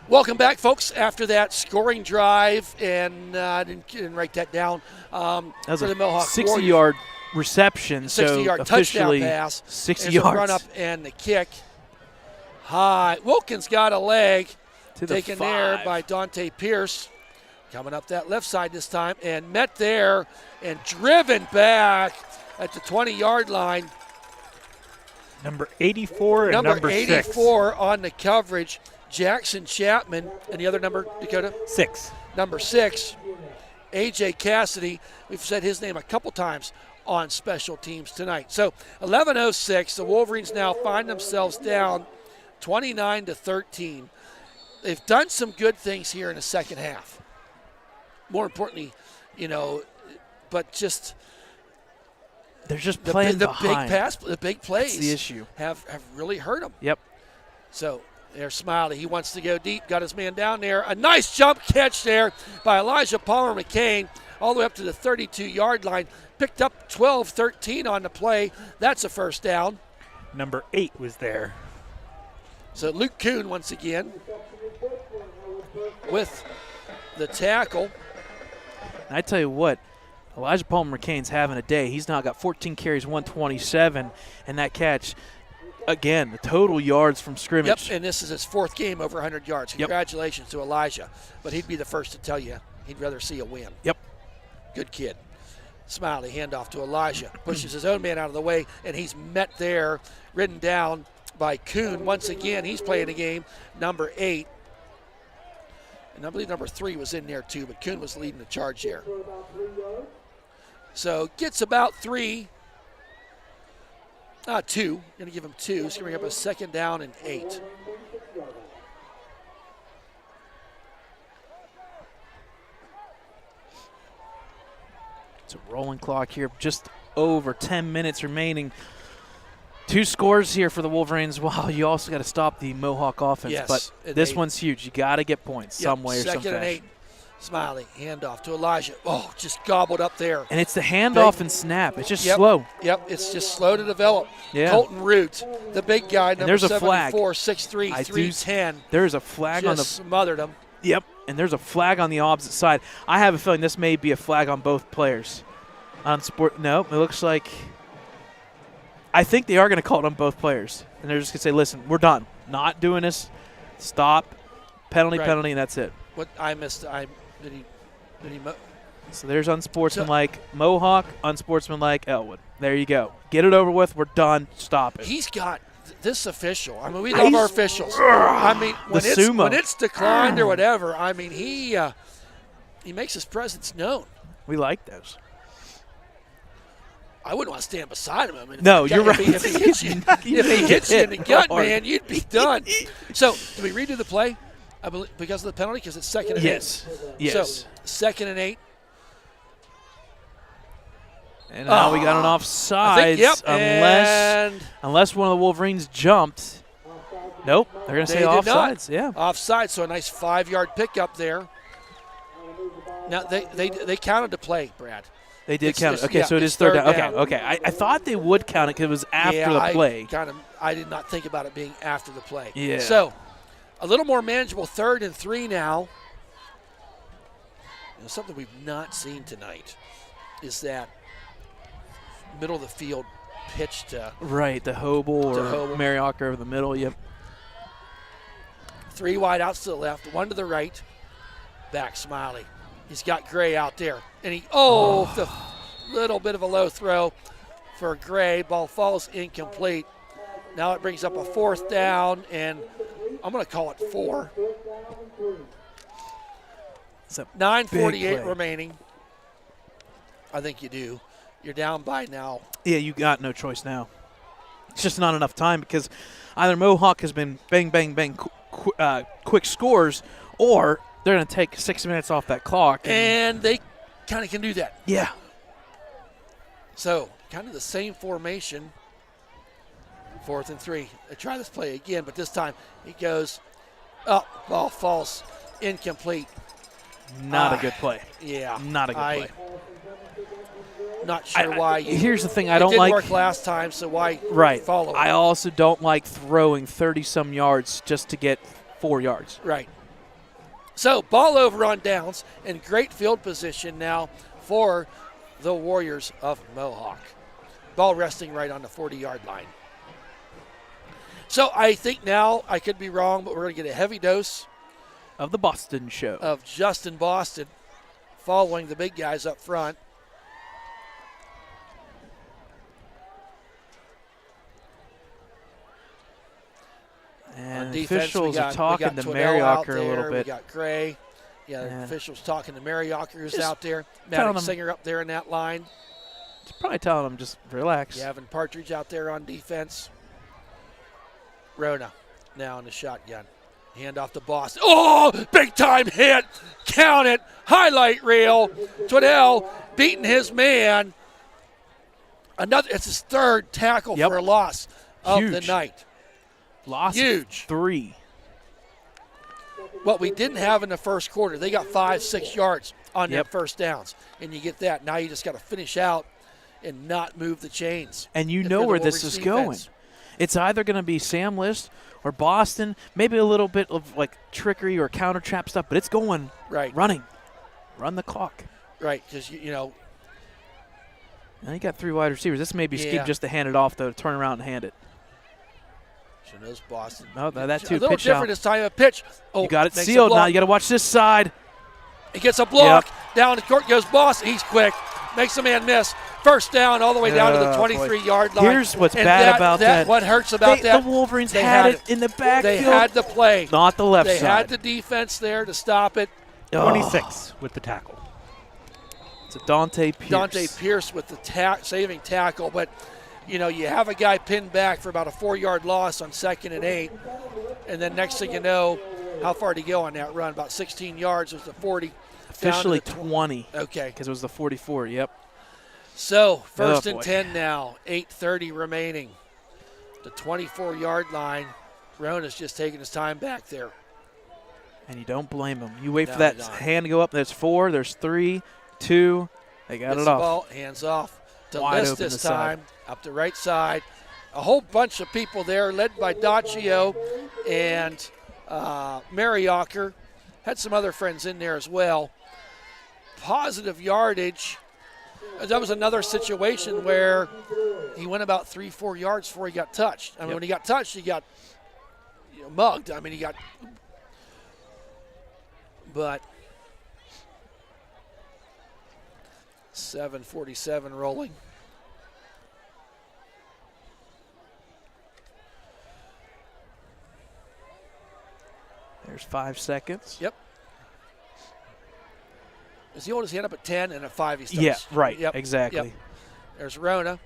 Welcome back, folks, after that scoring drive, and I didn't write that down. That was for a the Mohawk 60-yard reception. 60-yard so touchdown officially pass. 60 There's yards. a run up and the kick. High. Wilkins got a leg to the taken 5. there by Dante Pierce. Coming up that left side this time and met there and driven back at the 20-yard line. Number 84 and number 84 on the coverage. Jackson Chapman. And the other number, Dakota? 6. Number 6, A.J. Cassidy. We've said his name a couple times on special teams tonight. So 11:06, the Wolverines now find themselves down 29-13. They've done some good things here in the second half. More importantly, but just They're just playing the behind. the big plays That's the issue. have really hurt them. Yep. So there's Smiley. He wants to go deep. Got his man down there. A nice jump catch there by Elijah Palmer McCain all the way up to the 32-yard line. Picked up 12-13 on the play. That's a first down. Number 8 was there. So Luke Kuhn once again with the tackle. And I tell you what, Elijah Palmer McCain's having a day. He's now got 14 carries, 127, and that catch, again, the total yards from scrimmage. Yep, and this is his 4th game over 100 yards. Yep. Congratulations to Elijah. But he'd be the first to tell you he'd rather see a win. Yep. Good kid. Smiley, handoff to Elijah. Pushes his own man out of the way, and he's met there, ridden down by Kuhn. Once again, he's playing a game, number 8. And I believe number 3 was in there too, but Kuhn was leading the charge there. So gets about 3. 2. Going to give him 2. He's going to bring up a second down and 8. It's a rolling clock here. Just over 10 minutes remaining. 2 scores here for the Wolverines. Wow, you also got to stop the Mohawk offense. Yes, but this 8. one's huge. You got to get points some way or some Second and fashion. 8. Smiley, handoff to Elijah. Oh, just gobbled up there. And it's the handoff and snap. It's just Yep. slow. Yep, it's just slow to develop. Yeah. Colton Root, the big guy, number there's a flag. 74, 6'3", I do- 310. There's a flag on the Smothered him. Yep, and there's a flag on the opposite side. I have a feeling this may be a flag on both players. No, it looks like I think they are going to call it on both players. And they're just going to say, listen, we're done. Not doing this. Stop. Penalty, Right. penalty, and that's it. What I missed, So there's unsportsmanlike Mohawk, unsportsmanlike Ellwood. There you go. Get it over with. We're done. Stop it. He's got this official. I mean, we love our officials. I mean, when it's declined or whatever, I mean, he makes his presence known. We like those. I wouldn't want to stand beside him. I mean, No, you're right. If he hits you, in the gut, man, you'd be done. So, do we redo the play? I believe because of the penalty, because it's second and 8. Yes. So, 2nd and 8. And now we got an offside. Unless one of the Wolverines jumped. Nope. They're going to say They did not. offsides. Yeah. Offside, so a nice 5-yard pickup there. Now, they counted the play, Brad. They did It's count it. just- Okay, yeah, so it it's is third third down. down. Okay. I thought they would count it because it was after the play. I did not think about it being after the play. Yeah. So, a little more manageable 3rd and 3 now. Something we've not seen tonight is that middle of the field pitch to Right, the Hobel or Hobel. Mariacker over the middle. Yep. 3 wide outs to the left, 1 to the right. Back Smiley. He's got Gray out there. And the little bit of a low throw for Gray. Ball falls incomplete. Now it brings up a 4th down, and I'm going to call it 4. It's a 9:48 big play. remaining. I think you do. You're down by now. Yeah, you got no choice now. It's just not enough time because either Mohawk has been bang, bang, bang, quick scores, or they're going to take 6 minutes off that clock. And they kind of can do that. Yeah. So, kind of the same formation. 4th and 3. They try this play again, but this time he goes up. Ball falls incomplete. Not a good play. Yeah. Not a good play. Not sure why. Here's the thing I it don't didn't like. work last time, so why Right. follow it? I also don't like throwing 30-some yards just to get 4 yards. Right. So, ball over on downs and great field position now for the Warriors of Mohawk. Ball resting right on the 40-yard line. So I think now, I could be wrong, but we're going to get a heavy dose Of the Boston show. of Justin Boston following the big guys up front. And Defense, officials are we talking got to Twiddell out Mariacker a little there, bit. We got Gray. Yeah, Yeah. officials talking to Mariacker, who's Just out there. telling Maddox him- Singer up there in that line. It's probably telling them just relax. Gavin Partridge out there on defense. Rona now in the shotgun. Hand off to Boston. Oh, big time hit. Count it. Highlight reel. Twiddell beating his man. It's his third tackle Yep. for a loss of the Huge. night. Lost Huge. 3. What we didn't have in the first quarter, they got 5-6 yards on their Yep. first downs. And you get that. Now you just got to finish out and not move the chains. And you if know you're the where this is Wolverines going. defense. It's either going to be Sam List or Boston, maybe a little bit of like trickery or counter trap stuff, but it's going Right, running. Run the clock. right, because, you know, Now you got 3 wide receivers. This may be Yeah. scheme just to hand it off, though, to turn around and hand it. she knows Boston. No, that A too. little Pitch different out. this time. A pitch. Oh, You got it makes a sealed. Now block. you got to watch this side. He gets a block. Down the court goes Boston. He's quick. Makes a man miss. First down all the way down to the Oh, 23-yard line. Here's what's And bad about that. What hurts about that, The Wolverines they had had it in the backfield. they had the play. Not the left They side. had the defense there to stop it. Oh, 26 with the tackle. It's a Dante Pierce. Dante Pierce with the saving tackle. But, you know, you have a guy pinned back for about a 4-yard loss on 2nd and 8. And then next thing you know, how far did he go on that run? About 16 yards. It was the 40. Officially down to the 20 Okay. because it was the 44. Yep. So, first Oh, and boy. 10 now, 8:30 remaining. The 24-yard line. Rona's just taking his time back there. And you don't blame him. You wait No, for that you don't. hand to go up. There's 4. There's 3, 2. They got Gets it the off. ball, hands off to Wide List open this the side. time, up the right side. A whole bunch of people there, led by Daccio and Mariacker. Had some other friends in there as well. Positive yardage. That was another situation where he went about 3-4 yards before he got touched. I mean, Yep. when he got touched, he got mugged. I mean, he got. But 7:47 rolling. There's 5 seconds. Yep. Does he hold his hand up at 10 and at 5 he starts? Yeah, right. Yep. Exactly. Yep. There's Rona.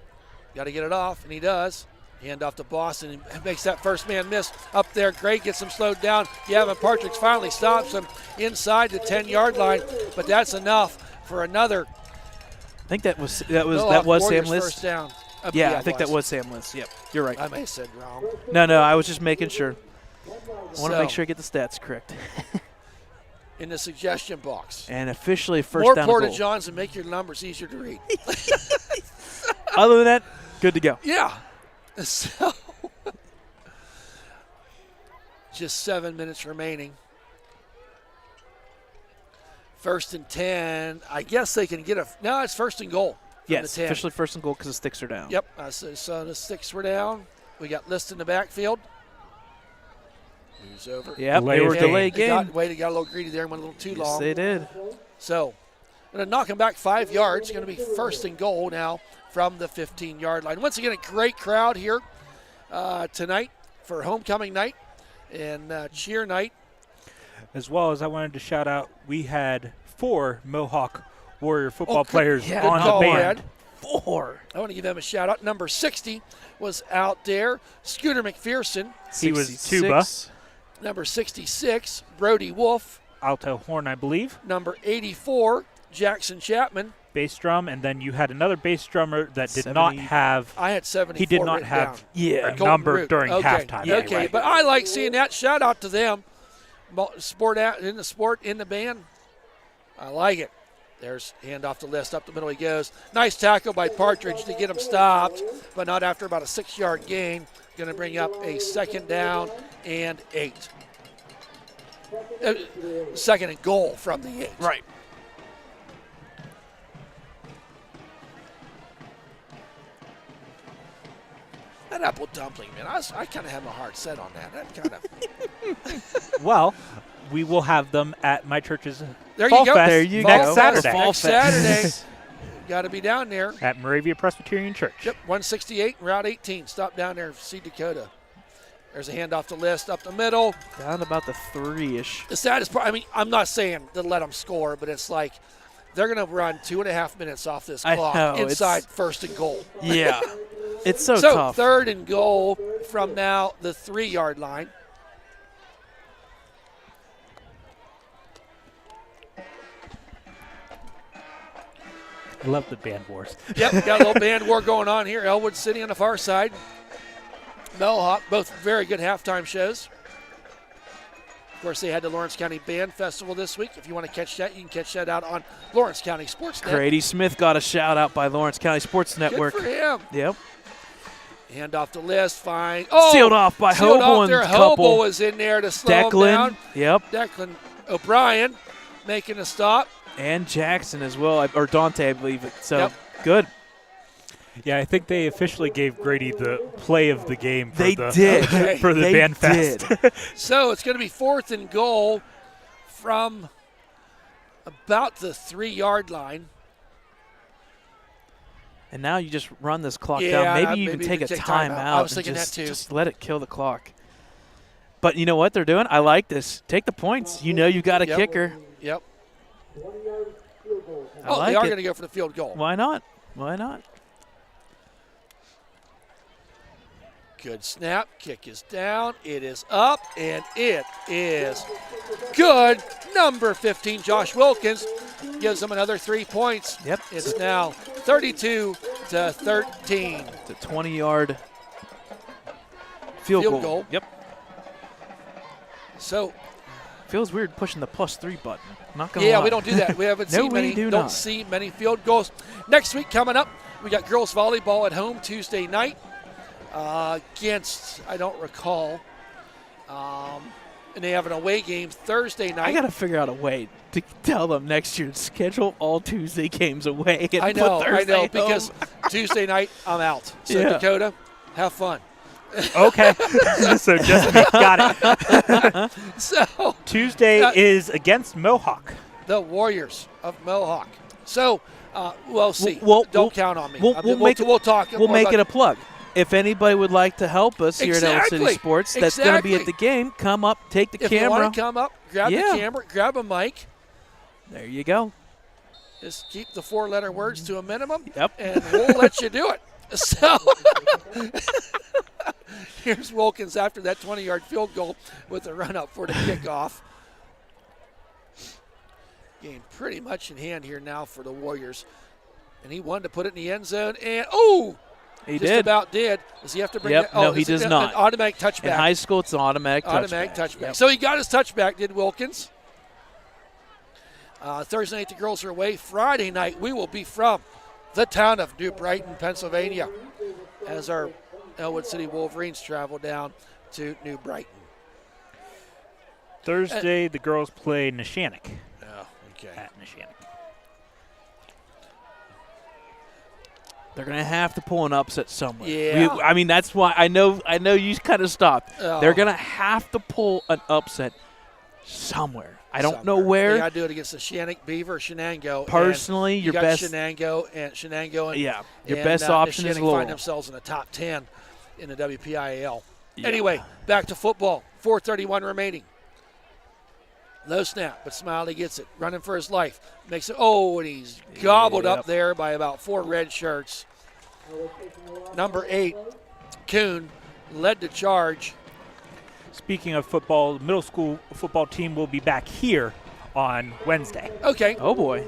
Got to get it off, and he does. Hand off to Boston and makes that first man miss up there. Great, gets him slowed down. Gavin Partridge finally stops him inside the 10-yard line, but that's enough for another. I think that was Sam Warriors List. First down. Yeah, I think that was Sam List. Yep, you're right. I may have said wrong. No, I was just making sure. I want to make sure I get the stats correct. In the suggestion box. And officially first More down and Porta goal. Johns and make your numbers easier to read. Other than that, good to go. Yeah. So, just 7 minutes remaining. First and 10. I guess they can get no, it's first and goal. From Yes, the 10. officially first and goal because the sticks are down. Yep. So the sticks were down. We got List in the backfield. Moves over. Yep, Delay they of were game. delayed They game. got a little greedy there and went a little too Yes, long. they did. So, going to knock him back 5 yards. Going to be first and goal now from the 15-yard line. Once again, a great crowd here tonight for homecoming night and cheer night. As well as I wanted to shout out, we had 4 Mohawk Warrior football good- players yeah, on good call, the band. Brad. 4. I want to give them a shout out. Number 60 was out there. Scooter McPherson. He was 66. tuba. Number 66, Brody Wolf. Alto horn, I believe. Number 84, Jackson Chapman. Bass drum, and then you had another bass drummer that did 70. not have. I had 74. He did not written have down. Yeah. Colton number Root. during Okay. halftime. Okay, anyway. but I like seeing that. Shout out to them. Sport in the band. I like it. There's handoff to List. Up the middle he goes. Nice tackle by Partridge to get him stopped, but not after about a 6-yard gain. Going to bring up a 2nd down and 8. Second and goal from the 8. Right. That apple dumpling, man, I kind of have my heart set on that. That kind of. Well, we will have them at my church's There Fall you go. Fest There you next go. Saturday. Fall Next Saturday. Got to be down there. At Moravia Presbyterian Church. Yep, 168 Route 18. Stop down there, see Dakota. There's a handoff to List up the middle. Down about the 3-ish. The saddest part, I mean, I'm not saying to let them score, but it's like they're going to run 2.5 minutes off this I clock know, inside it's- first and goal. Yeah. It's so So tough. 3rd and goal from now the 3-yard line. I love the band wars. Yep, got a little band war going on here. Ellwood sitting on the far side. Mohawk, both very good halftime shows. Of course, they had the Lawrence County Band Festival this week. If you want to catch that, you can catch that out on Lawrence County Sports Net. Grady Smith got a shout out by Lawrence County Sports Network. Good for him. Yep. Hand off the List, fine. Oh, Sealed off by sealed Hobo off and there. couple. Hobo was in there to slow him down. Declan. Yep. Declan O'Brien making a stop. And Jackson as well, or Dante, I believe. So Yep. good. Yeah, I think they officially gave Grady the play of the game for They the did. Okay. for the They band fest. did. So it's going to be 4th and goal from about the 3-yard line. And now you just run this clock Yeah, down. Maybe you even take a timeout. I was and thinking just, that too. Just let it kill the clock. But you know what they're doing? I like this. Take the points. You know you got a Yep. kicker. Yep. I Oh, like they are it. going to go for the field goal. Why not? Why not? Good snap. Kick is down. It is up, and it is good. Number 15, Josh Wilkins, gives them another 3 points. Yep. It's now 32-13. It's a 20-yard field goal. Yep. So, Feels weird pushing the +3 button. Not gonna lie. yeah, we don't do that. We haven't No, seen we many. do Don't not. see many field goals. Next week coming up, we got girls volleyball at home Tuesday night against, I don't recall, and they have an away game Thursday night. I got to figure out a way to tell them next year to schedule all Tuesday games away. And I know, put Thursday home. because Tuesday night I'm out. So Yeah. Dakota, have fun. Okay. So just me. Got it. So Tuesday is against Mohawk. the Warriors of Mohawk. So we'll see. We'll- Don't count on me. we'll I mean, make it- we'll talk. We'll more make about it a plug. If anybody would like to help us here at Ellwood City Exactly. Sports, that's going to be at the game. Come up, take the If you camera. want to come up, grab Yeah. the camera, grab a mic. There you go. Just keep the 4-letter words to a minimum, Yep. and we'll let you do it. So here's Wilkins after that 20-yard field goal with a run-up for the kickoff. Game pretty much in hand here now for the Warriors. And he wanted to put it in the end zone, and He just did. about did. Does he have to bring Yep, that? no, he is it does an not. automatic touchback. In high school, it's an automatic touchback. Yep. So he got his touchback, did Wilkins. Thursday night, the girls are away. Friday night, we will be from the town of New Brighton, Pennsylvania, as our Ellwood City Wolverines travel down to New Brighton. Thursday, the girls play Neshannock Oh, okay. at Neshannock. They're going to have to pull an upset somewhere. Yeah. I mean, that's why I know you kind of stopped. Oh. They're going to have to pull an upset somewhere. I don't know Somewhere. where. They got to do it against the Shannock Beaver, Shenango. Personally, and your you got best Shenango and Yeah, your and, best option the is Shannock Lowell. find themselves in the top 10 in the WPIAL. Yeah. Anyway, back to football. 4:31 remaining. Low snap, but Smiley gets it. Running for his life. Makes it. Oh, and he's gobbled Yep. up there by about 4 red shirts. Number 8, Kuhn, led the charge. Speaking of football, middle school football team will be back here on Wednesday. Okay. Oh, boy.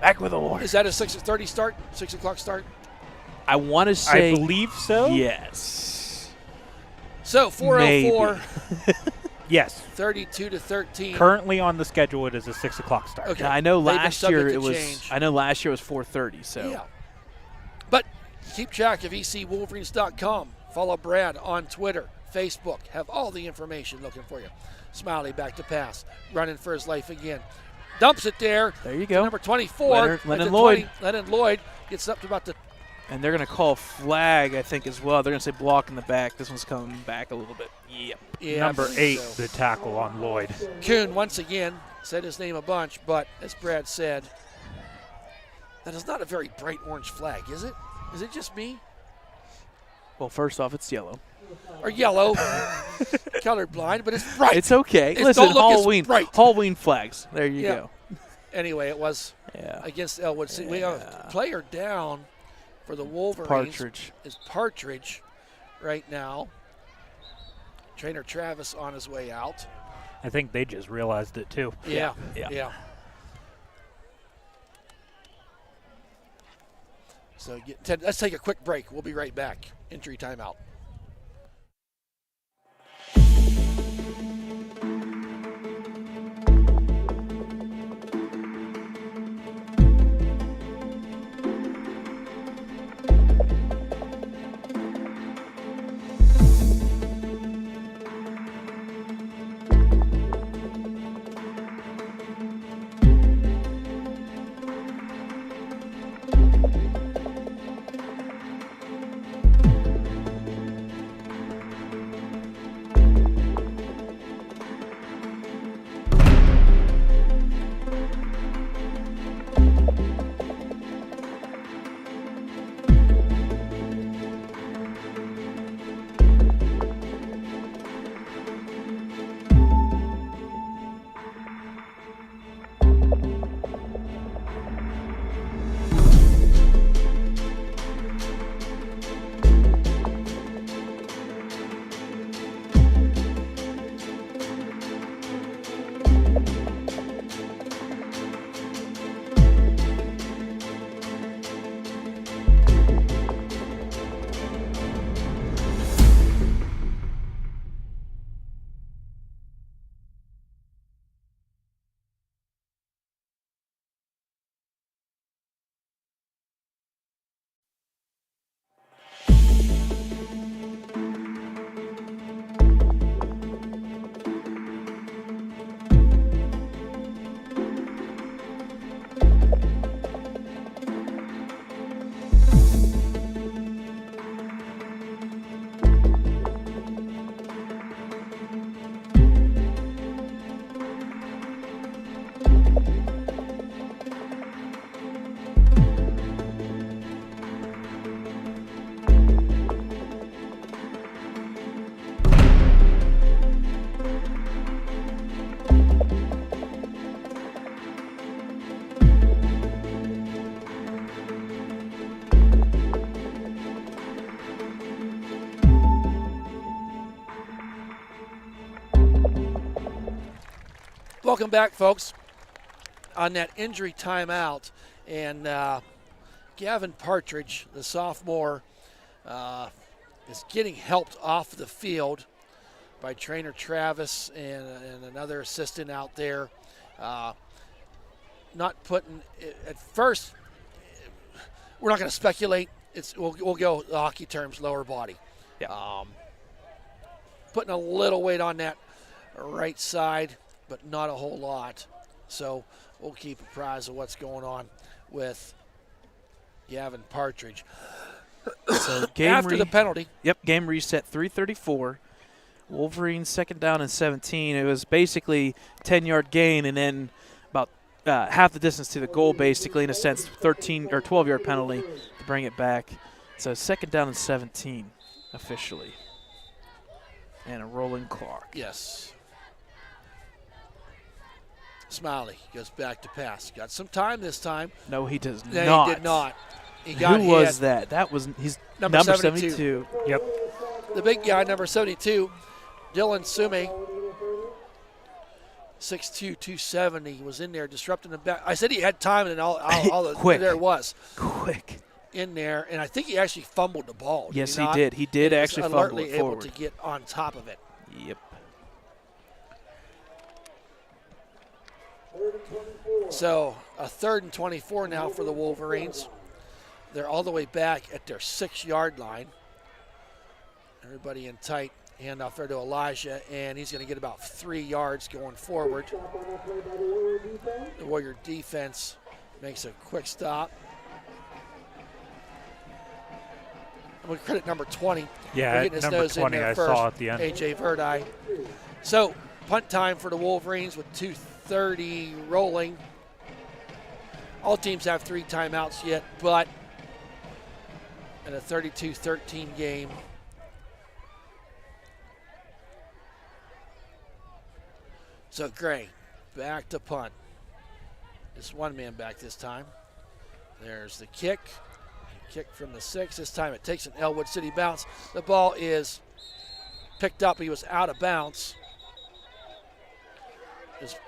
Back with a war. Is that a 6:30 start? 6 o'clock start? I want to say I believe so. yes. So 4:04, Yes. 32-13. Currently on the schedule, it is a 6 o'clock start. Okay. Yeah, I know They've been last subject year to it was. change. I know last year was 4:30. So Yeah. But keep track of ecwolverines.com. Follow Brad on Twitter, Facebook. Have all the information looking for you. Smiley back to pass. Running for his life again. Dumps it there. there you To go. number 24. Lennon at the Lloyd. 20. Lennon Lloyd gets up to about the And they're going to call flag, I think, as well. They're going to say block in the back. This one's coming back a little bit. Yep. Yeah, Number 8, so. the tackle on Lloyd. Kuhn, once again, said his name a bunch, but as Brad said, that is not a very bright orange flag, is it? Is it just me? Well, first off, it's yellow. Or yellow. Colorblind, but it's bright. It's okay. It's Listen, don't look as Halloween, bright. Halloween flags. There you Yeah. go. Anyway, it was Yeah. against Ellwood. See, we have a player down for the Wolverines. Partridge. Is Partridge right now. Trainer Travis on his way out. I think they just realized it too. Yeah. Yeah. So Ted, let's take a quick break. We'll be right back. Injury timeout. Welcome back, folks. On that injury timeout, and Gavin Partridge, the sophomore, is getting helped off the field by trainer Travis and another assistant out there. Not putting at first. We're not going to speculate. We'll go the hockey terms, lower body. Yeah. Putting a little weight on that right side, but not a whole lot. So we'll keep apprised of what's going on with Gavin Partridge. So game After the penalty. Yep, game reset, 3:34. Wolverines second down and 17. It was basically 10-yard gain and then about half the distance to the goal, basically, in a sense, 13 or 12-yard penalty to bring it back. So second down and 17 officially. And a rolling clock. Yes. Smiley goes back to pass. Got some time this time. No, he does No, not. he did not. He got Who hit. was that? That was his Number number 72. 72. Yep. The big guy, number 72, Dylan Sume, 6'2", 270, was in there disrupting the back. I said he had time, and all the Quick. there it was Quick. in there, and I think he actually fumbled the ball. Yes, he he not? did. He did was actually fumble alertly it able forward. to get on top of it. Yep. So a 3rd and 24 now for the Wolverines. They're all the way back at their 6-yard line. Everybody in tight. Hand off there to Elijah, and he's going to get about 3 yards going forward. The Warrior defense makes a quick stop. we credit number 20. Yeah, for getting his number nose 20 in there I first, saw at the end. A.J. Verdi. So punt time for the Wolverines with 2:30 rolling. All teams have 3 timeouts yet, but in a 32-13 game. So Gray back to punt. Just one man back this time. There's the kick. Kick from the 6. This time it takes an Ellwood City bounce. The ball is picked up. He was out of bounds. Just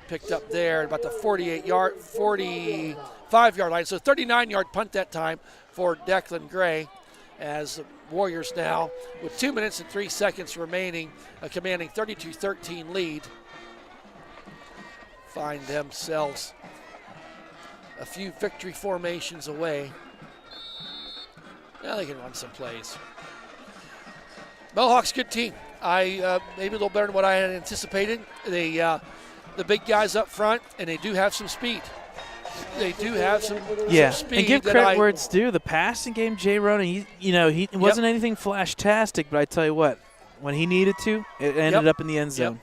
picked up there about the 45-yard line. So 39-yard punt that time for Declan Gray, as the Warriors now, with 2 minutes and 3 seconds remaining, a commanding 32-13 lead, find themselves a few victory formations away. Now they can run some plays. Mohawk's good team. Maybe a little better than what I had anticipated. The big guys up front, and they do have some speed. They do have some speed. And give credit where it's due. The passing game, Jay Ronan, he wasn't anything flash-tastic, but I tell you what, when he needed to, it ended up in the end zone.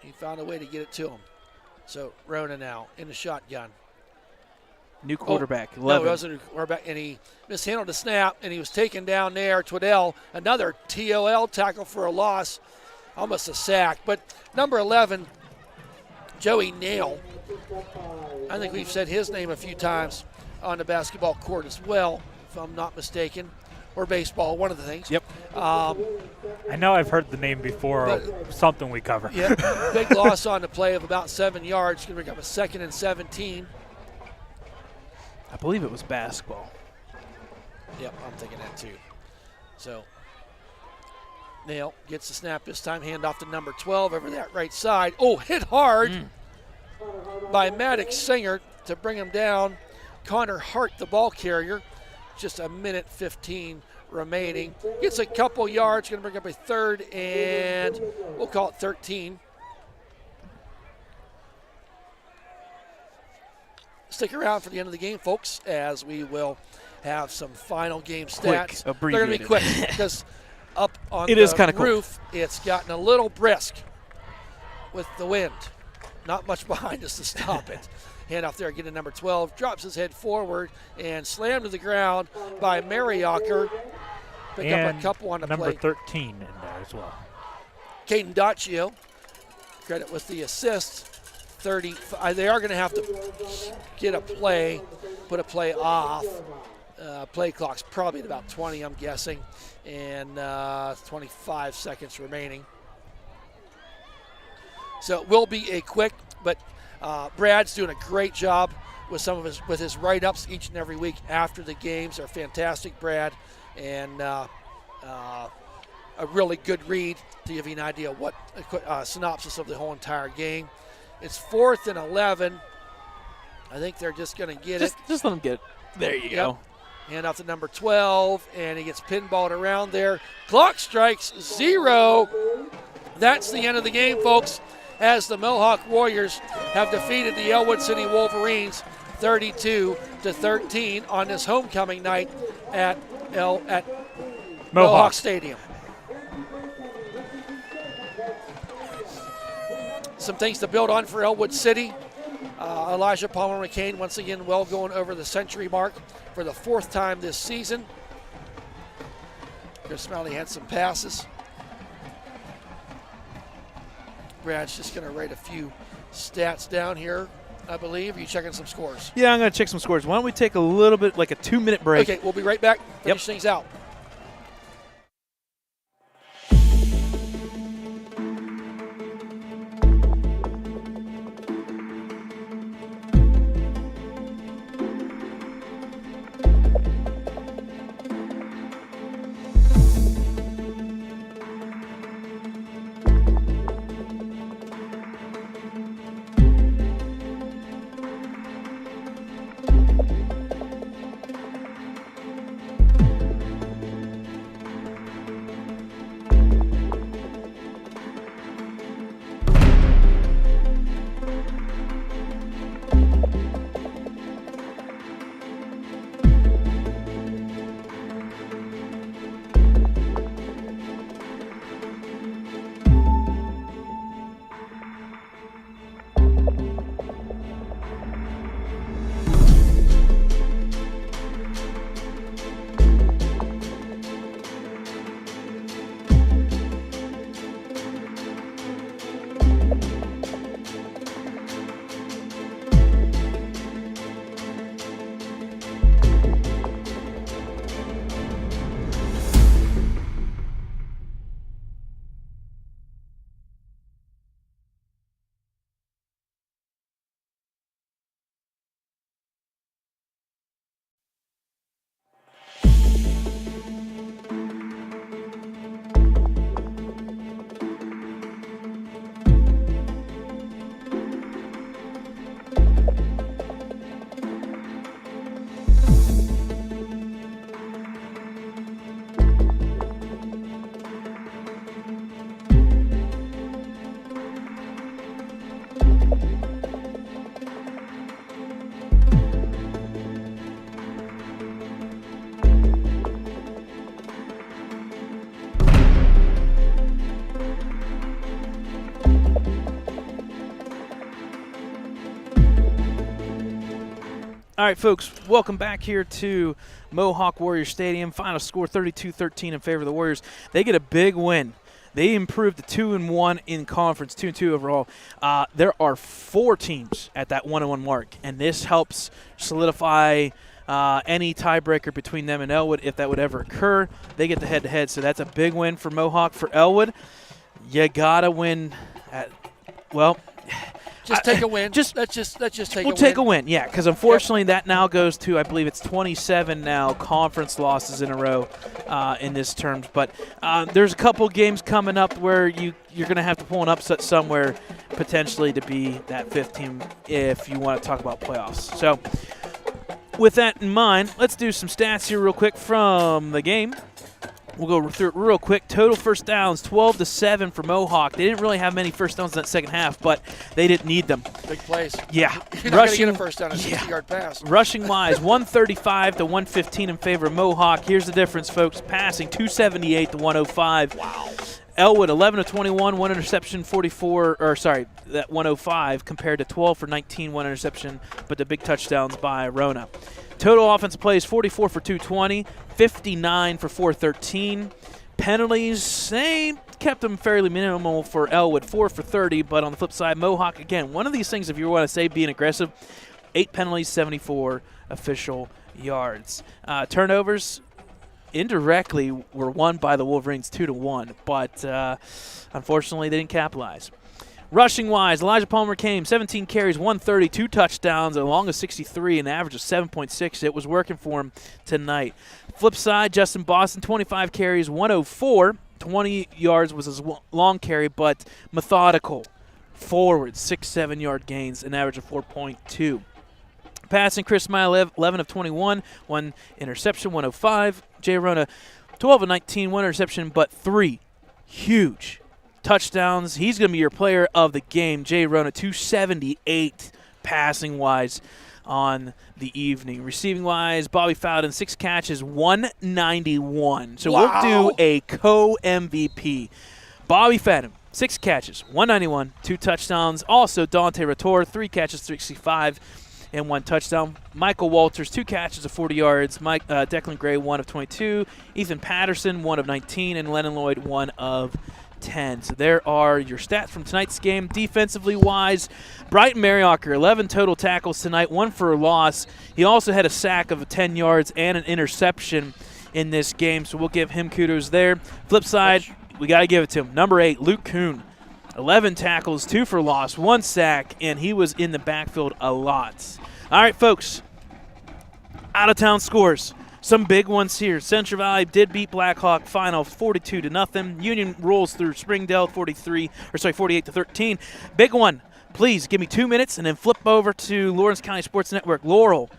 He found a way to get it to him. So Rona now in the shotgun. New quarterback, 11. No, it wasn't a quarterback, and he mishandled the snap, and he was taken down there. Twiddell, another TOL tackle for a loss, almost a sack. But number 11, Joey Nail, I think we've said his name a few times on the basketball court as well, if I'm not mistaken, or baseball, one of the things. Yep. I know I've heard the name before, something we cover. Yeah, big loss on the play of about 7 yards. Going to bring up a 2nd and 17. I believe it was basketball. Yep, I'm thinking that too. So Nail gets the snap this time, hand off to number 12 over that right side. Oh, hit hard by Maddox Singer to bring him down. Connor Hart, the ball carrier, just a minute 15 remaining. Gets a couple yards, going to bring up a 3rd and we'll call it 13. Stick around for the end of the game, folks, as we will have some final game stats. Quick, They're going to be quick because up on the roof, it's gotten a little brisk with the wind. Not much behind us to stop it. Hand off there again to number 12. Drops his head forward and slammed to the ground by Mariacker. Pick up a couple on the number play. 13 in there as well. Caden Daccio, credit with the assist. 30. They are going to have to get a play, put a play off. Play clock's probably at about 20, I'm guessing, and 25 seconds remaining. So it will be a quick, but Brad's doing a great job with his write-ups each and every week after the games. They're fantastic, Brad, and a really good read to give you an idea what synopsis of the whole entire game. It's 4th and 11. I think they're just going to get it. Just let them get it. There you go. Hand off to number 12, and he gets pinballed around there. Clock strikes 0. That's the end of the game, folks, as the Mohawk Warriors have defeated the Ellwood City Wolverines 32-13 on this homecoming night at Mohawk Stadium. Some things to build on for Ellwood City. Elijah Palmer McCain once again well going over the century mark for the 4th time this season. Chris Smiley had some passes. Brad's just going to write a few stats down here, I believe. Are you checking some scores? Yeah, I'm going to check some scores. Why don't we take a little bit, like a 2-minute break? Okay, we'll be right back. Finish things out. All right, folks, welcome back here to Mohawk Warrior Stadium. Final score 32-13 in favor of the Warriors. They get a big win. They improved to 2-1 in conference, 2-2 overall. There are 4 teams at that 1-1 mark, and this helps solidify any tiebreaker between them and Ellwood if that would ever occur. They get the head-to-head, so that's a big win for Mohawk. For Ellwood, you gotta win at Just take a win. Let's just take a win. We'll take a win, yeah, because unfortunately that now goes to, I believe it's 27 now conference losses in a row in this terms. But there's a couple games coming up where you're going to have to pull an upset somewhere potentially to be that 5th team if you want to talk about playoffs. So with that in mind, let's do some stats here real quick from the game. We'll go through it real quick. Total first downs, 12-7 for Mohawk. They didn't really have many first downs in that second half, but they didn't need them. Big plays. Yeah. You're not going to get a first down, a 60-yard pass. Rushing-wise, 135-115 in favor of Mohawk. Here's the difference, folks. Passing, 278-105. Wow. Ellwood, 11-21, 1 interception, 105 compared to 12 for 19, 1 interception, but the big touchdowns by Rona. Total offensive plays, 44 for 220, 59 for 413. Penalties, they kept them fairly minimal for Ellwood, 4 for 30, but on the flip side, Mohawk, again, one of these things, if you want to say being aggressive, 8 penalties, 74 official yards. Turnovers indirectly were won by the Wolverines 2-1, but unfortunately they didn't capitalize. Rushing-wise, Elijah Palmer came, 17 carries, 130, 2 touchdowns, along with 63, an average of 7.6. It was working for him tonight. Flip side, Justin Boston, 25 carries, 104, 20 yards was his long carry, but methodical. Forward, 6-7 yard gains, an average of 4.2. Passing, Chris Smile, 11 of 21, 1 interception, 105. Jay Rona, 12 of 19, 1 interception, but 3 huge touchdowns. He's going to be your player of the game. Jay Rona, 278 passing-wise on the evening. Receiving-wise, Bobby Fowden, 6 catches, 191. So wow. We'll do a co-MVP. Bobby Fowden, 6 catches, 191, 2 touchdowns. Also, Dante Rator, 3 catches, 365, and 1 touchdown. Michael Walters, 2 catches of 40 yards. Declan Gray, 1 of 22. Ethan Patterson, 1 of 19. And Lennon Lloyd, 1 of 10. So there are your stats from tonight's game. Defensively wise, Brighton Mariocker, 11 total tackles tonight, 1 for a loss. He also had a sack of 10 yards and an interception in this game, so we'll give him kudos there. Flip side, we got to give it to him. Number 8, Luke Kuhn, 11 tackles, 2 for loss, 1 sack, and he was in the backfield a lot. All right, folks, out-of-town scores. Some big ones here. Central Valley did beat Blackhawk final 42-0. Union rolls through Springdale 48-13. Big one. Please give me 2 minutes and then flip over to Lawrence County Sports Network. Laurel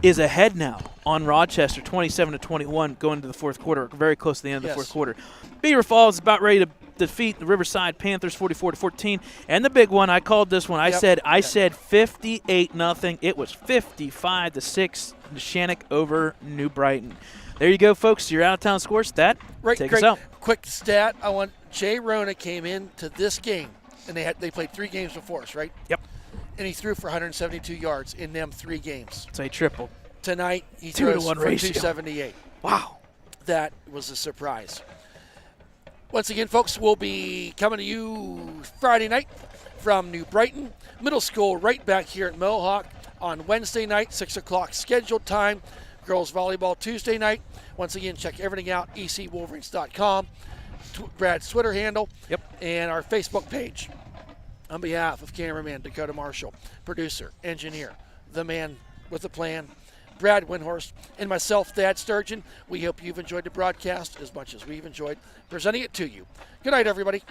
is ahead now on Rochester 27-21 going into the fourth quarter. Very close to the end of the fourth quarter. Beaver Falls is about ready to defeat the Riverside Panthers 44-14. And the big one, I called this one. I said 58-0. It was 55-6. Shannock over New Brighton. There you go, folks. Your out-of-town score stat. Take us out. Quick stat. I want Jay Rona came into this game, and they played 3 games before us, right? Yep. And he threw for 172 yards in them 3 games. So he tripled. Tonight he threw for 2-to-1 278. Wow. That was a surprise. Once again, folks, we'll be coming to you Friday night from New Brighton Middle School, right back here at Mohawk on Wednesday night, 6 o'clock scheduled time. Girls volleyball Tuesday night. Once again, check everything out, ecwolverines.com, Brad's Twitter handle, and our Facebook page. On behalf of cameraman Dakota Marshall, producer, engineer, the man with the plan, Brad Windhorst, and myself, Thad Sturgeon, we hope you've enjoyed the broadcast as much as we've enjoyed presenting it to you. Good night, everybody.